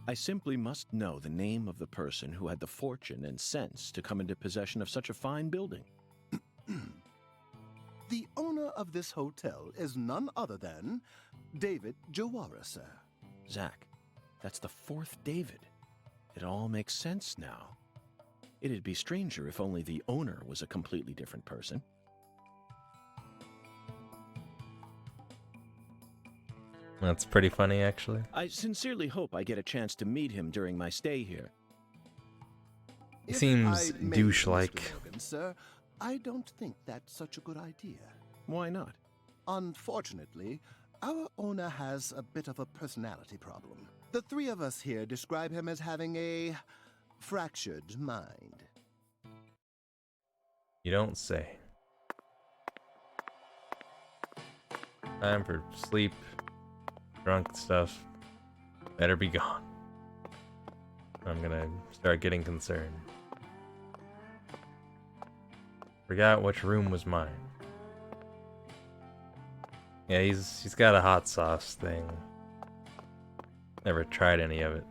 I simply must know the name of the person who had the fortune and sense to come into possession of such a fine building. The owner of this hotel is none other than David Jawara, sir. Zach, that's the fourth David. It all makes sense now. It'd be stranger if only the owner was a completely different person. That's pretty funny, actually. I sincerely hope I get a chance to meet him during my stay here. He If seems I may, douche-like. Mr. Morgan, sir, I don't think that's such a good idea. Why not? Unfortunately, our owner has a bit of a personality problem. The three of us here describe him as having a fractured mind. You don't say. Time for sleep. Drunk stuff. Better be gone. I'm gonna start getting concerned. Forgot which room was mine. Yeah, he's got a hot sauce thing. Never tried any of it.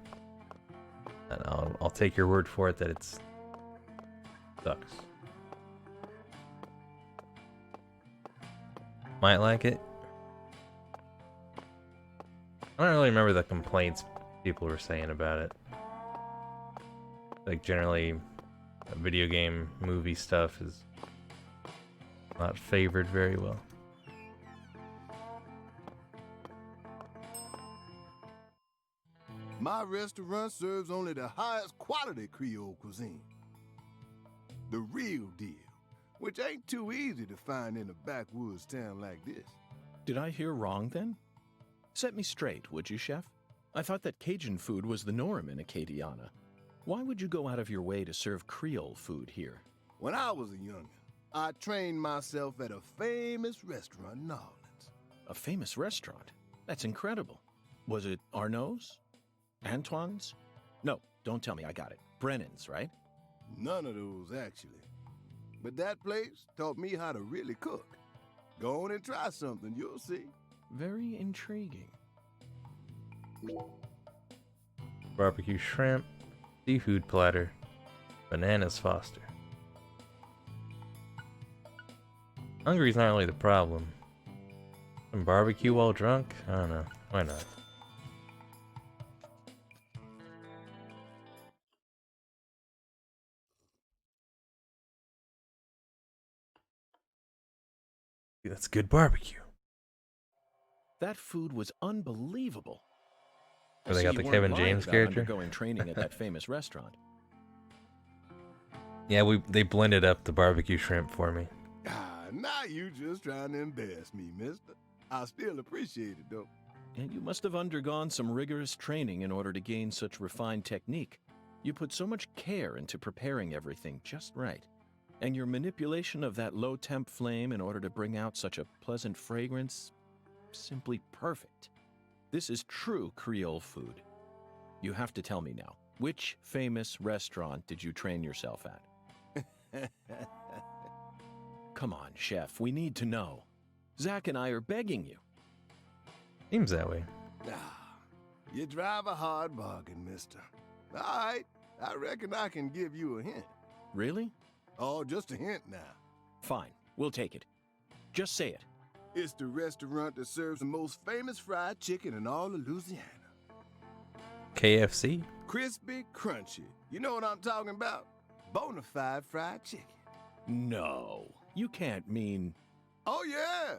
And I'll take your word for it that it's sucks. Might like it. I don't really remember the complaints people were saying about it. Like generally, video game movie stuff is not favored very well. My restaurant serves only the highest quality Creole cuisine. The real deal, which ain't too easy to find in a backwoods town like this. Did I hear wrong then? Set me straight, would you, Chef? I thought that Cajun food was the norm in Acadiana. Why would you go out of your way to serve Creole food here? When I was a youngin', I trained myself at a famous restaurant in New Orleans. A famous restaurant? That's incredible. Was it Arnaud's? Antoine's? No, don't tell me, I got it. Brennan's, right? None of those, actually. But that place taught me how to really cook. Go on and try something, you'll see. Very intriguing. Barbecue shrimp, seafood platter, bananas Foster. Hungry's not really the problem. Some barbecue while drunk? I don't know. Why not? That's good barbecue. That food was unbelievable. Oh, they I got see the you Kevin weren't lying James about character? undergoing training at that famous restaurant. Yeah, they blended up the barbecue shrimp for me. Now you just trying to embarrass me, mister. I still appreciate it, though. And you must have undergone some rigorous training in order to gain such refined technique. You put so much care into preparing everything just right. And your manipulation of that low-temp flame in order to bring out such a pleasant fragrance, simply perfect. This is true Creole food. You have to tell me now, which famous restaurant did you train yourself at? Come on, Chef, we need to know. Zach and I are begging you. Seems that way. You drive a hard bargain, mister. All right, I reckon I can give you a hint. Really? Oh, just a hint now. Fine, we'll take it. Just say it. It's the restaurant that serves the most famous fried chicken in all of Louisiana. KFC? Crispy, crunchy. You know what I'm talking about? Bonafide fried chicken. No, you can't mean... Oh, yeah.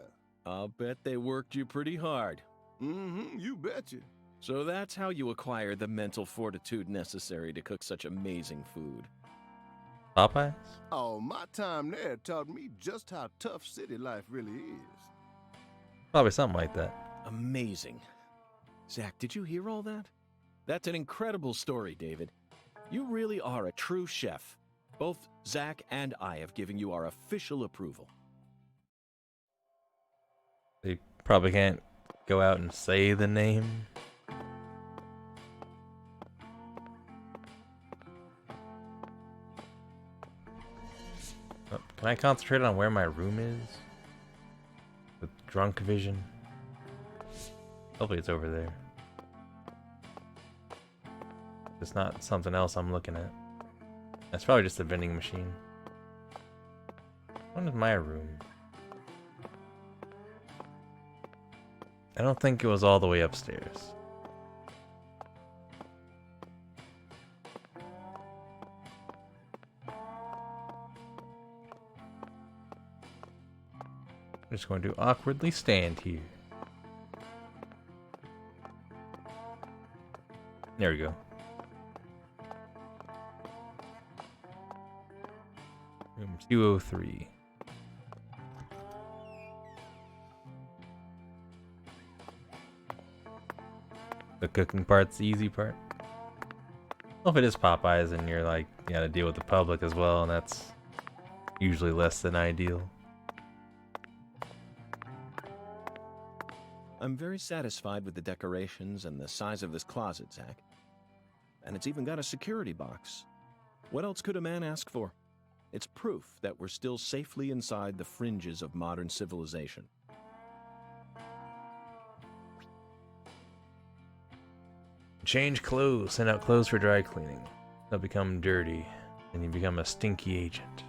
I'll bet they worked you pretty hard. Mm-hmm, you betcha. So that's how you acquire the mental fortitude necessary to cook such amazing food. Popeyes? Oh, my time there taught me just how tough city life really is. Probably something like that. Amazing. Zach, did you hear all that? That's an incredible story, David. You really are a true chef. Both Zach and I have given you our official approval. They probably can't go out and say the name. Oh, can I concentrate on where my room is? With drunk vision? Hopefully it's over there. It's not something else I'm looking at. That's probably just a vending machine. What is my room? I don't think it was all the way upstairs. I'm just going to awkwardly stand here. There we go. Room 203. The cooking part's the easy part. Well, if it is Popeyes and you're like, you gotta deal with the public as well, and that's usually less than ideal. I'm very satisfied with the decorations and the size of this closet, Zach. And it's even got a security box. What else could a man ask for? It's proof that we're still safely inside the fringes of modern civilization. Change clothes, send out clothes for dry cleaning. They'll become dirty, and you become a stinky agent.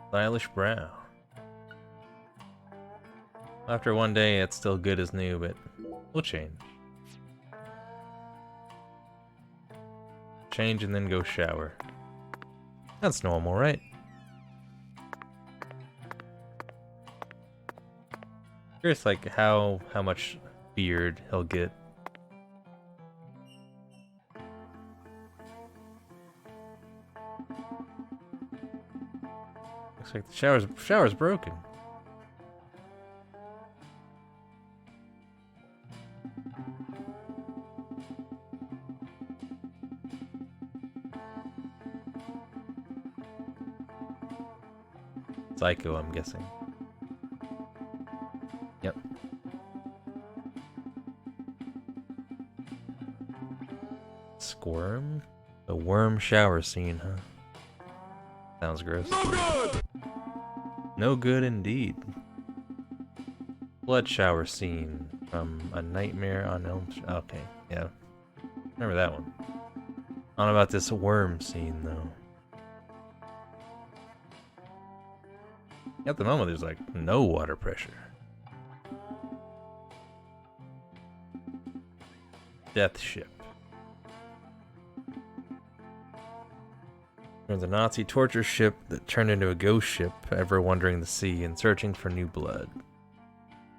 Stylish brown. After one day, it's still good as new, but we'll change. Change and then go shower. That's normal, right? Curious, like how much beard he'll get. Looks like the shower's broken. Psycho, I'm guessing. Yep. Squirm? The worm shower scene, huh? Sounds gross. No good! No good indeed. Blood shower scene from A Nightmare on Elm Street. Okay, yeah. Remember that one. I don't know about this worm scene, though. At the moment, there's like no water pressure. Death ship. There's a Nazi torture ship that turned into a ghost ship, ever wandering the sea and searching for new blood.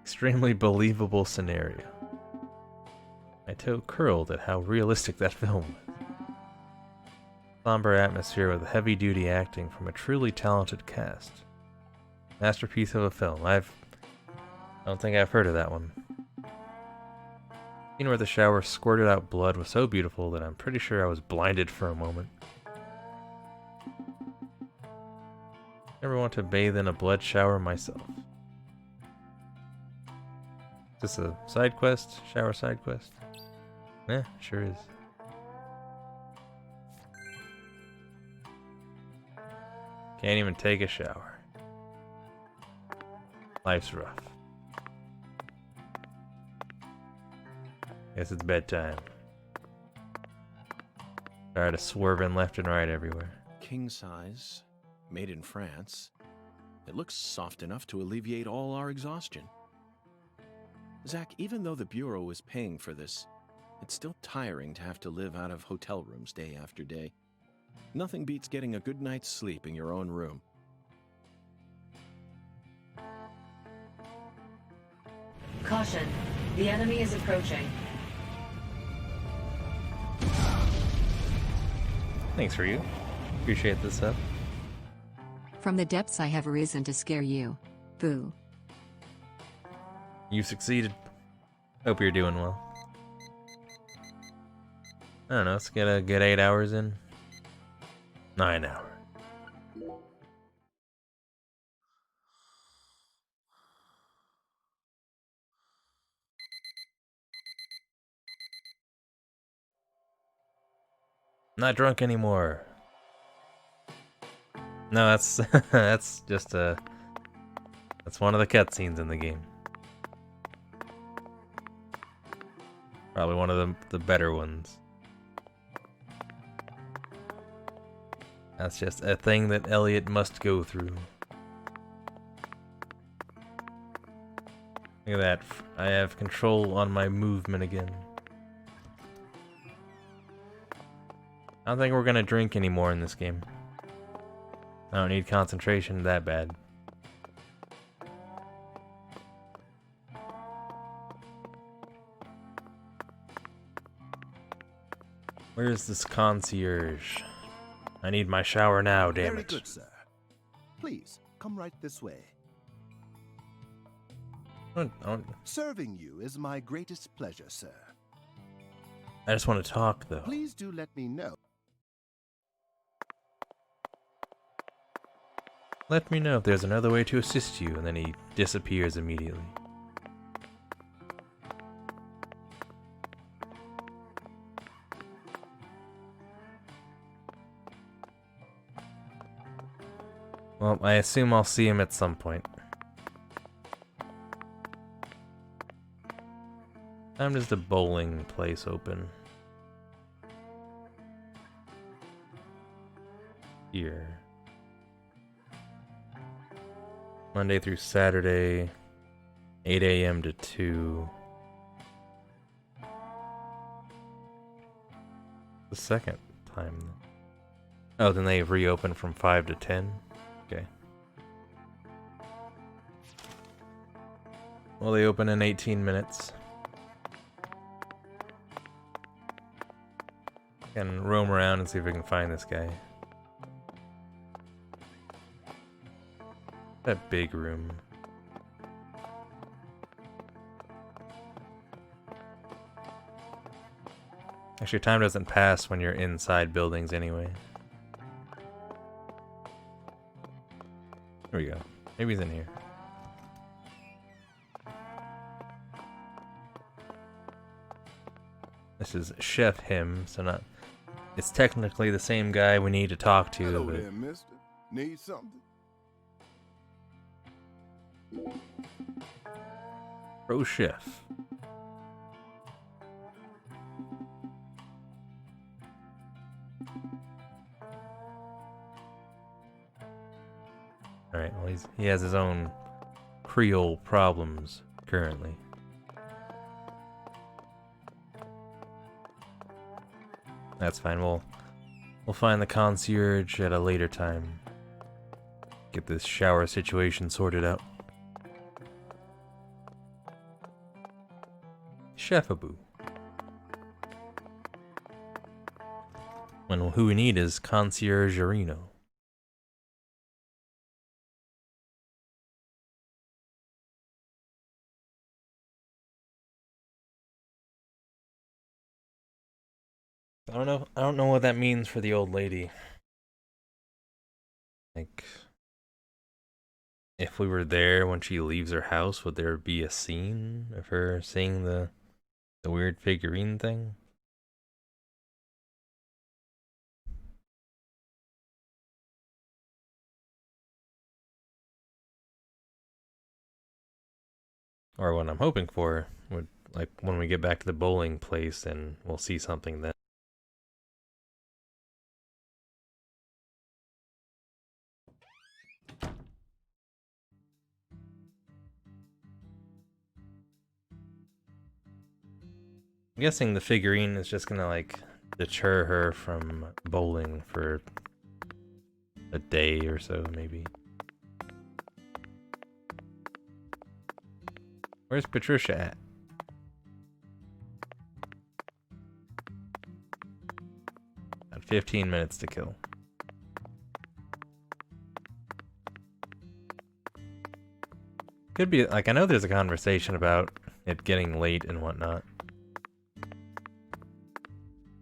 Extremely believable scenario. My toe curled at how realistic that film was. Somber atmosphere with heavy-duty acting from a truly talented cast. Masterpiece of a film. I don't think I've heard of that one. The scene where the shower squirted out blood was so beautiful that I'm pretty sure I was blinded for a moment. Never want to bathe in a blood shower myself. Is this a side quest? Shower side quest? Yeah, sure is. Can't even take a shower. Life's rough. Guess it's bedtime. Tired of swerving left and right everywhere. King size, made in France. It looks soft enough to alleviate all our exhaustion. Zach, even though the Bureau is paying for this, it's still tiring to have to live out of hotel rooms day after day. Nothing beats getting a good night's sleep in your own room. Caution, the enemy is approaching. Thanks for you. Appreciate this up. From the depths I have arisen to scare you. Boo. You succeeded. Hope you're doing well. I don't know, let's get a good 8 hours in. 9 hours. Not drunk anymore. No, that's that's just that's one of the cutscenes in the game. Probably one of the better ones. That's just a thing that Elliot must go through. Look at that. I have control on my movement again. I don't think we're gonna drink anymore in this game. I don't need concentration that bad. Where's this concierge? I need my shower now, damn Very it. good, sir. Please, come right this way. Serving you is my greatest pleasure, sir. I just want to talk, though. Please do let me know. Let me know if there's another way to assist you, and then he disappears immediately. Well, I assume I'll see him at some point. Time does the bowling place open? Here. Monday through Saturday, 8 a.m. to 2. The second time. Oh, then they reopen from 5 to 10? Okay. Well, they open in 18 minutes. Can roam around and see if we can find this guy. That big room. Actually, time doesn't pass when you're inside buildings anyway. Here we go. Maybe he's in here. This is Chef Him, so not... It's technically the same guy we need to talk to. Hello but... there, mister. Need something? Pro Chef. Alright, well he has his own Creole problems currently. That's fine, we'll find the concierge at a later time. Get this shower situation sorted out. Chefaboo. When who we need is Concierge Arino. I don't know what that means for the old lady. Like, if we were there when she leaves her house, would there be a scene of her seeing the weird figurine thing? Or what I'm hoping for would, like, when we get back to the bowling place and we'll see something then. I'm guessing the figurine is just gonna, like, deter her from bowling for a day or so, maybe. Where's Patricia at? Got 15 minutes to kill. Could be, like, I know there's a conversation about it getting late and whatnot.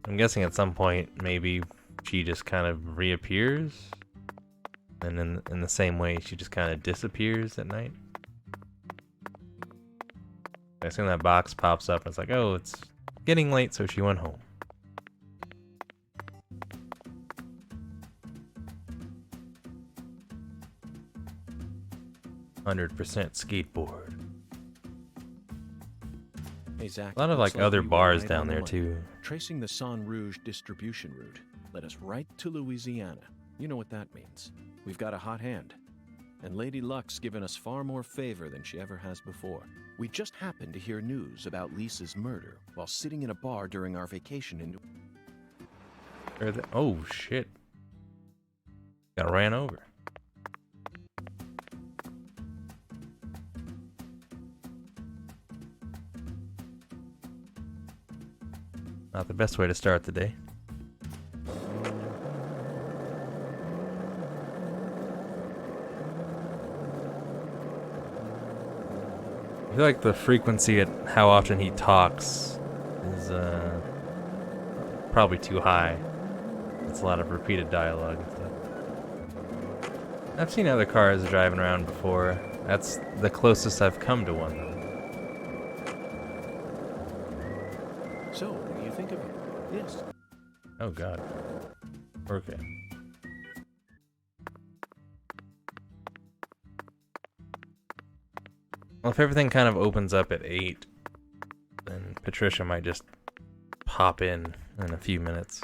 I'm guessing at some point, maybe she just kind of reappears. And in the same way, she just kind of disappears at night. I assume that box pops up and it's like, oh, it's getting late, so she went home. "100% skateboard." Hey, Zach, A lot of, looks like, other we were bars right down on the there, money. too. Tracing the San Rouge distribution route led us right to Louisiana. You know what that means. We've got a hot hand. And Lady Luck's given us far more favor than she ever has before. We just happened to hear news about Lisa's murder while sitting in a bar during our vacation in... Oh, shit. Got ran over. Not the best way to start the day. I feel like the frequency at how often he talks is probably too high. It's a lot of repeated dialogue and stuff. I've seen other cars driving around before. That's the closest I've come to one, though. So, what do you think of it? Yes. Oh, God. Okay. Well, if everything kind of opens up at 8, then Patricia might just pop in a few minutes.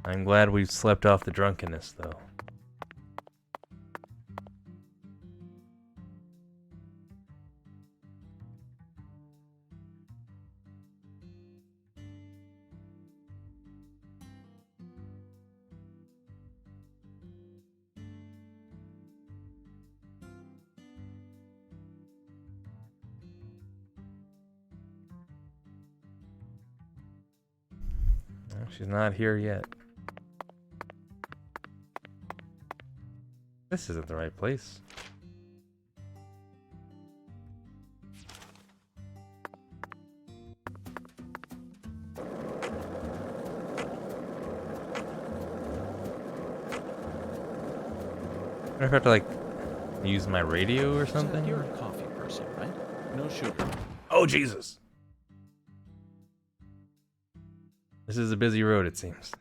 I'm glad we've slept off the drunkenness, though. She's not here yet. This isn't the right place. I have to like use my radio or something. You're a coffee person, right? No sugar. Oh Jesus! This is a busy road, it seems.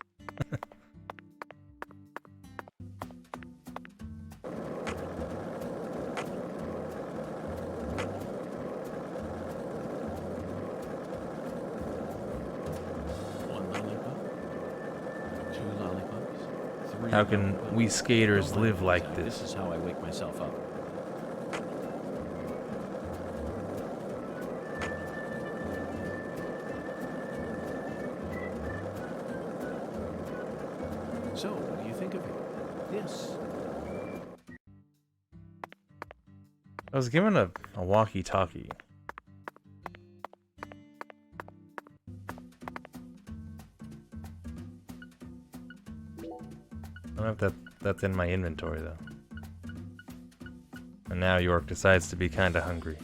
One lollipop? Two lollipops? Three How can lollipops? we skaters Oh my live like God, this? This is how I wake myself up. So, what do you think of it? Yes. I was given a walkie-talkie. I don't know if that's in my inventory though. And now York decides to be kinda hungry.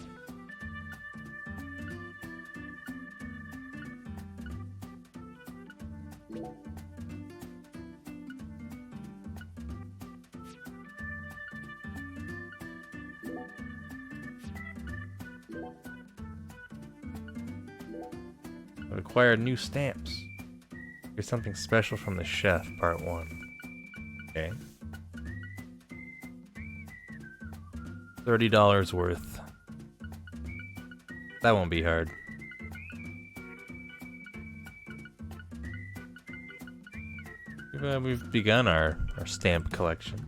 Acquired new stamps. Here's something special from the chef, part 1. Okay. $30 worth. That won't be hard. We've begun our stamp collection.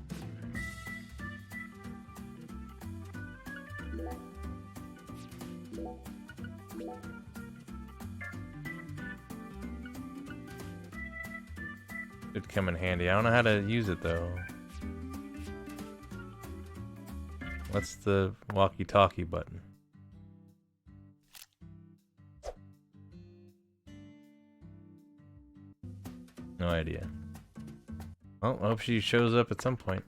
Could come in handy. I don't know how to use it though. What's the walkie-talkie button? No idea. Well, I hope she shows up at some point.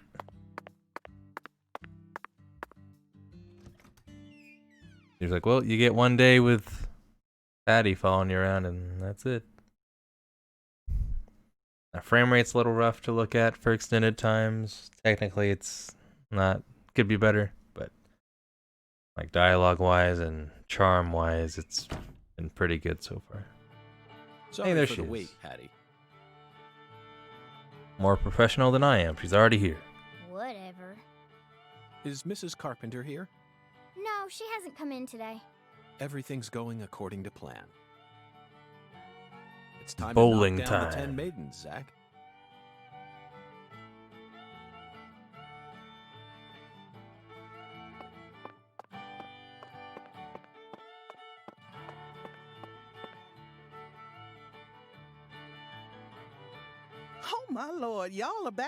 She's like, well, you get one day with Patty following you around and that's it. Our frame rate's a little rough to look at for extended times. Technically, it's not, could be better, but like dialogue-wise and charm-wise, it's been pretty good so far. Sorry Hey, there for she the is. wait, Patty. More professional than I am. She's already here. Whatever. Is Mrs. Carpenter here? No, she hasn't come in today. Everything's going according to plan. It's time Bowling to knock down the time. 10 maidens, Zach. Oh my lord, y'all are back?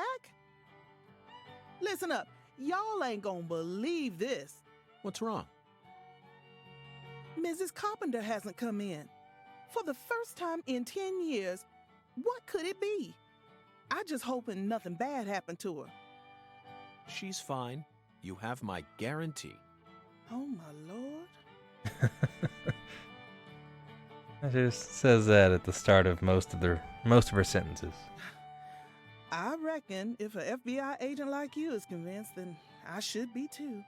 Listen up, y'all ain't gonna believe this. What's wrong? Mrs. Carpenter hasn't come in. For the first time in 10 years, what could it be? I just hoping nothing bad happened to her. She's fine. You have my guarantee. Oh my lord. It just says that at the start of most of her sentences. I reckon if an FBI agent like you is convinced, then I should be too.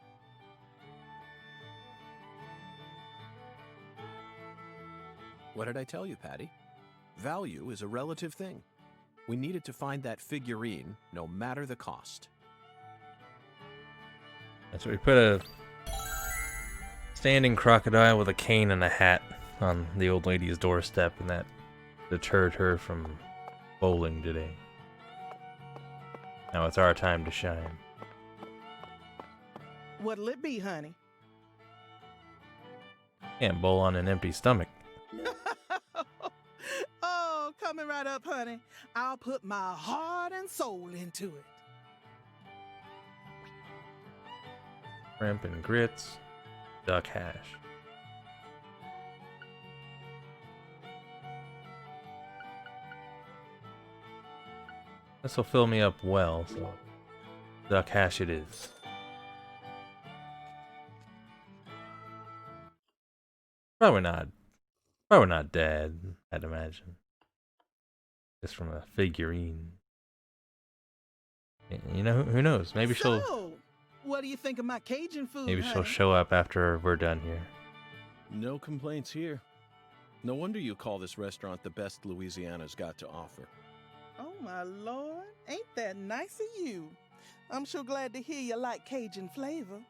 What did I tell you, Patty? Value is a relative thing. We needed to find that figurine, no matter the cost. So we put a standing crocodile with a cane and a hat on the old lady's doorstep, and that deterred her from bowling today. Now it's our time to shine. What'll it be, honey? Can't bowl on an empty stomach. Oh, coming right up, honey. I'll put my heart and soul into it. Shrimp and grits, duck hash. This will fill me up well, so duck hash it is. Probably not. Probably not Dad, I'd imagine. Just from a figurine. You know, who knows? Maybe she'll. So, what do you think of my Cajun food? Maybe she'll honey? show up after we're done here. No complaints here. No wonder you call this restaurant the best Louisiana's got to offer. Oh my lord, ain't that nice of you? I'm sure glad to hear you like Cajun flavor.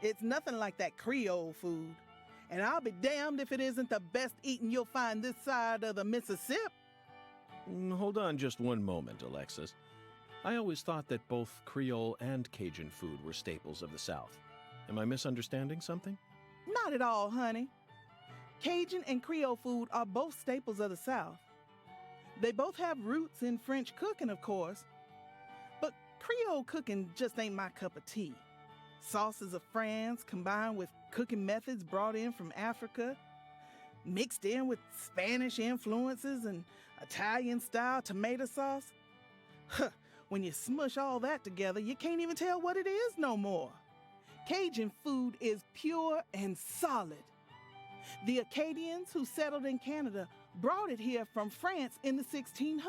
It's nothing like that Creole food. And I'll be damned if it isn't the best eating you'll find this side of the Mississippi. Hold on just one moment, Alexis. I always thought that both Creole and Cajun food were staples of the South. Am I misunderstanding something? Not at all, honey. Cajun and Creole food are both staples of the South. They both have roots in French cooking, of course. But Creole cooking just ain't my cup of tea. Sauces of France combined with cooking methods brought in from Africa, mixed in with Spanish influences and Italian-style tomato sauce. Huh, when you smush all that together, you can't even tell what it is no more. Cajun food is pure and solid. The Acadians who settled in Canada brought it here from France in the 1600s.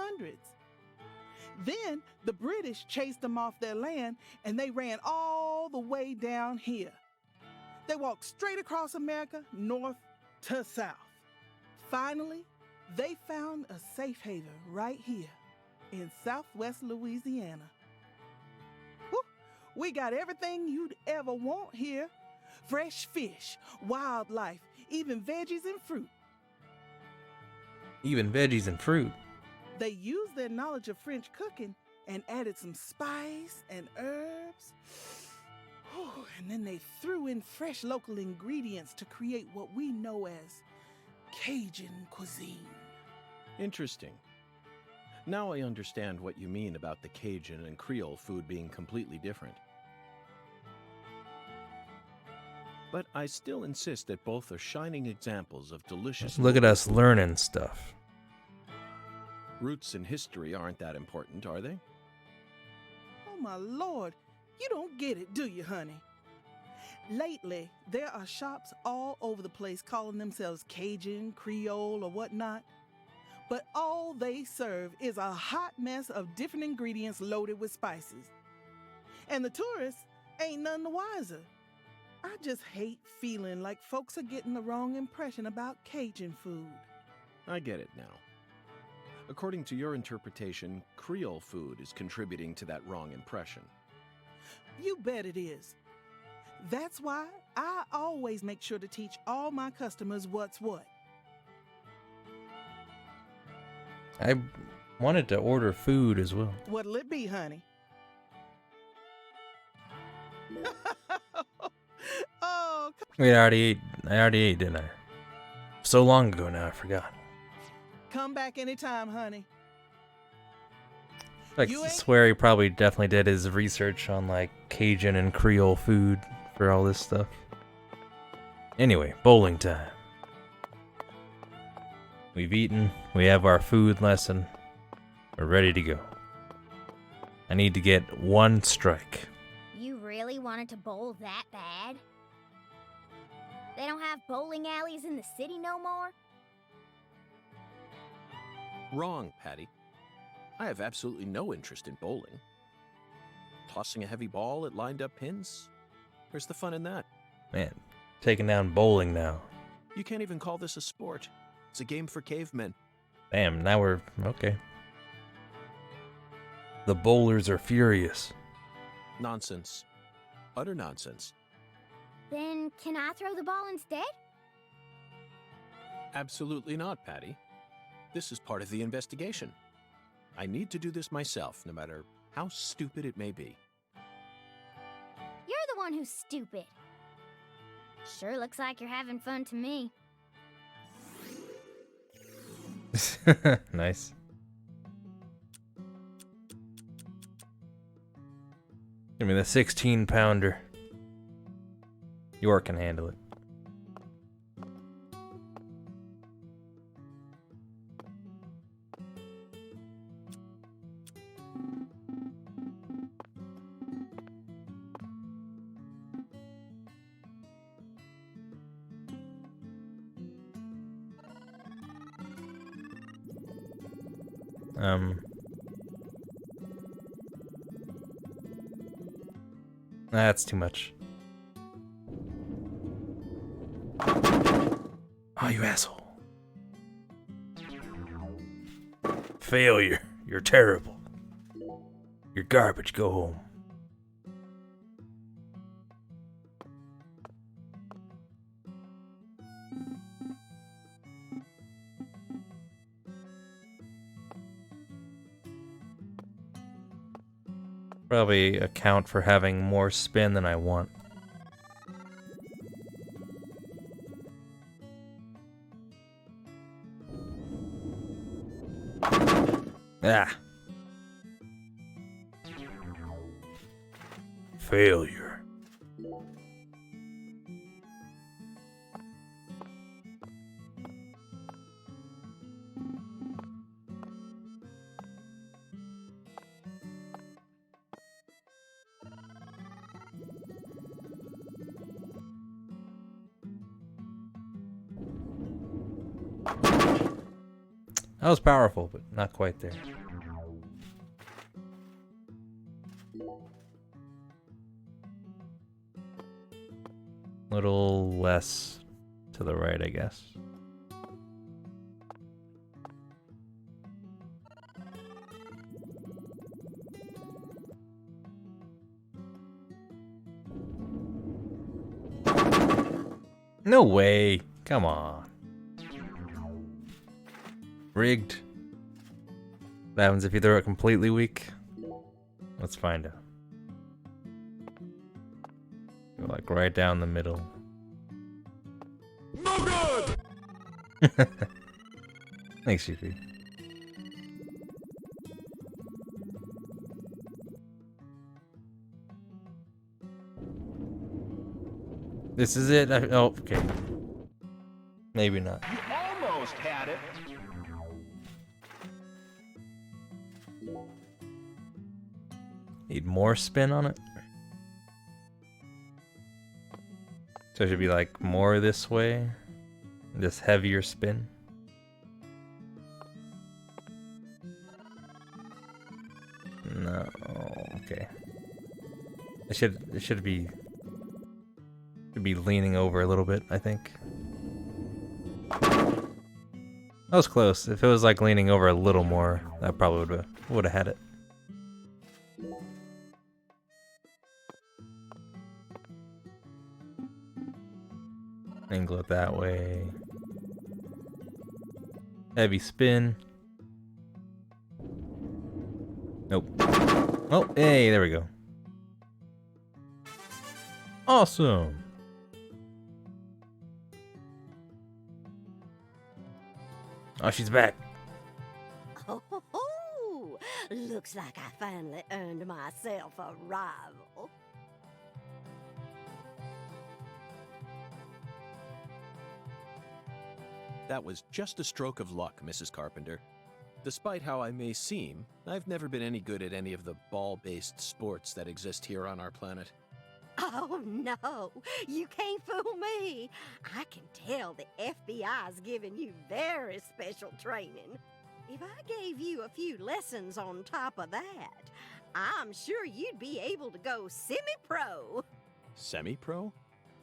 Then the British chased them off their land and they ran all the way down here. They walked straight across America, north to south. Finally, they found a safe haven right here in southwest Louisiana. Whew, we got everything you'd ever want here. Fresh fish, wildlife, even veggies and fruit. Even veggies and fruit. They used their knowledge of French cooking and added some spice and herbs. Whew, and then they threw in fresh local ingredients to create what we know as Cajun cuisine. Interesting. Now I understand what you mean about the Cajun and Creole food being completely different. But I still insist that both are shining examples of delicious... Look at us learning stuff. Roots in history aren't that important, are they? Oh my lord, you don't get it, do you, honey? Lately, there are shops all over the place calling themselves Cajun, Creole, or whatnot. But all they serve is a hot mess of different ingredients loaded with spices. And the tourists ain't none the wiser. I just hate feeling like folks are getting the wrong impression about Cajun food. I get it now. According to your interpretation, Creole food is contributing to that wrong impression. You bet it is. That's why I always make sure to teach all my customers what's what. I wanted to order food as well. What'll it be, honey? Oh, Wait, I already ate, didn't I? So long ago now, I forgot. come back anytime, honey. Like, You I ain't- swear he probably definitely did his research on like Cajun and Creole food for all this stuff. Anyway, bowling time. We've eaten, we have our food lesson. We're ready to go. I need to get one strike. You really wanted to bowl that bad? They don't have bowling alleys in the city no more? Wrong, Patty. I have absolutely no interest in bowling. Tossing a heavy ball at lined-up pins? Where's the fun in that? Man, taking down bowling now. You can't even call this a sport. It's a game for cavemen. Damn, now we're... okay. The bowlers are furious. Nonsense. Utter nonsense. Then can I throw the ball instead? Absolutely not, Patty. This is part of the investigation. I need to do this myself, no matter how stupid it may be. You're the one who's stupid. Sure looks like you're having fun to me. Nice. Give me the 16-pounder. York can handle it. That's too much. Oh, you asshole. Failure. You're terrible. You're garbage. Go home. Probably account for having more spin than I want. Ah. Failure. That was powerful, but not quite there. Little less to the right, I guess. No way. Come on. Rigged. What happens if you throw it completely weak? Let's find out. Go like right down the middle. No good! Thanks, Yuki. This is it? Oh, okay. Maybe not. You almost had it. Need more spin on it? So it should be like more this way? This heavier spin? No, okay. It should be leaning over a little bit, I think. That was close. If it was like leaning over a little more, that probably would have had it. Angle it that way. Heavy spin. Nope. Oh, hey, there we go. Awesome. Oh, she's back. Oh, looks like I finally earned myself a rival. That was just a stroke of luck, Mrs. Carpenter. Despite how I may seem, I've never been any good at any of the ball-based sports that exist here on our planet. Oh, no, you can't fool me. I can tell the FBI's giving you very special training. If I gave you a few lessons on top of that, I'm sure you'd be able to go semi-pro. Semi-pro?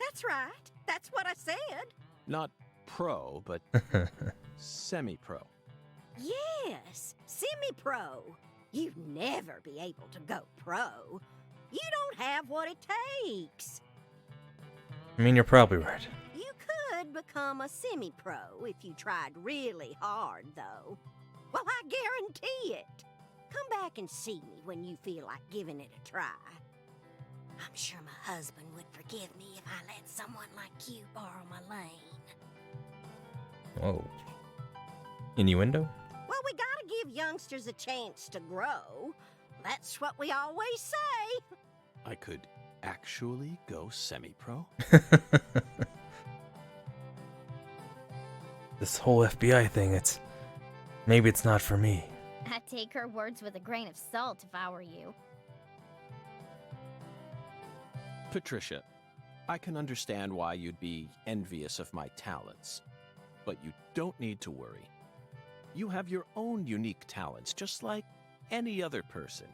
That's right. That's what I said. Not pro, but semi-pro. Yes, semi-pro. You'd never be able to go pro. You don't have what it takes. I mean, you're probably right. You could become a semi-pro if you tried really hard, though. Well, I guarantee it. Come back and see me when you feel like giving it a try. I'm sure my husband would forgive me if I let someone like you borrow my lane. Whoa. Innuendo? Well, we gotta give youngsters a chance to grow. That's what we always say. I could actually go semi-pro? This whole FBI thing, maybe it's not for me. I'd take her words with a grain of salt if I were you. Patricia, I can understand why you'd be envious of my talents, but you don't need to worry. You have your own unique talents, just like any other person.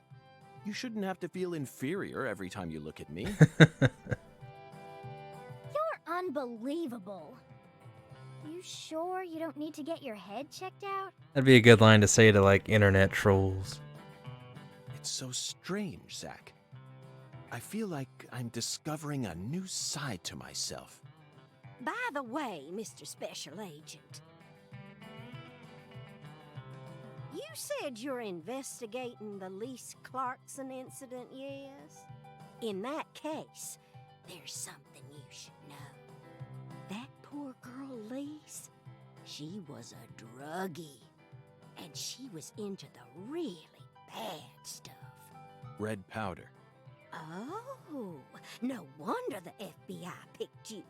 You shouldn't have to feel inferior every time you look at me. You're unbelievable. You sure you don't need to get your head checked out? That'd be a good line to say to, like, internet trolls. It's so strange, Zach. I feel like I'm discovering a new side to myself. By the way, Mr. Special Agent, you said you're investigating the Lise Clarkson incident, yes? In that case, there's something you should know. That poor girl, Lise, she was a druggie, and she was into the really bad stuff. Red powder. Oh, no wonder the FBI picked you.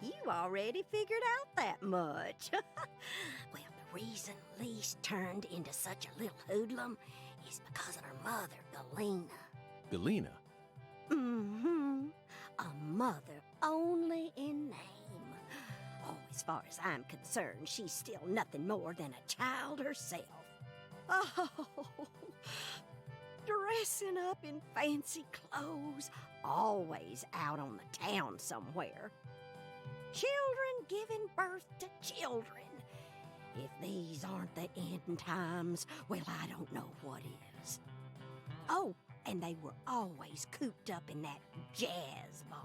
You already figured out that much. Well, the reason Lise turned into such a little hoodlum is because of her mother, Galena. Galena? Mm-hmm. A mother only in name. Oh, as far as I'm concerned, she's still nothing more than a child herself. Oh, dressing up in fancy clothes, always out on the town somewhere. Children giving birth to children. If these aren't the end times, well, I don't know what is. Oh, and they were always cooped up in that jazz bar.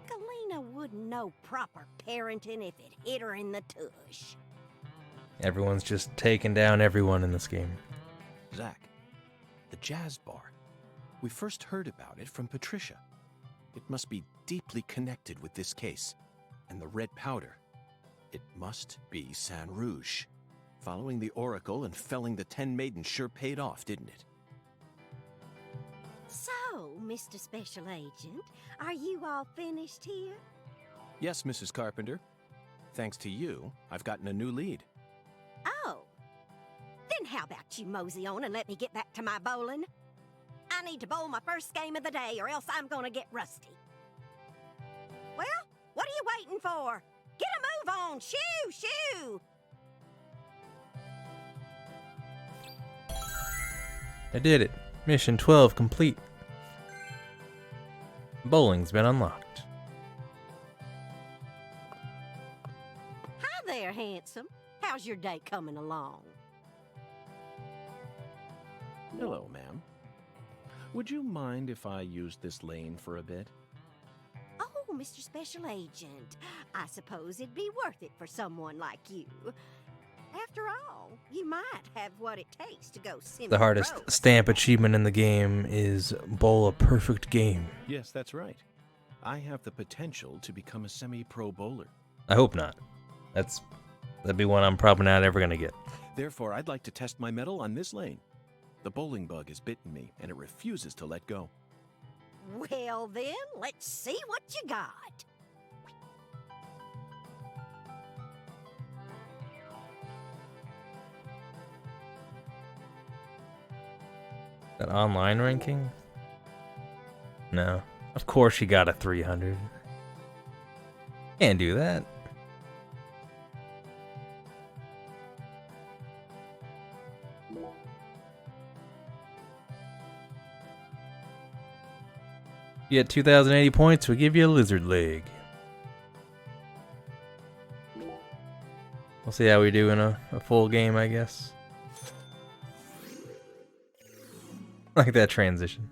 Galena wouldn't know proper parenting if it hit her in the tush. Everyone's just taking down everyone in this game. Zach, the jazz bar. We first heard about it from Patricia. It must be deeply connected with this case. And the red powder. It must be San Rouge. Following the Oracle and felling the 10 maidens sure paid off, didn't it? So, Mr. Special Agent, are you all finished here? Yes, Mrs. Carpenter. Thanks to you, I've gotten a new lead. Oh. Then how about you mosey on and let me get back to my bowling? I need to bowl my first game of the day or else I'm gonna get rusty. Well, what are you waiting for? Get a move on! Shoo! Shoo! I did it. Mission 12 complete. Bowling's been unlocked. Hi there, handsome. How's your day coming along? Hello, ma'am. Would you mind if I used this lane for a bit? Oh, Mr. Special Agent, I suppose it'd be worth it for someone like you. After all, you might have what it takes to go semi-pro. The hardest stamp achievement in the game is bowl a perfect game. Yes, that's right. I have the potential to become a semi-pro bowler. I hope not. That'd be one I'm probably not ever gonna get. Therefore, I'd like to test my mettle on this lane. The bowling bug has bitten me, and it refuses to let go. Well then, let's see what you got. That online ranking? No. Of course she got a 300. Can't do that. You get 2,080 points, we'll give you a lizard leg. We'll see how we do in a full game, I guess. Like that transition.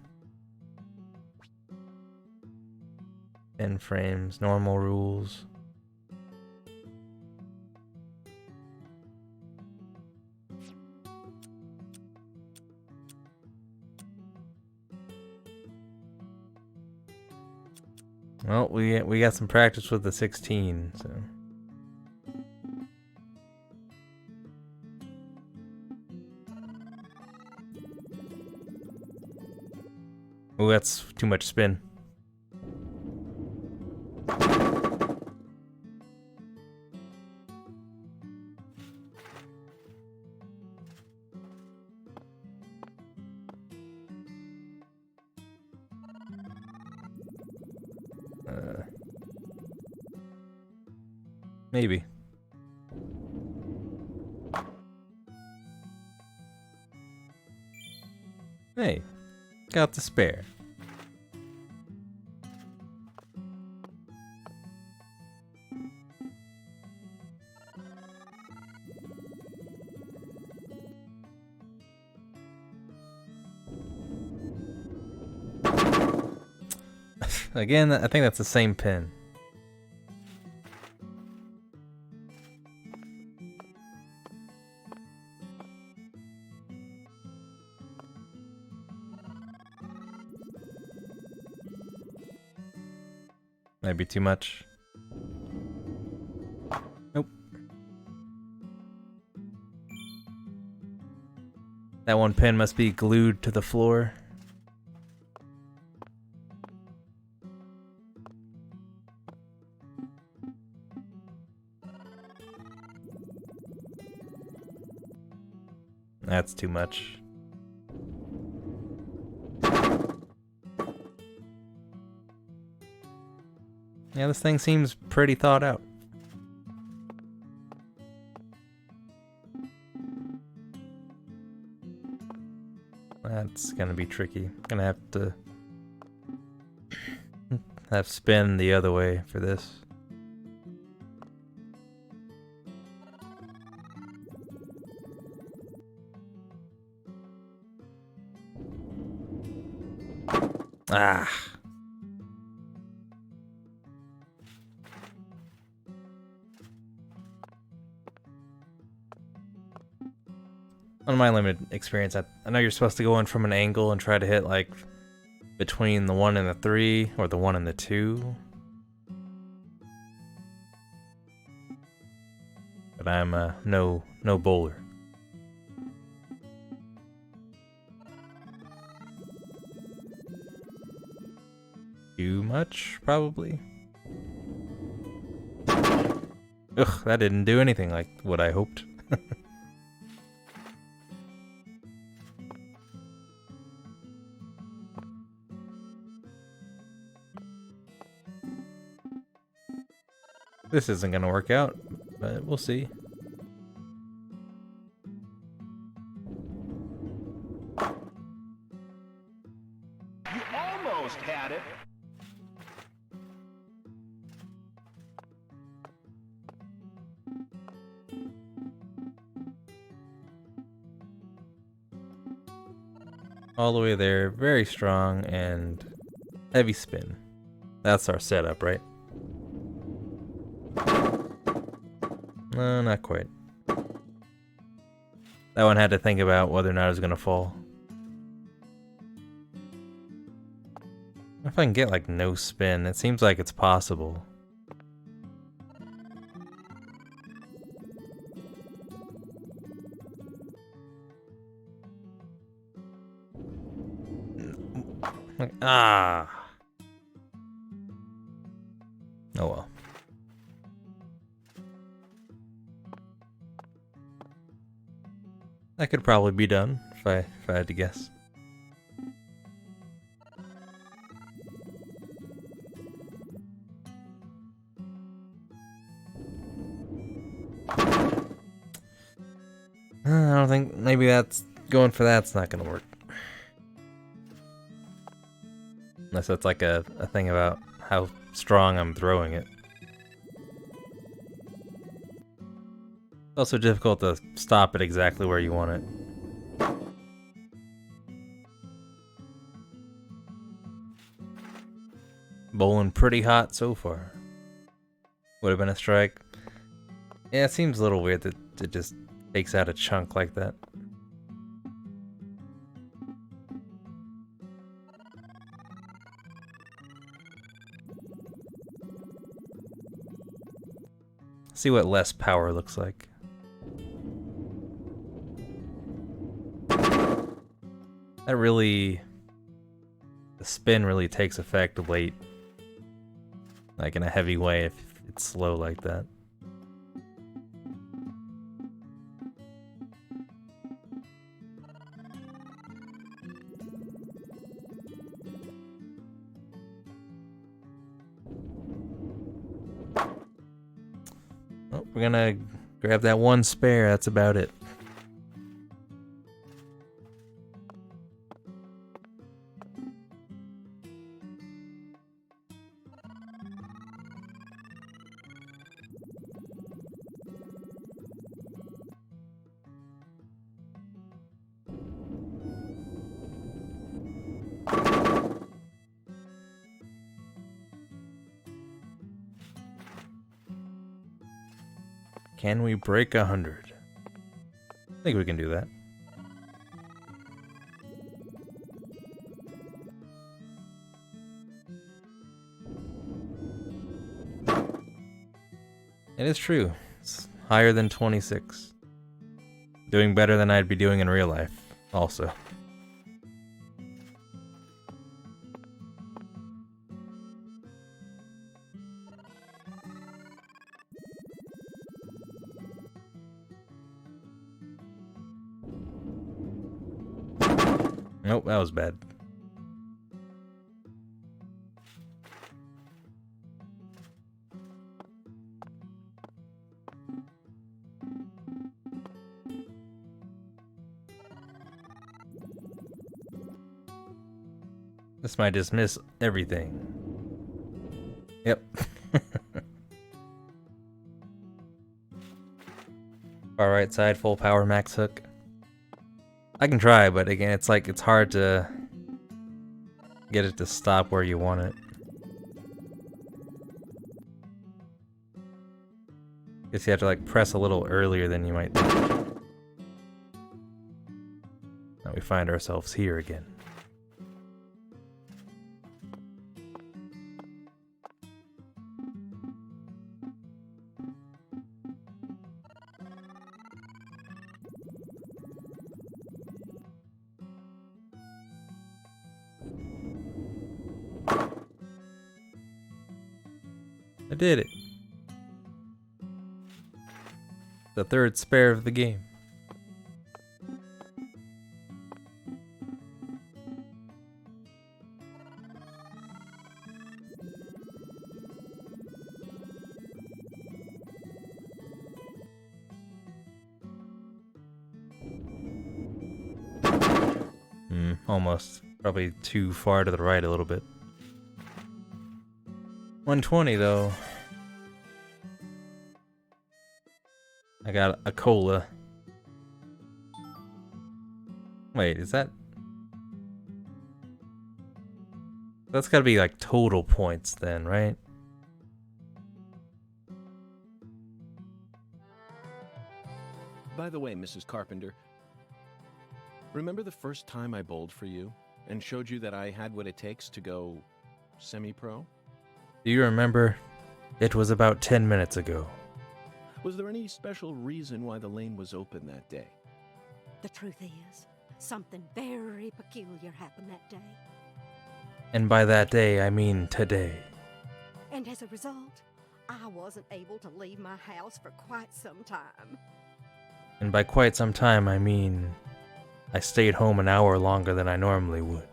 10 frames, normal rules. Well, we got some practice with the 16, so. Oh, that's too much spin. Maybe. Hey, got the spare. Again, I think that's the same pin. Might be too much. Nope. That one pin must be glued to the floor. That's too much. Yeah, this thing seems pretty thought out. That's gonna be tricky. Gonna have to spin the other way for this. Ah. On my limited experience, I know you're supposed to go in from an angle and try to hit like between the 1 and the 3 or the 1 and the 2. But I'm no bowler. Too much, probably. Ugh, that didn't do anything like what I hoped. This isn't gonna work out, but we'll see. You almost had it. All the way there, very strong and heavy spin. That's our setup, right? No, not quite. That one had to think about whether or not it was gonna fall. If I can get like no spin, it seems like it's possible. Ah. Oh well. That could probably be done if I had to guess. I don't think maybe that's going for that's not gonna work. Unless that's like a thing about how strong I'm throwing it. It's also difficult to stop it exactly where you want it. Bowling pretty hot so far. Would have been a strike. Yeah, it seems a little weird that it just takes out a chunk like that. See what less power looks like. That really... The spin really takes effect late. Like in a heavy way if it's slow like that. Oh, we're gonna grab that one spare, that's about it. Can we break 100? I think we can do that. It is true. It's higher than 26. Doing better than I'd be doing in real life, also. Nope, that was bad. This might dismiss everything. Yep. Far right side, full power max hook. I can try, but again, it's like it's hard to get it to stop where you want it. Guess you have to like press a little earlier than you might think. Now we find ourselves here again. I did it. The third spare of the game. Almost. Probably too far to the right a little bit. 120 though. I got a cola. Wait, is that... That's gotta be like total points then, right? By the way, Mrs. Carpenter, remember the first time I bowled for you and showed you that I had what it takes to go semi-pro? Do you remember? It was about 10 minutes ago. Was there any special reason why the lane was open that day? The truth is, something very peculiar happened that day. And by that day, I mean today. And as a result, I wasn't able to leave my house for quite some time. And by quite some time, I mean I stayed home an hour longer than I normally would.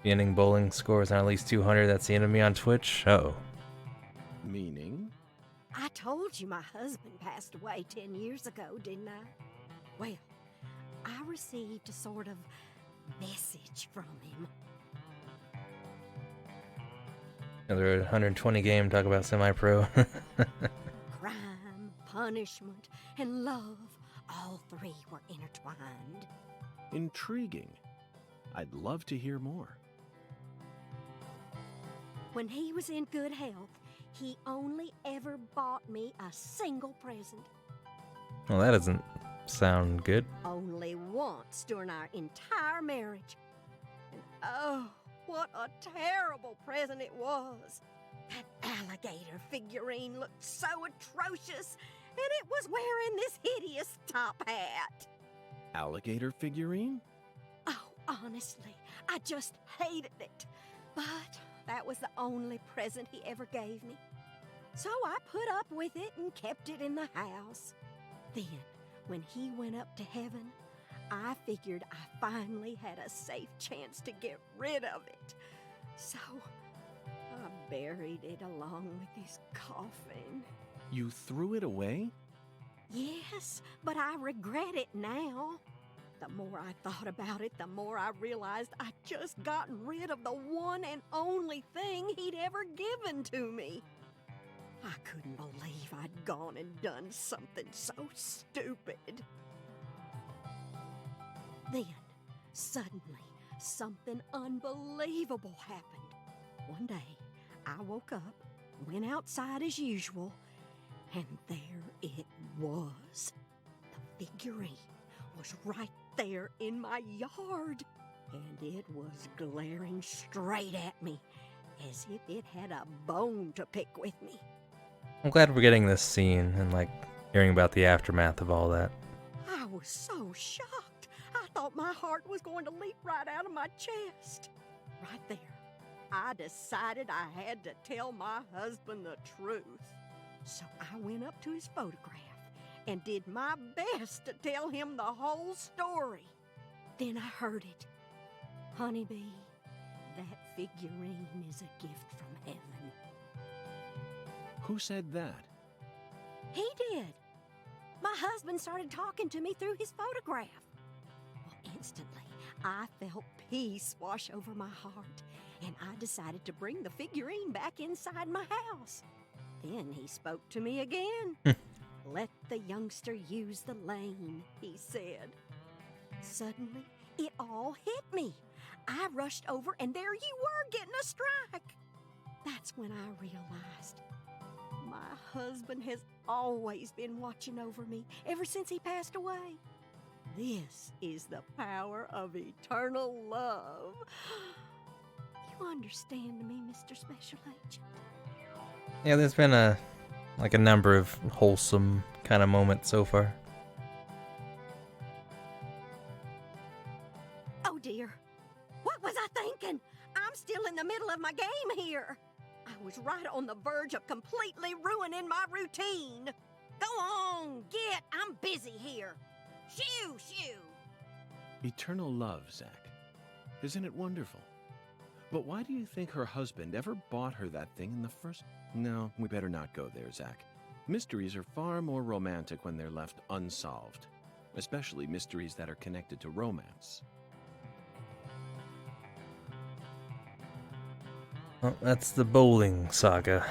The ending bowling scores on at least 200, that's the end of me on Twitch? Uh-oh. Meaning? I told you my husband passed away 10 years ago, didn't I? Well, I received a sort of message from him. Another 120 game, talk about semi-pro. Crime, punishment, and love, all three were intertwined. Intriguing. I'd love to hear more. When he was in good health, he only ever bought me a single present. Well, that doesn't sound good. Only once during our entire marriage. And oh, what a terrible present it was. That alligator figurine looked so atrocious, and it was wearing this hideous top hat. Alligator figurine? Oh, honestly, I just hated it. But that was the only present he ever gave me. So I put up with it and kept it in the house. Then, when he went up to heaven, I figured I finally had a safe chance to get rid of it. So, I buried it along with his coffin. You threw it away? Yes, but I regret it now. The more I thought about it, the more I realized I'd just gotten rid of the one and only thing he'd ever given to me. I couldn't believe I'd gone and done something so stupid. Then, suddenly, something unbelievable happened. One day, I woke up, went outside as usual, And there it was. The figurine was right there in my yard, and it was glaring straight at me as if it had a bone to pick with me. I'm glad we're getting this scene and, like, hearing about the aftermath of all that. I was so shocked. I thought my heart was going to leap right out of my chest. Right there, I decided I had to tell my husband the truth. So I went up to his photograph and did my best to tell him the whole story. Then I heard it. Honeybee, that figurine is a gift from heaven. Who said that? He did. My husband started talking to me through his photograph. Well, instantly, I felt peace wash over my heart, and I decided to bring the figurine back inside my house. Then he spoke to me again. Let the youngster use the lane, he said. Suddenly, it all hit me. I rushed over, and there you were getting a strike. That's when I realized my husband has always been watching over me ever since he passed away. This is the power of eternal love. You understand me, Mr. Special Agent? Yeah, there's been a number of wholesome kind of moments so far. Oh dear, what was I thinking? I'm still in the middle of my game here. I was right on the verge of completely ruining my routine. Go on, I'm busy here. Shoo, shoo. Eternal love, Zach. Isn't it wonderful? But why do you think her husband ever bought her that thing in the first... No, we better not go there, Zach. Mysteries are far more romantic when they're left unsolved, especially mysteries that are connected to romance. Well, that's the bowling saga.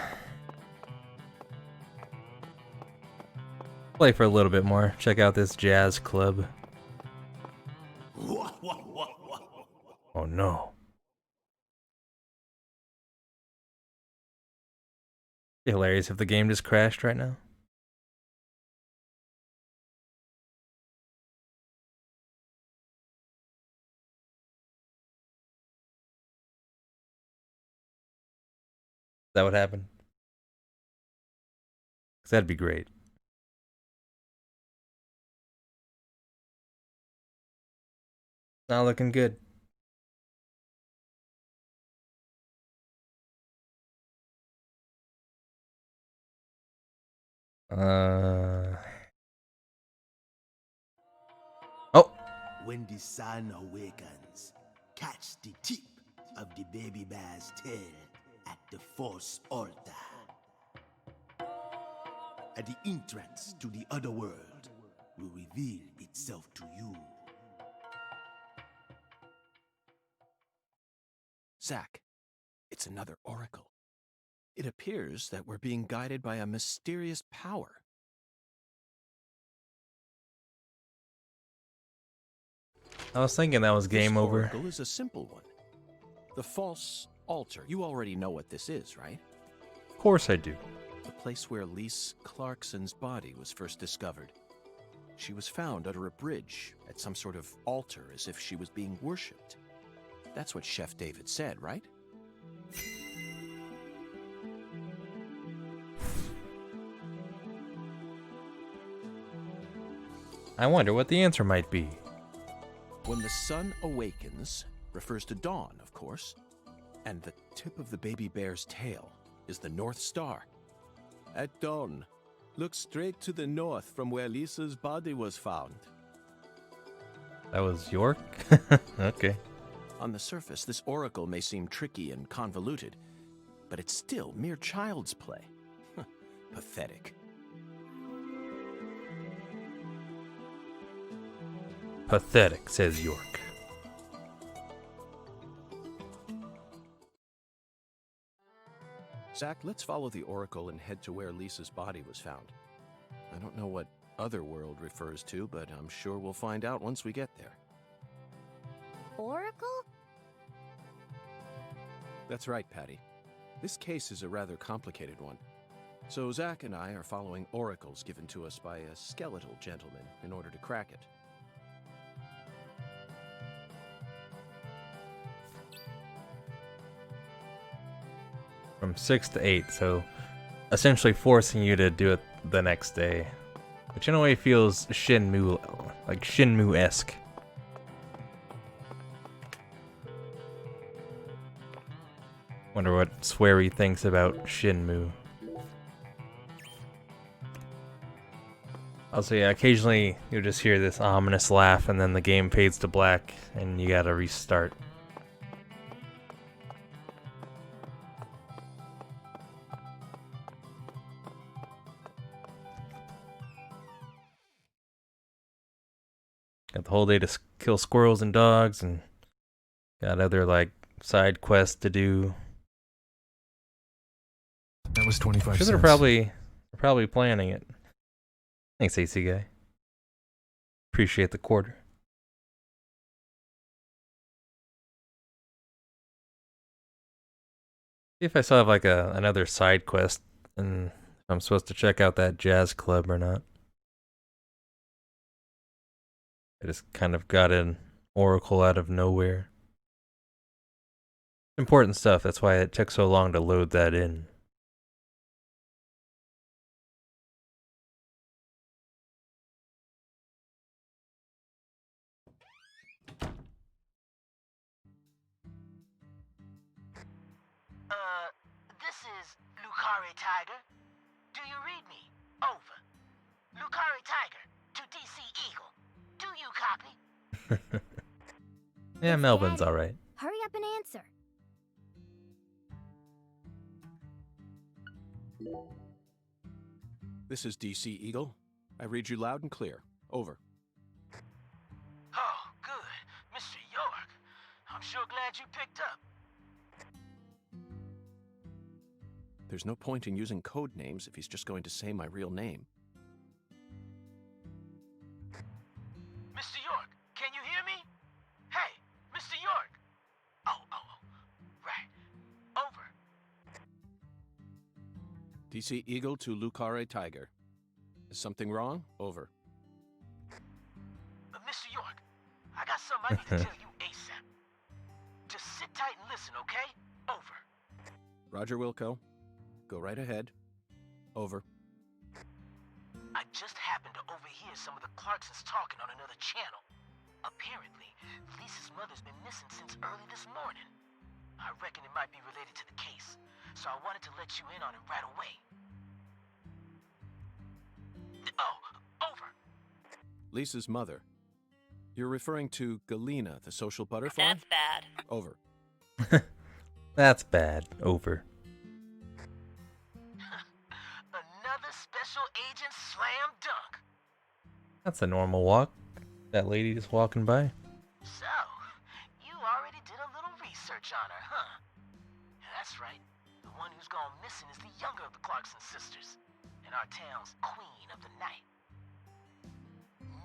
Play for a little bit more. Check out this jazz club. Oh no. It'd be hilarious if the game just crashed right now. Is that what happened? 'Cause that'd be great. Not looking good. Oh. When the sun awakens, catch the tip of the baby bear's tail at the Force altar. At the entrance to the other world will reveal itself to you. Zach, it's another oracle. It appears that we're being guided by a mysterious power. I was thinking that was game This over. oracle is a simple one. The false altar. You already know what this is, right? Of course I do. The place where Lise Clarkson's body was first discovered. She was found under a bridge at some sort of altar as if she was being worshipped. That's what Chef David said, right? I wonder what the answer might be. When the sun awakens refers to dawn, of course, and the tip of the baby bear's tail is the North Star. At dawn, look straight to the north from where Lisa's body was found. That was York? Okay. On the surface, this oracle may seem tricky and convoluted, but it's still mere child's play. Pathetic. Pathetic, says York. Zach, let's follow the oracle and head to where Lisa's body was found. I don't know what otherworld refers to, but I'm sure we'll find out once we get there. Oracle? That's right, Patty. This case is a rather complicated one. So Zack and I are following oracles given to us by a skeletal gentleman in order to crack it. From 6 to 8, so essentially forcing you to do it the next day. Which in a way feels like Shinmu-esque. Wonder what Swery thinks about Shinmu. Also, yeah, occasionally you'll just hear this ominous laugh and then the game fades to black and you gotta restart. Got the whole day to kill squirrels and dogs, and got other, like, side quests to do. That was 25 Sure, cents. they're probably planning it. Thanks, AC guy. Appreciate the quarter. See if I still have like another side quest, and if I'm supposed to check out that jazz club or not. I just kind of got an oracle out of nowhere. Important stuff, that's why it took so long to load that in. This is Lucari Tiger. Do you read me? Over. Lucari Tiger to DC Eagle. Do you copy? Yeah, It's Melvin's Daddy. alright. Hurry up and answer. This is DC Eagle. I read you loud and clear. Over. Oh, good. Mr. York. I'm sure glad you picked up. There's no point in using code names if he's just going to say my real name. Mr. York, can you hear me? Hey, Mr. York. Oh, right. Over. DC Eagle to Lucare Tiger. Is something wrong? Over. Mr. York, I got something I need to tell you ASAP. Just sit tight and listen, okay? Over. Roger, Wilco. Go right ahead. Over. I just happened to overhear some of the Clarksons talking on another channel. Apparently, Lisa's mother's been missing since early this morning. I reckon it might be related to the case, so I wanted to let you in on it right away. Oh, over. Lisa's mother. You're referring to Galena, the social butterfly? That's bad. Over. That's bad. Over. Another special agent slam dunk. That's a normal walk. That lady just walking by. So, you already did a little research on her, huh? That's right. The one who's gone missing is the younger of the Clarkson sisters, and our town's queen of the night.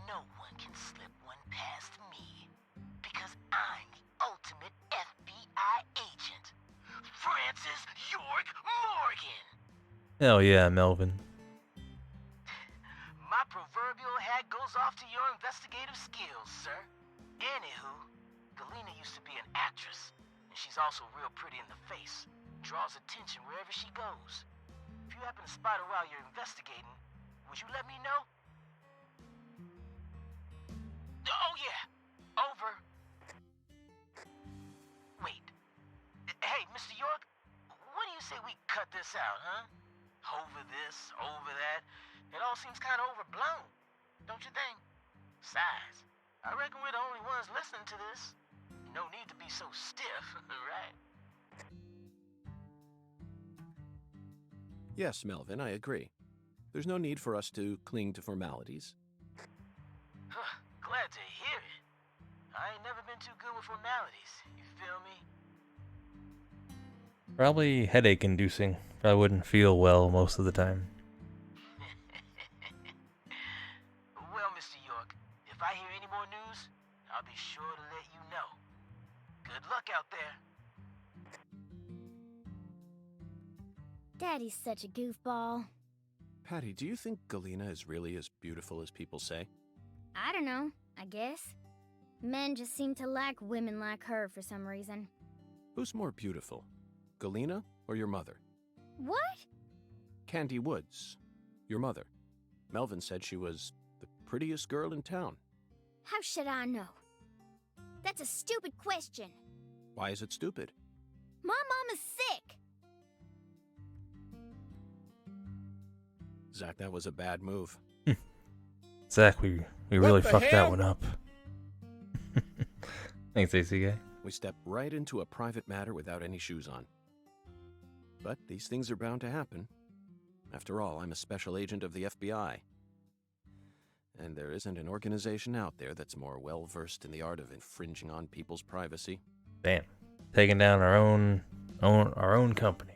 No one can slip one past me, because I'm the ultimate FBI agent, Francis York Morgan. Hell yeah, Melvin. My proverbial hat goes off to your investigative skills, sir. Anywho, Galena used to be an actress, and she's also real pretty in the face. Draws attention wherever she goes. If you happen to spot her while you're investigating, would you let me know? Oh yeah, over. Wait. Hey, Mr. York, what do you say we cut this out, huh? Over this, over that. It all seems kind of overblown, don't you think? Besides, I reckon we're the only ones listening to this. No need to be so stiff, right? Yes, Melvin, I agree. There's no need for us to cling to formalities. Glad to hear it. I ain't never been too good with formalities, you feel me? Probably headache inducing. Probably wouldn't feel well most of the time. Well, Mr. York, if I hear any more news, I'll be sure to let you know. Good luck out there. Daddy's such a goofball. Patty, do you think Galena is really as beautiful as people say? I don't know, I guess. Men just seem to like women like her for some reason. Who's more beautiful, Galena or your mother? What? Candy Woods, your mother. Melvin said she was the prettiest girl in town. How should I know? That's a stupid question. Why is it stupid? My mom is sick. Zach, that was a bad move. Zach, we really fucked that one up. Thanks, AC guy. We stepped right into a private matter without any shoes on. But these things are bound to happen. After all, I'm a special agent of the FBI. And there isn't an organization out there that's more well-versed in the art of infringing on people's privacy. Damn. Taking down our own company.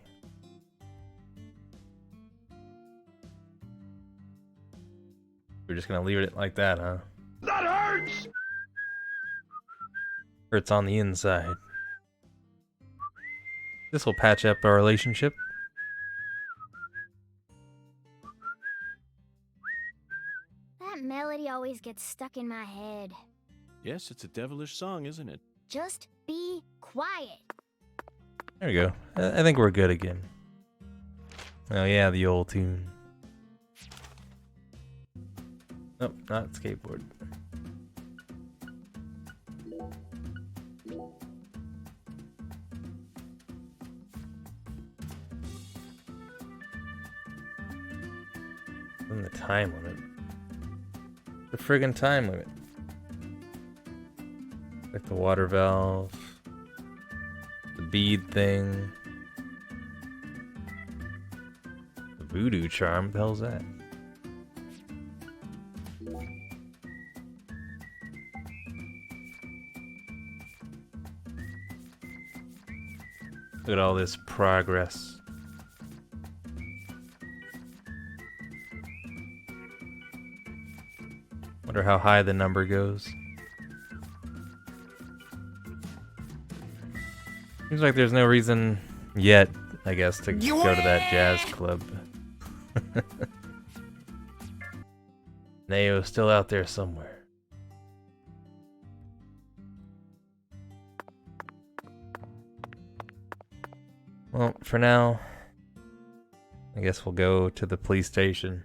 We're just gonna leave it like that, huh? That hurts! Hurts on the inside. This will patch up our relationship. That melody always gets stuck in my head. Yes, it's a devilish song, isn't it? Just be quiet. There we go. I think we're good again. Oh yeah, the old tune. Nope, not skateboard. And the time limit. The friggin' time limit. Like the water valve. The bead thing. The voodoo charm, what the hell's that? Look at all this progress. Wonder how high the number goes. Seems like there's no reason yet, I guess, to go to that jazz club. Neo's still out there somewhere. Well, for now, I guess we'll go to the police station,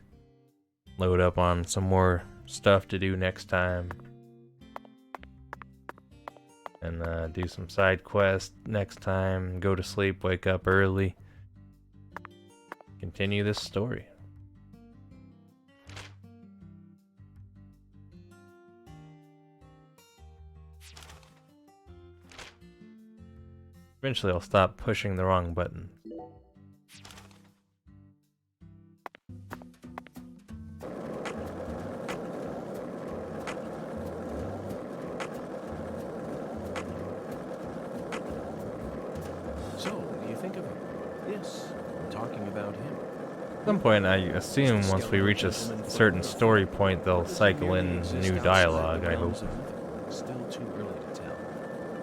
load up on some more stuff to do next time, and do some side quests next time, go to sleep, wake up early, continue this story. Eventually I'll stop pushing the wrong button. So, what do you think of him? Yes, I'm talking about him. At some point, I assume once we reach a certain story point, they'll cycle in new dialogue, I hope. Still too early to tell,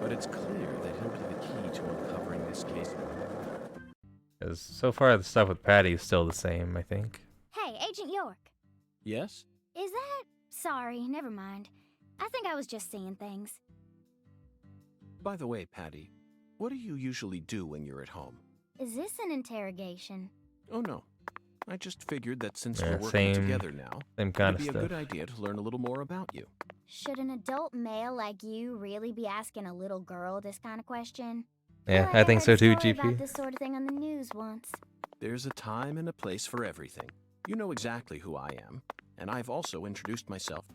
but it's clear that he'll be the key to uncovering this case. Because so far the stuff with Patty is still the same, I think. Hey, Agent York. Yes? Is that... Sorry, never mind. I think I was just seeing things. By the way, Patty, what do you usually do when you're at home? Is this an interrogation? Oh no. I just figured that since we're working same together now, kind of it'd be stuff. a good idea to learn a little more about you. Should an adult male like you really be asking a little girl this kind of question? Yeah, I think so too, heard about GP. this sort of thing on the news once. There's a time and a place for everything. You know exactly who I am, and I've also introduced myself.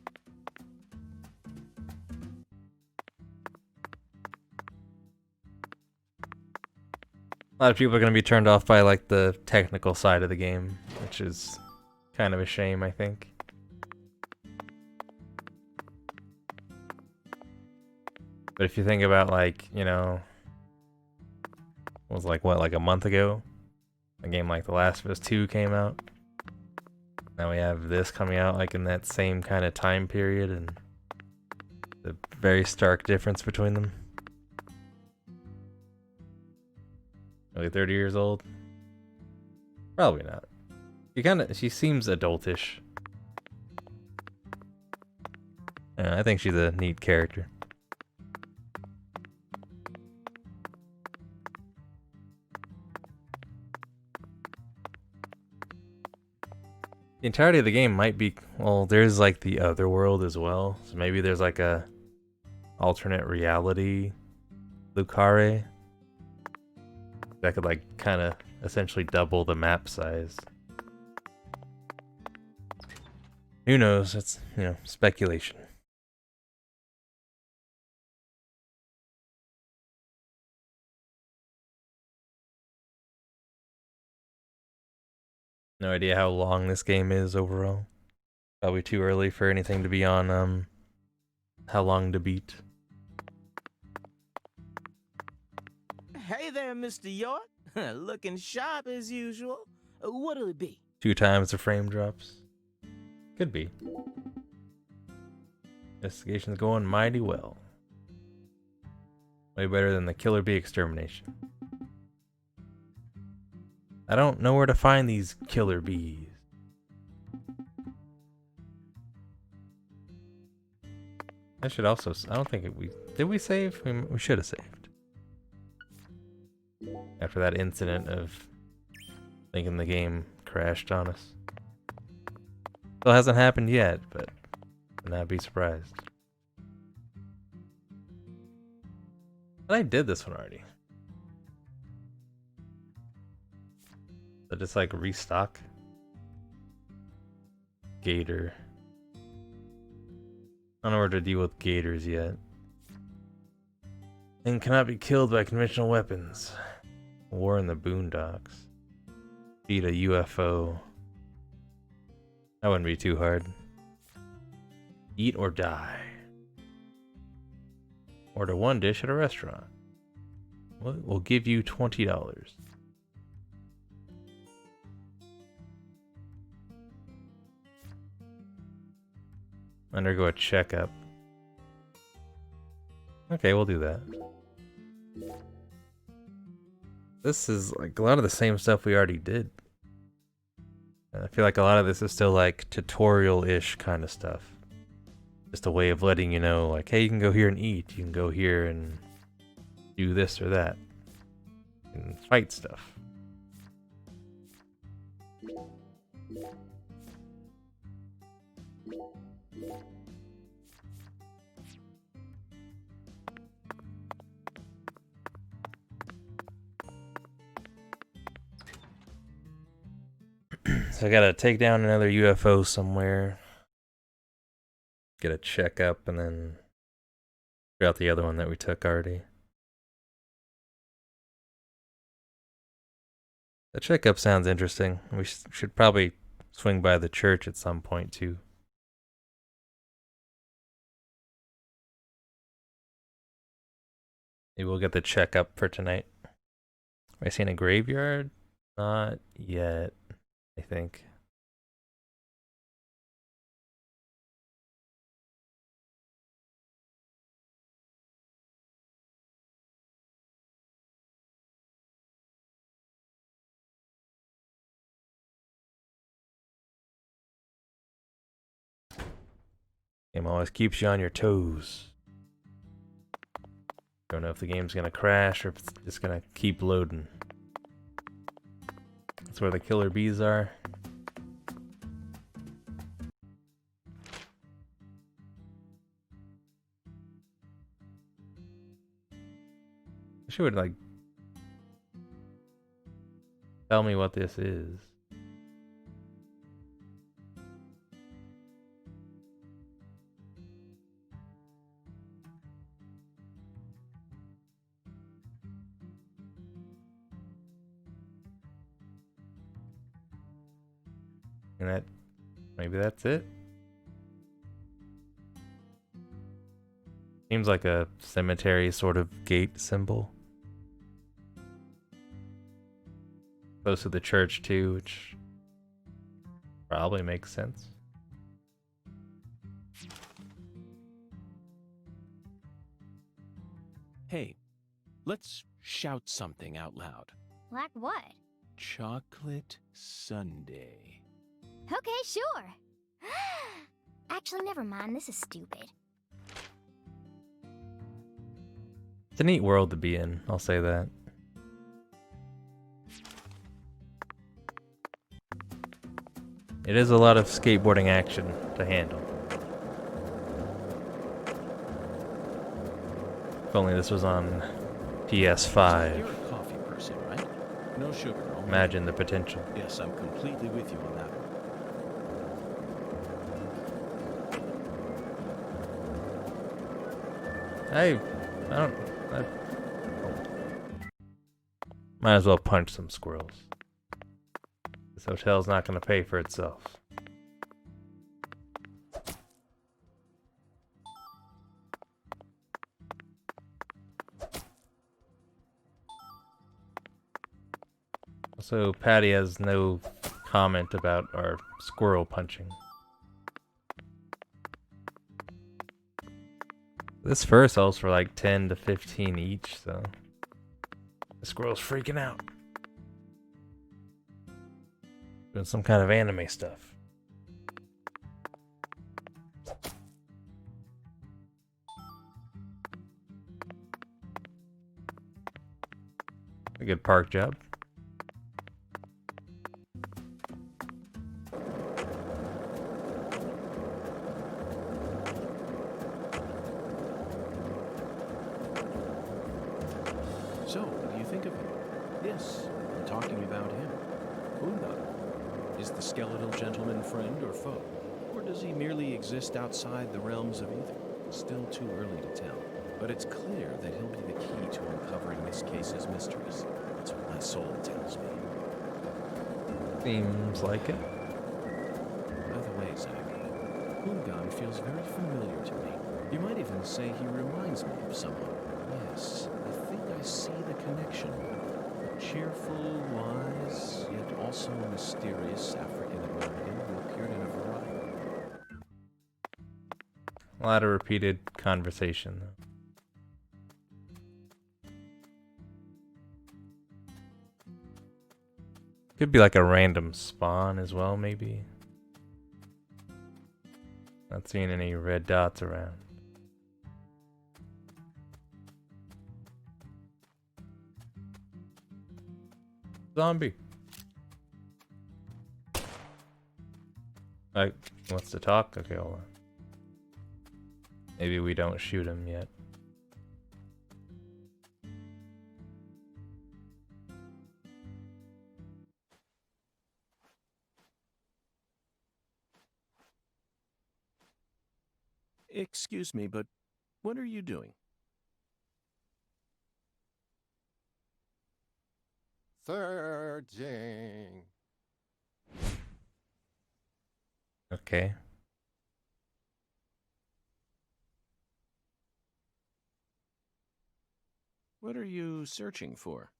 A lot of people are going to be turned off by like the technical side of the game, which is kind of a shame, I think. But if you think about like, you know, it was like what, like a month ago? A game like The Last of Us 2 came out. Now we have this coming out like in that same kind of time period, and the very stark difference between them. Really 30 years old? Probably not. She seems adultish. I think she's a neat character. The entirety of the game might be, well, there's like the other world as well. So maybe there's like a alternate reality Lucare that could like kind of essentially double the map size. Who knows? It's, speculation. No idea how long this game is overall. Probably too early for anything to be on, how long to beat. Hey there, Mr. York. Looking sharp as usual. What'll it be? 2 times the frame drops. Could be. Investigation's going mighty well. Way better than the Killer Bee extermination. I don't know where to find these killer bees. I should also, I don't think did we save? We should have saved. After that incident of thinking the game crashed on us. Still hasn't happened yet, but I'd not be surprised. But I did this one already. So just like restock. Gator. I don't know where to deal with gators yet. And cannot be killed by conventional weapons. War in the boondocks. Beat a UFO. That wouldn't be too hard. Eat or die. Order 1 dish at a restaurant. We'll give you $20. Undergo a checkup. Okay, we'll do that. This is like a lot of the same stuff we already did. I feel like a lot of this is still like tutorial-ish kind of stuff. Just a way of letting you know, like, hey, you can go here and eat. You can go here and do this or that. And fight stuff. So I gotta take down another UFO somewhere. Get a checkup and then figure out the other one that we took already. The checkup sounds interesting. We should probably swing by the church at some point too. Maybe we'll get the checkup for tonight. Have I seen a graveyard? Not yet, I think. Game always keeps you on your toes. Don't know if the game's gonna crash or if it's just gonna keep loading. That's where the killer bees are. She would like tell me what this is. And maybe that's it. Seems like a cemetery sort of gate symbol. Close to the church too, which probably makes sense. Hey, let's shout something out loud. Like what? Chocolate Sundae. Okay, sure. Actually, never mind. This is stupid. It's a neat world to be in, I'll say that. It is a lot of skateboarding action to handle. If only this was on PS5. You're a coffee person, right? No sugar. Only. Imagine the potential. Yes, I'm completely with you on that one. Might as well punch some squirrels. This hotel's not gonna pay for itself. Also, Patty has no comment about our squirrel punching. This fur sells for like 10 to 15 each, so the squirrel's freaking out. Doing some kind of anime stuff. A good park job. So, what do you think of him? Yes, I'm talking about him. Unda. Is the skeletal gentleman friend or foe? Or does he merely exist outside the realms of either? Still too early to tell. But it's clear that he'll be the key to uncovering this case's mysteries. That's what my soul tells me. Seems like it. By the way, Zach, Hungan feels very familiar to me. You might even say he reminds me of someone. Yes, I think I see the connection. A cheerful, wise, yet also mysterious African-American who appeared in a variety. A lot of repeated conversation, though. Could be like a random spawn as well, maybe. Not seeing any red dots around. Zombie. Like, wants to talk? Okay, hold on. Maybe we don't shoot him yet. Excuse me, but what are you doing? Searching. Okay. What are you searching for?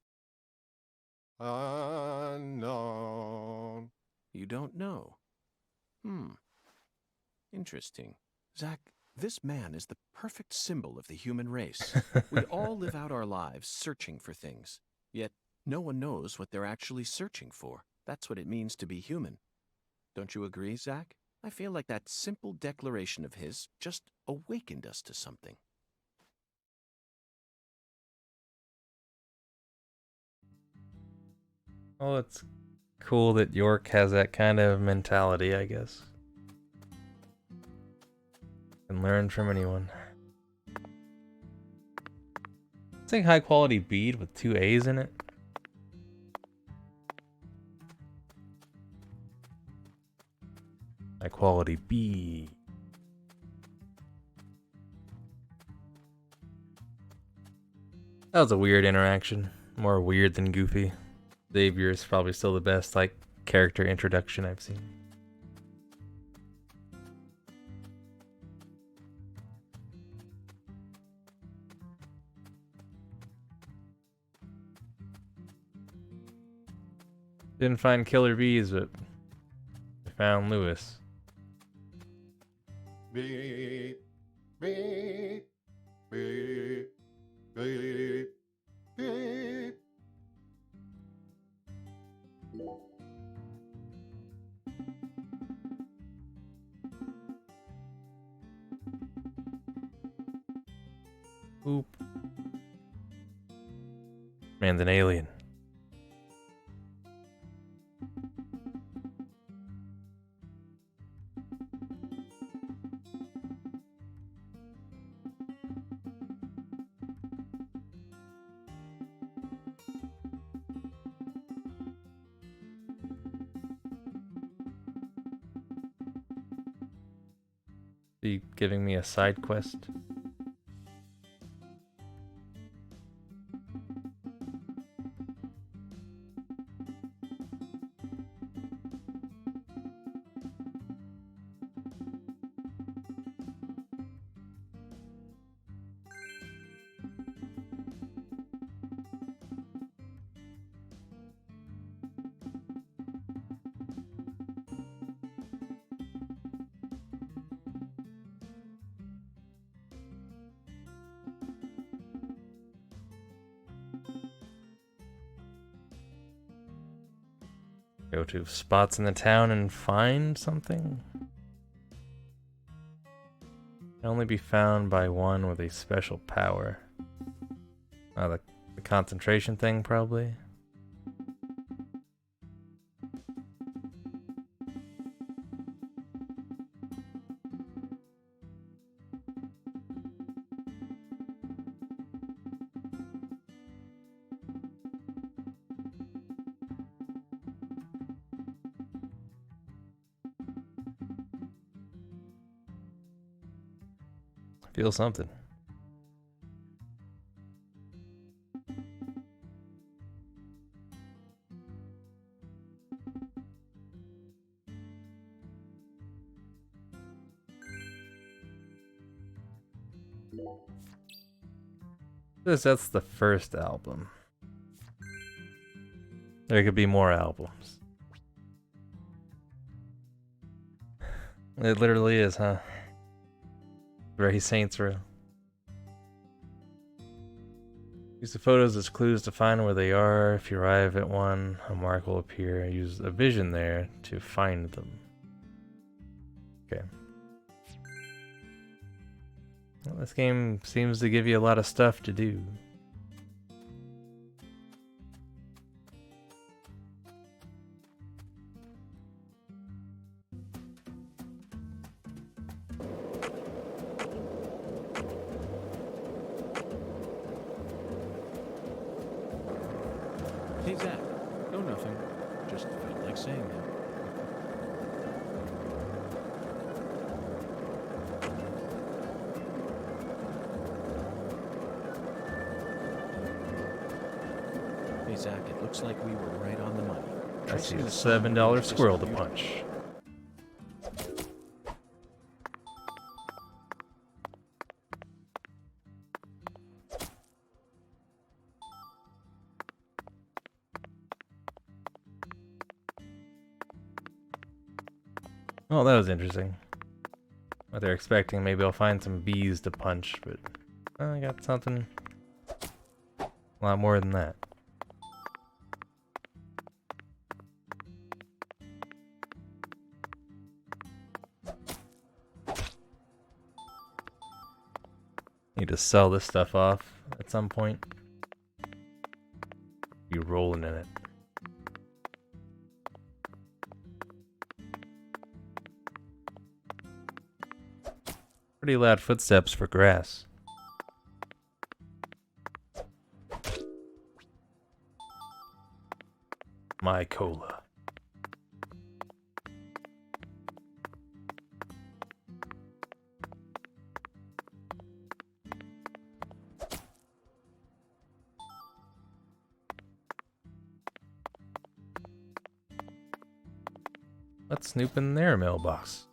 Unknown. You don't know. Interesting. Zach, this man is the perfect symbol of the human race. We all live out our lives searching for things, yet no one knows what they're actually searching for. That's what it means to be human. Don't you agree, Zach? I feel like that simple declaration of his just awakened us to something. Oh, it's cool that York has that kind of mentality, I guess. Can learn from anyone. It's like high quality bead with 2 A's in it. High quality bead. That was a weird interaction. More weird than goofy. Xavier is probably still the best, like, character introduction I've seen. Didn't find killer bees, but I found Lewis. Beep, beep, beep, beep, beep. Man's an alien. Be giving me a side quest? Go to spots in the town and find something? Can only be found by one with a special power. Oh, the concentration thing, probably? Feel something. That's the first album. There could be more albums. It literally is, huh? Very Saints Row. Use the photos as clues to find where they are. If you arrive at one, a mark will appear. Use a vision there to find them. Okay. Well, this game seems to give you a lot of stuff to do. Hey, Zach. No, nothing. Just felt like saying that. Hey, Zach, it looks like we were right on the money. I see a $7 squirrel to punch. Oh, that was interesting. What they're expecting, maybe I'll find some bees to punch, but I got something a lot more than that. Need to sell this stuff off at some point. Be rolling in it. Pretty loud footsteps for grass. My cola. Let's snoop in their mailbox.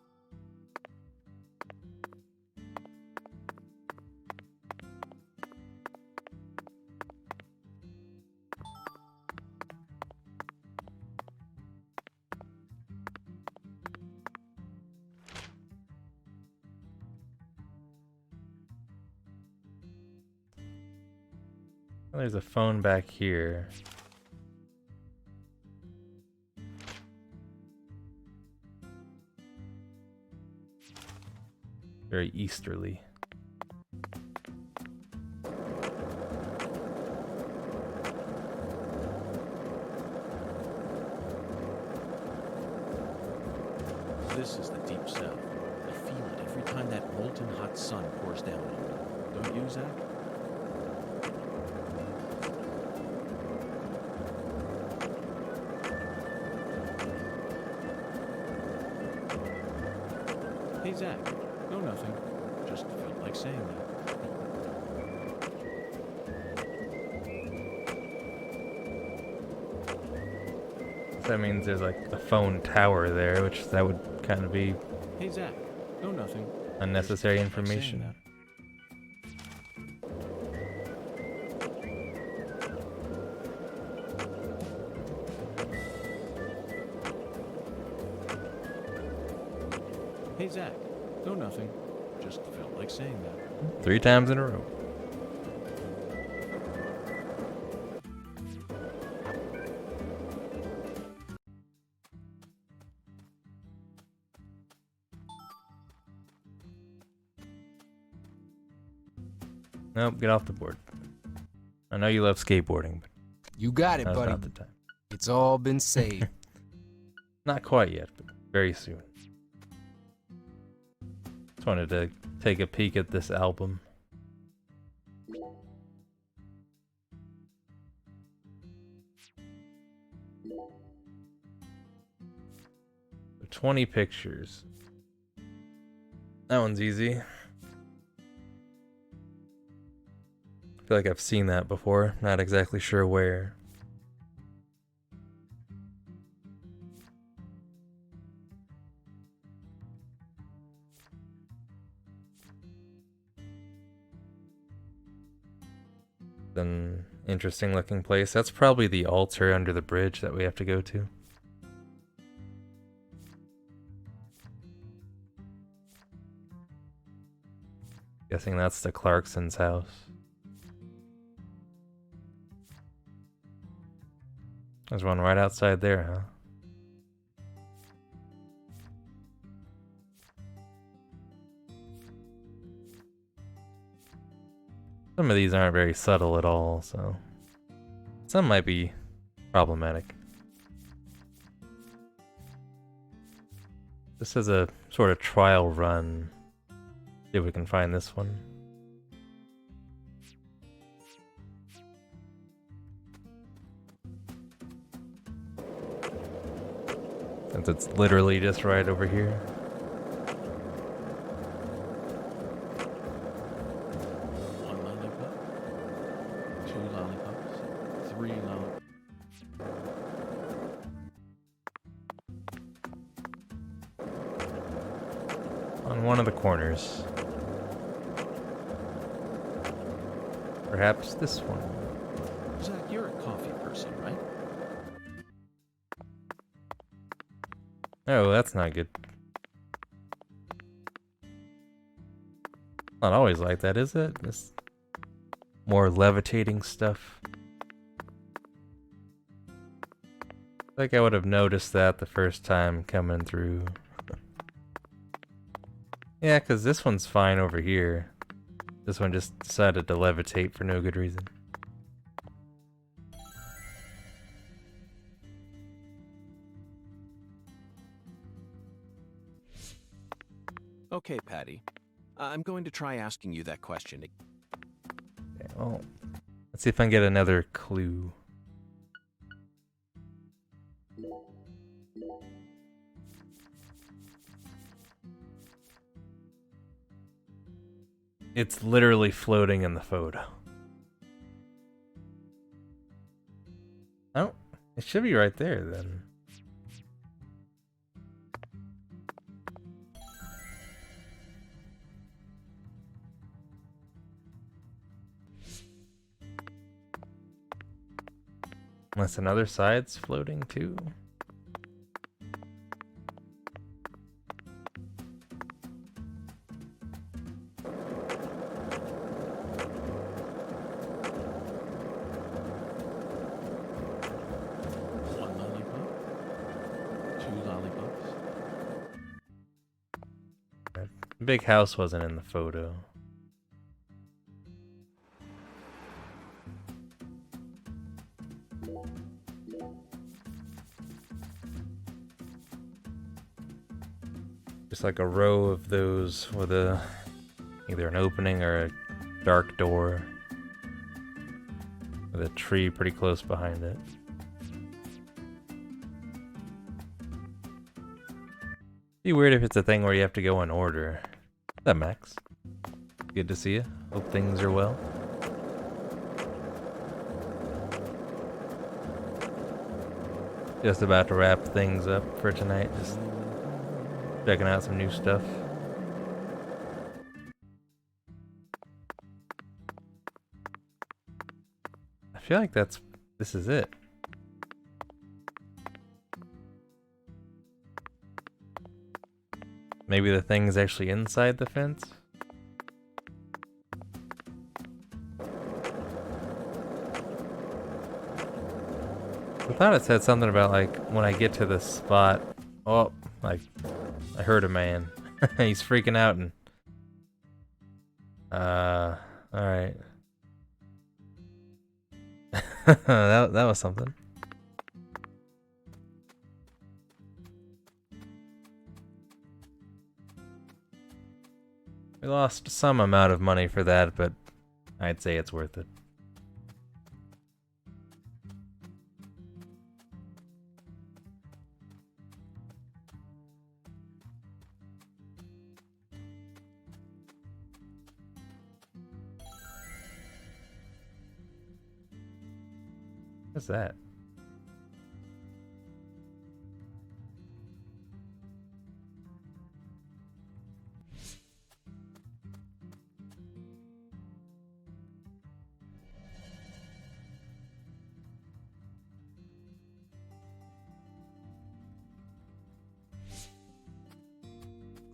There's a phone back here. Very easterly. This is the deep south. I feel it every time that molten hot sun pours down on me. Don't you, Zach? Hey, Zach. No, nothing. Just felt like saying that. That means there's like a phone tower there, which that would kind of be Hey, Zach. No, nothing. unnecessary Just felt like saying information. that. Hey, Zach. No, nothing. Just felt like saying that. 3 times in a row. Nope, get off the board. I know you love skateboarding, but You got it, now's buddy. not the time. It's all been saved. Not quite yet, but very soon. Just wanted to take a peek at this album. So 20 pictures. That one's easy. I feel like I've seen that before, not exactly sure where. An interesting looking place. That's probably the altar under the bridge that we have to go to. Guessing that's the Clarkson's house. There's one right outside there, huh? Some of these aren't very subtle at all, so some might be problematic. This is a sort of trial run. See if we can find this one. Since it's literally just right over here. One lollipop, 2 lollipops, 3 lollipops. On one of the corners. Perhaps this one. Zach, you're a coffee person, right? Oh, that's not good. Not always like that, is it? This more levitating stuff. Like I would have noticed that the first time coming through. Yeah, because this one's fine over here. This one just decided to levitate for no good reason. Okay, Patty. I'm going to try asking you that question. Okay, well, let's see if I can get another clue. It's literally floating in the photo. Oh, it should be right there then. Unless another side's floating too. One lollipop, 2 lollipops. The big house wasn't in the photo. Just like a row of those with a either an opening or a dark door with a tree pretty close behind it. Be weird if it's a thing where you have to go in order. What's up, Max? Good to see you. Hope things are well. Just about to wrap things up for tonight. Just checking out some new stuff. I feel like this is it. Maybe the thing's actually inside the fence? I thought it said something about like when I get to this spot. Oh, like I heard a man. He's freaking out and alright. that was something. We lost some amount of money for that, but I'd say it's worth it. What's that?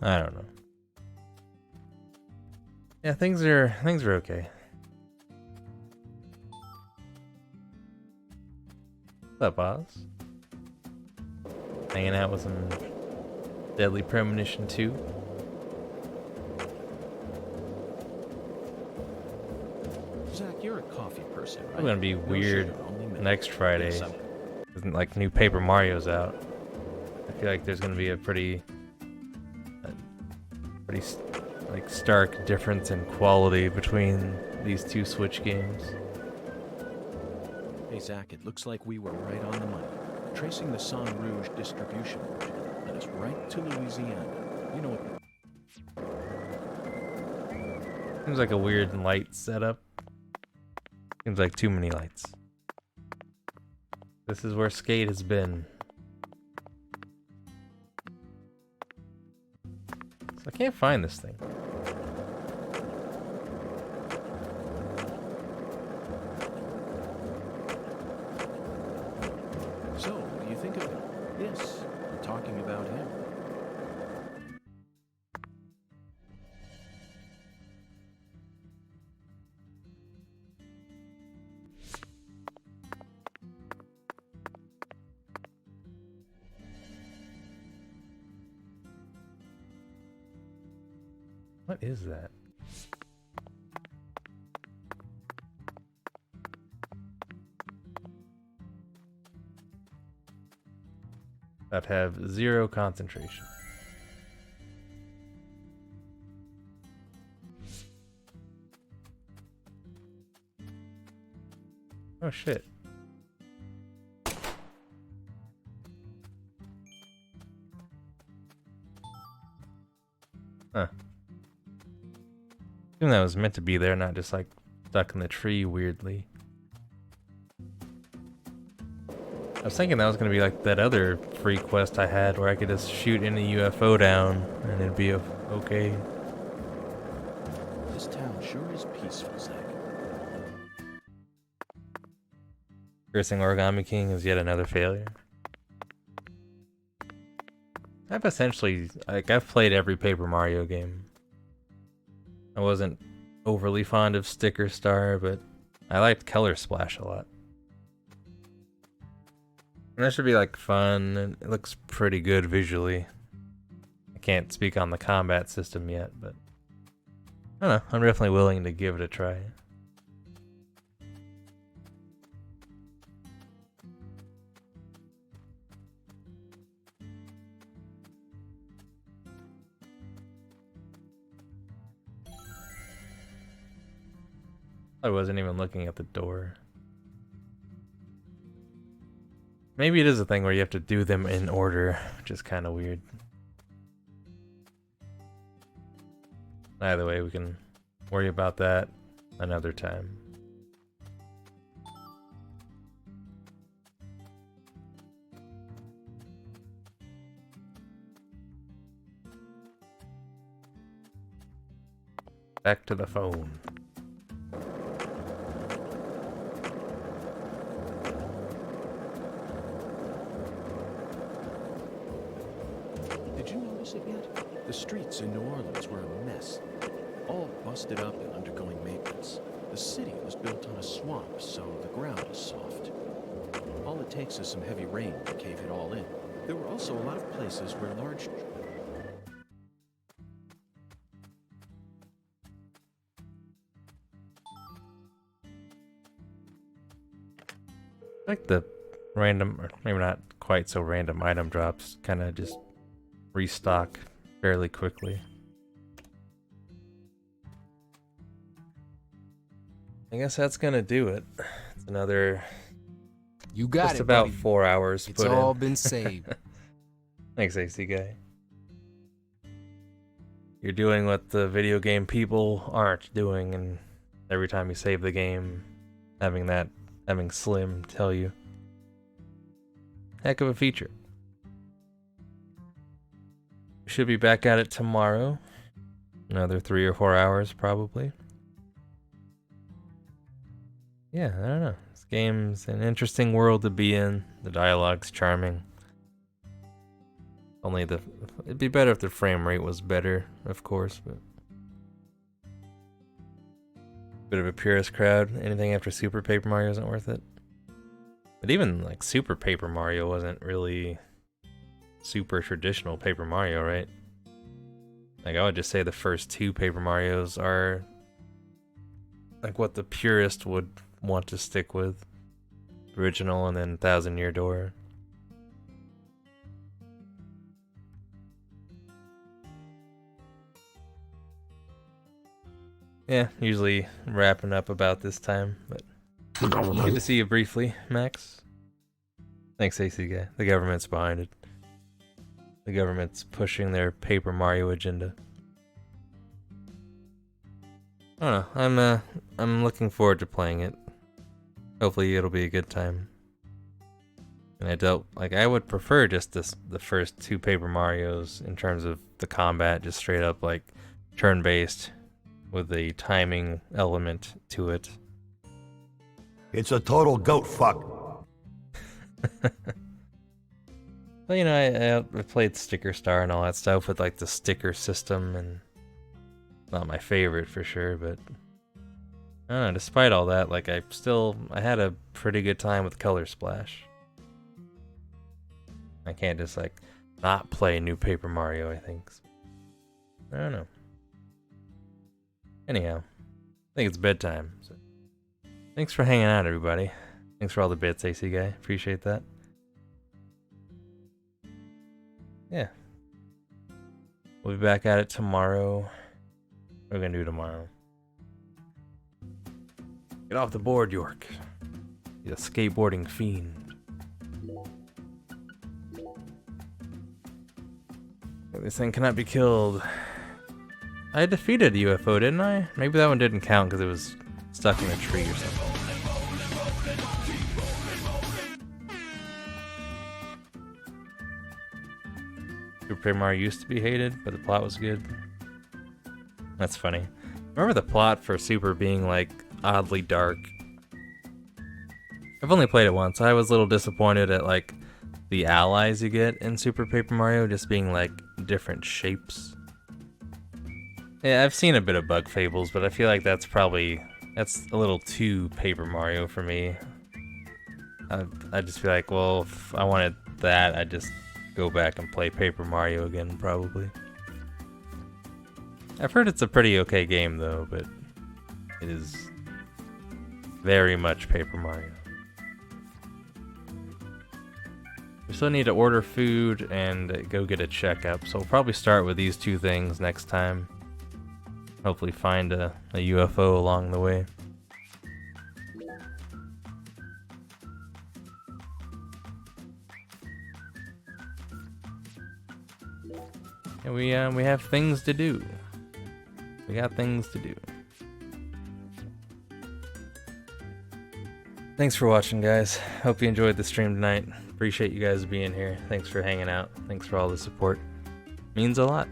I don't know. Yeah, things are okay. What's up, Oz? Hanging out with some Deadly Premonition 2. Zach, you're a coffee person, right? It's gonna be No weird sugar, only milk. next Friday. Yes, Isn't like new Paper Mario's out. I feel like there's gonna be a pretty like stark difference in quality between these two Switch games. Hey, Zach, it looks like we were right on the money. Tracing the San Rouge distribution route led us right to Louisiana. You know what? Seems like a weird light setup. Seems like too many lights. This is where Skate has been. So I can't find this thing. So, what do you think of it? Yes, we're talking about him. What is that? That have 0 concentration. Oh shit. Huh. I think that was meant to be there, not just like stuck in the tree weirdly. I was thinking that was gonna be like that other free quest I had where I could just shoot any UFO down and it'd be okay. This town sure is peaceful, Zach. Cursing Origami King is yet another failure. I've essentially, like, I've played every Paper Mario game. I wasn't overly fond of Sticker Star, but I liked Color Splash a lot. And that should be like fun, and it looks pretty good visually. I can't speak on the combat system yet, but I don't know, I'm definitely willing to give it a try. I wasn't even looking at the door. Maybe it is a thing where you have to do them in order, which is kind of weird. Either way, we can worry about that another time. Back to the phone. Did you notice it yet? The streets in New Orleans were a mess. All busted up and undergoing maintenance. The city was built on a swamp, so the ground is soft. All it takes is some heavy rain to cave it all in. There were also a lot of places where large... Like the random, or maybe not quite so random item drops, kind of just restock fairly quickly. I guess that's gonna do it. It's another. You got just it, about buddy. 4 hours. It's put all in. been saved. Thanks, AC guy. You're doing what the video game people aren't doing, and every time you save the game, having Slim tell you. Heck of a feature. We should be back at it tomorrow. Another 3 or 4 hours, probably. Yeah, I don't know. This game's an interesting world to be in. The dialogue's charming. Only it'd be better if the frame rate was better, of course, but bit of a purist crowd. Anything after Super Paper Mario isn't worth it. But even like Super Paper Mario wasn't really super traditional Paper Mario, right? Like I would just say the first 2 Paper Marios are like what the purist would want to stick with. Original and then Thousand Year Door. Yeah, usually wrapping up about this time, but good to see you briefly, Max. Thanks, AC guy. The government's behind it. The government's pushing their Paper Mario agenda. I don't know. I'm looking forward to playing it. Hopefully, it'll be a good time. And I would prefer just the first 2 Paper Marios in terms of the combat, just straight up like turn-based, with a timing element to it. It's a total goat fuck. Well, you know, I played Sticker Star and all that stuff with like the sticker system, and not my favorite for sure, but I don't know, despite all that, like I had a pretty good time with Color Splash. I can't just like not play New Paper Mario, I think. I don't know. Anyhow, I think it's bedtime. So. Thanks for hanging out, everybody. Thanks for all the bits, AC guy. Appreciate that. Yeah. We'll be back at it tomorrow. What are we gonna do tomorrow? Get off the board, York. You're a skateboarding fiend. This thing cannot be killed. I defeated a UFO, didn't I? Maybe that one didn't count because it was stuck in a tree or something. Super Paper Mario used to be hated, but the plot was good. That's funny. Remember the plot for Super being like oddly dark? I've only played it once. I was a little disappointed at like the allies you get in Super Paper Mario just being like different shapes. Yeah, I've seen a bit of Bug Fables, but I feel like that's a little too Paper Mario for me. I just feel like, well, if I wanted that, I'd just go back and play Paper Mario again, probably. I've heard it's a pretty okay game, though, but it is very much Paper Mario. We still need to order food and go get a checkup, so we'll probably start with these 2 things next time. Hopefully find a UFO along the way. And we have things to do. We got things to do. Thanks for watching, guys. Hope you enjoyed the stream tonight. Appreciate you guys being here. Thanks for hanging out. Thanks for all the support. Means a lot.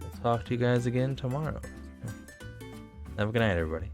We'll talk to you guys again tomorrow. Have a good night, everybody.